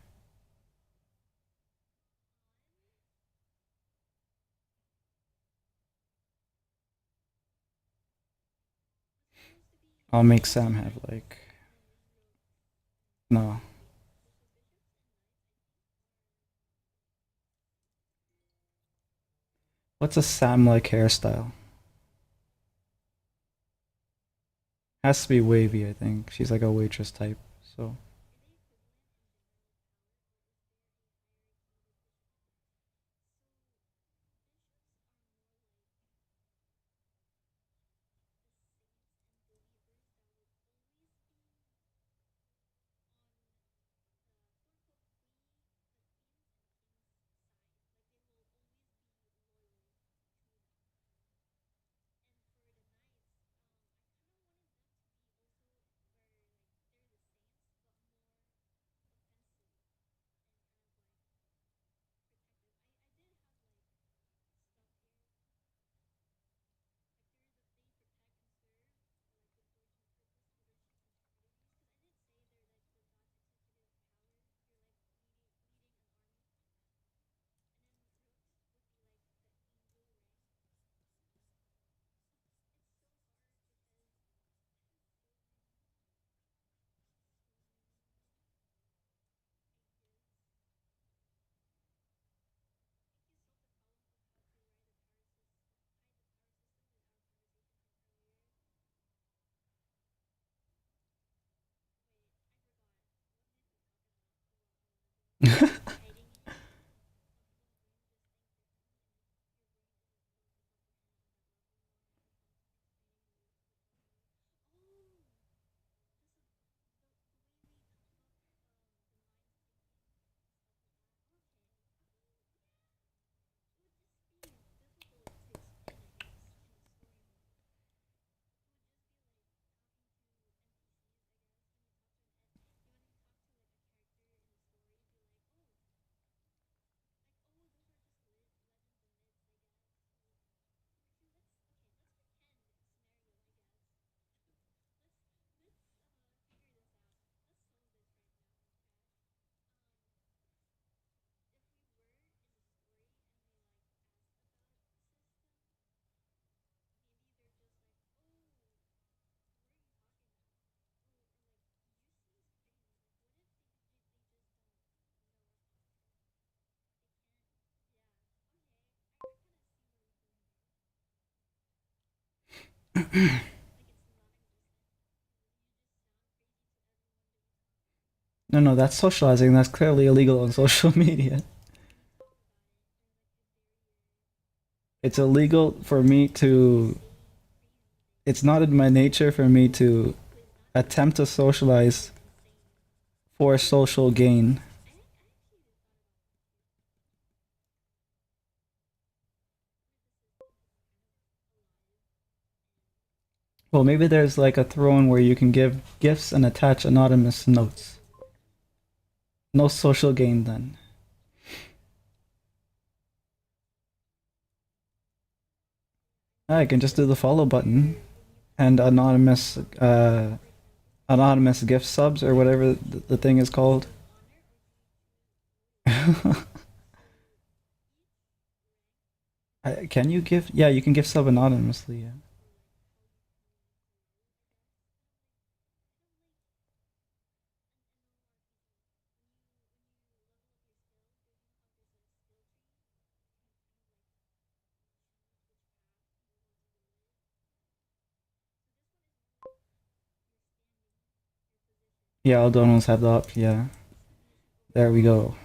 I'll make Sam have like no. What's a Sam like hairstyle? Has to be wavy, I think. She's like a waitress type. So, No, no, that's socializing. That's clearly illegal on social media. It's illegal for me to. It's not in my nature for me to attempt to socialize for social gain. Well, maybe there's like a throne where you can give gifts and attach anonymous notes. No social gain then. I can just do the follow button and anonymous gift subs or whatever the thing is called. Can you give? Yeah, you can give sub anonymously. Yeah. Yeah, all donos have the option. Yeah, there we go.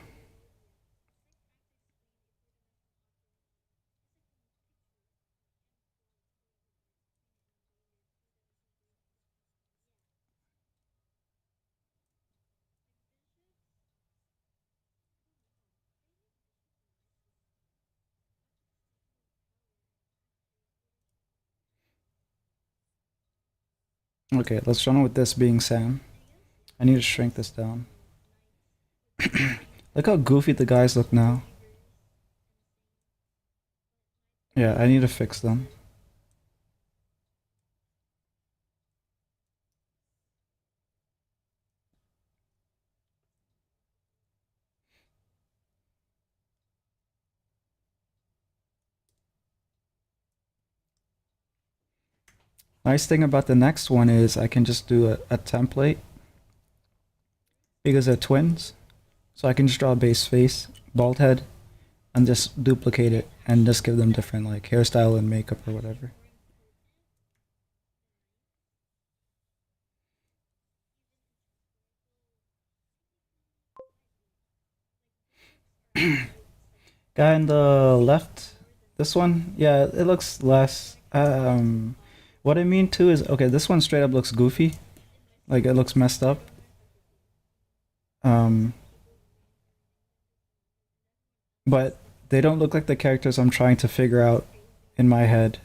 Okay, let's run with this being Sam. I need to shrink this down. Look how goofy the guys look now. Yeah, I need to fix them. Nice thing about the next one is I can just do a template because they're twins. So I can just draw a base face, bald head, and just duplicate it and just give them different like hairstyle and makeup or whatever. Guy on the left, this one, yeah, it looks less. What I mean too is okay. This one straight up looks goofy, like it looks messed up. Um, but they don't look like the characters I'm trying to figure out in my head.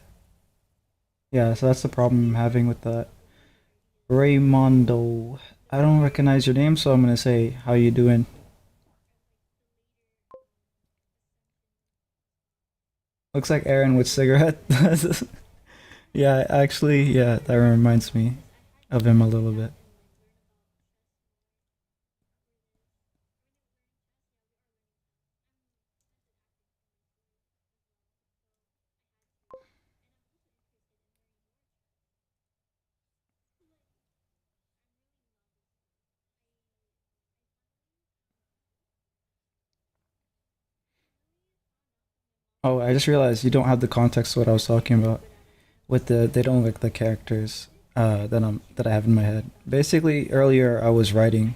Yeah, so that's the problem I'm having with that. Raymondo, I don't recognize your name, so I'm gonna say how you doing. Looks like Aaron with cigarette. Yeah, actually, yeah, that reminds me of him a little bit. Oh, I just realized you don't have the context of what I was talking about. With the they don't look the characters that I have in my head. Basically, earlier I was writing,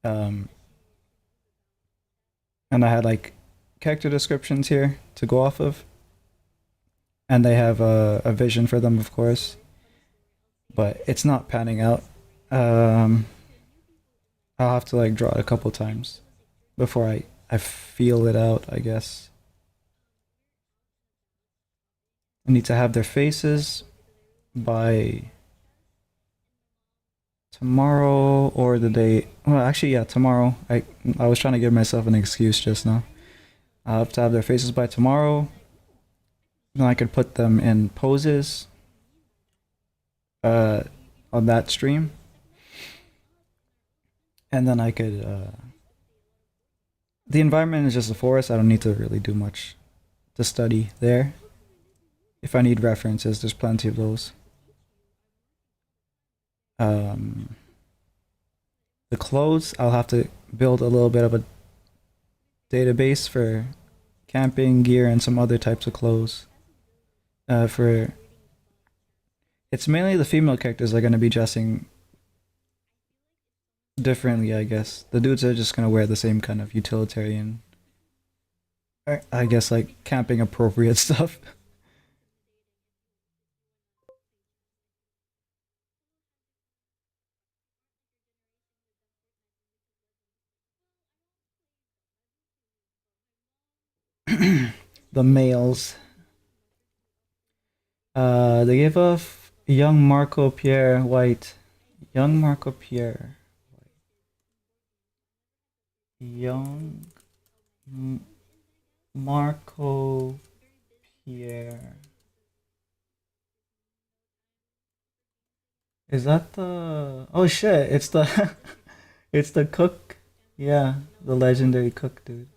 um, and I had like character descriptions here to go off of, and they have a vision for them, of course, but it's not panning out. Um, I'll have to like draw it a couple times before I feel it out. I guess I need to have their faces by tomorrow or the day. Well, actually, yeah, tomorrow. I was trying to give myself an excuse just now. I have to have their faces by tomorrow. Then I could put them in poses uh, on that stream, and then I could. The environment is just a forest. I don't need to really do much to study there. If I need references, there's plenty of those. Um, the clothes, I'll have to build a little bit of a database for camping gear and some other types of clothes. For It's mainly the female characters are gonna be dressing differently, I guess. The dudes are just gonna wear the same kind of utilitarian, I guess, like camping appropriate stuff. The males. They gave off young Marco Pierre White. Young Marco Pierre. Young M- Marco Pierre. Is that the? Oh shit! It's the. It's the cook. Yeah, the legendary cook dude.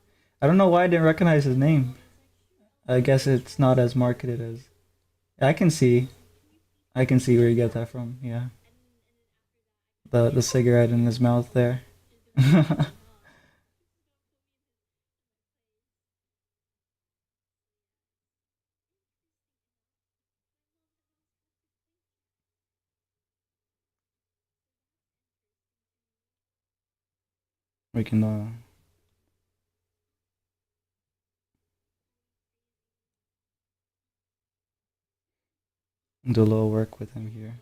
I don't know why I didn't recognize his name. I guess it's not as marketed as. I can see. I can see where you get that from. Yeah, the cigarette in his mouth there. We can do a little work with him here.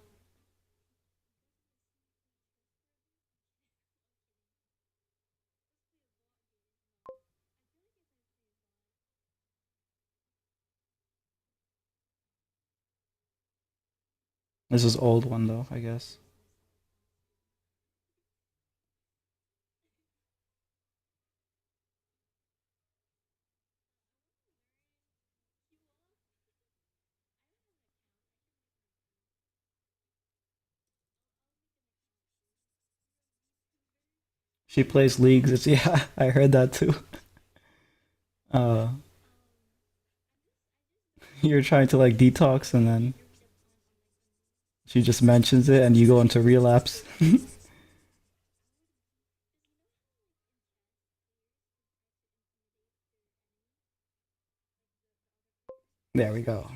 This is old one though, I guess. She plays leagues. It's yeah, I heard that too. Uh, you're trying to like detox, and then she just mentions it, and you go into relapse. There we go.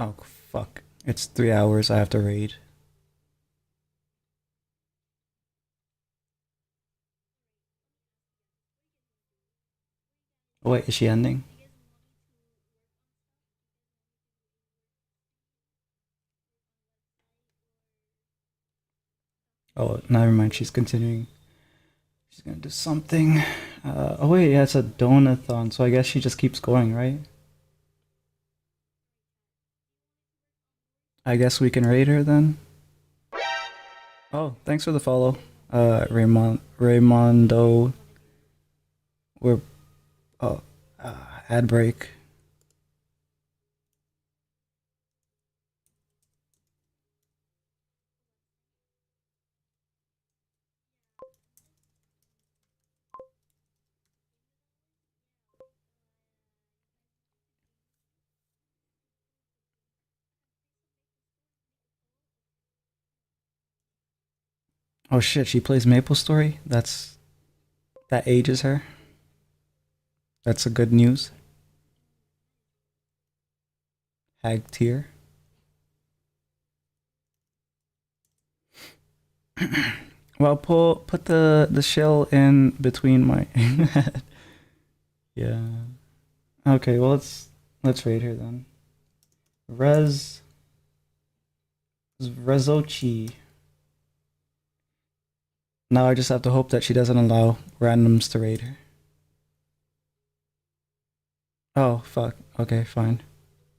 Oh fuck! It's 3 hours. I have to raid. Oh wait, is she ending? Oh, never mind. She's continuing. She's gonna do something. Oh wait, yeah, it's a donathon, so I guess she just keeps going, right? I guess we can raid her then. Oh, thanks for the follow, Raymondo. We're oh, ad break. Oh shit, she plays Maple Story. That ages her. That's a good news. Hag tier. Well, put the shell in between my yeah. Okay, well let's rate her then. Rez Rezochi. Now I just have to hope that she doesn't allow randoms to raid her. Oh fuck. Okay, fine.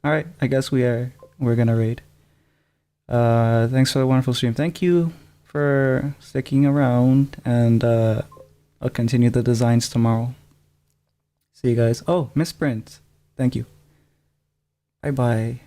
All right, I guess we're gonna raid. Thanks for the wonderful stream. Thank you for sticking around, and I'll continue the designs tomorrow. See you guys. Oh, misprint. Thank you. Bye bye.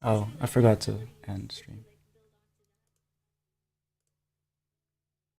Oh, I forgot to end stream.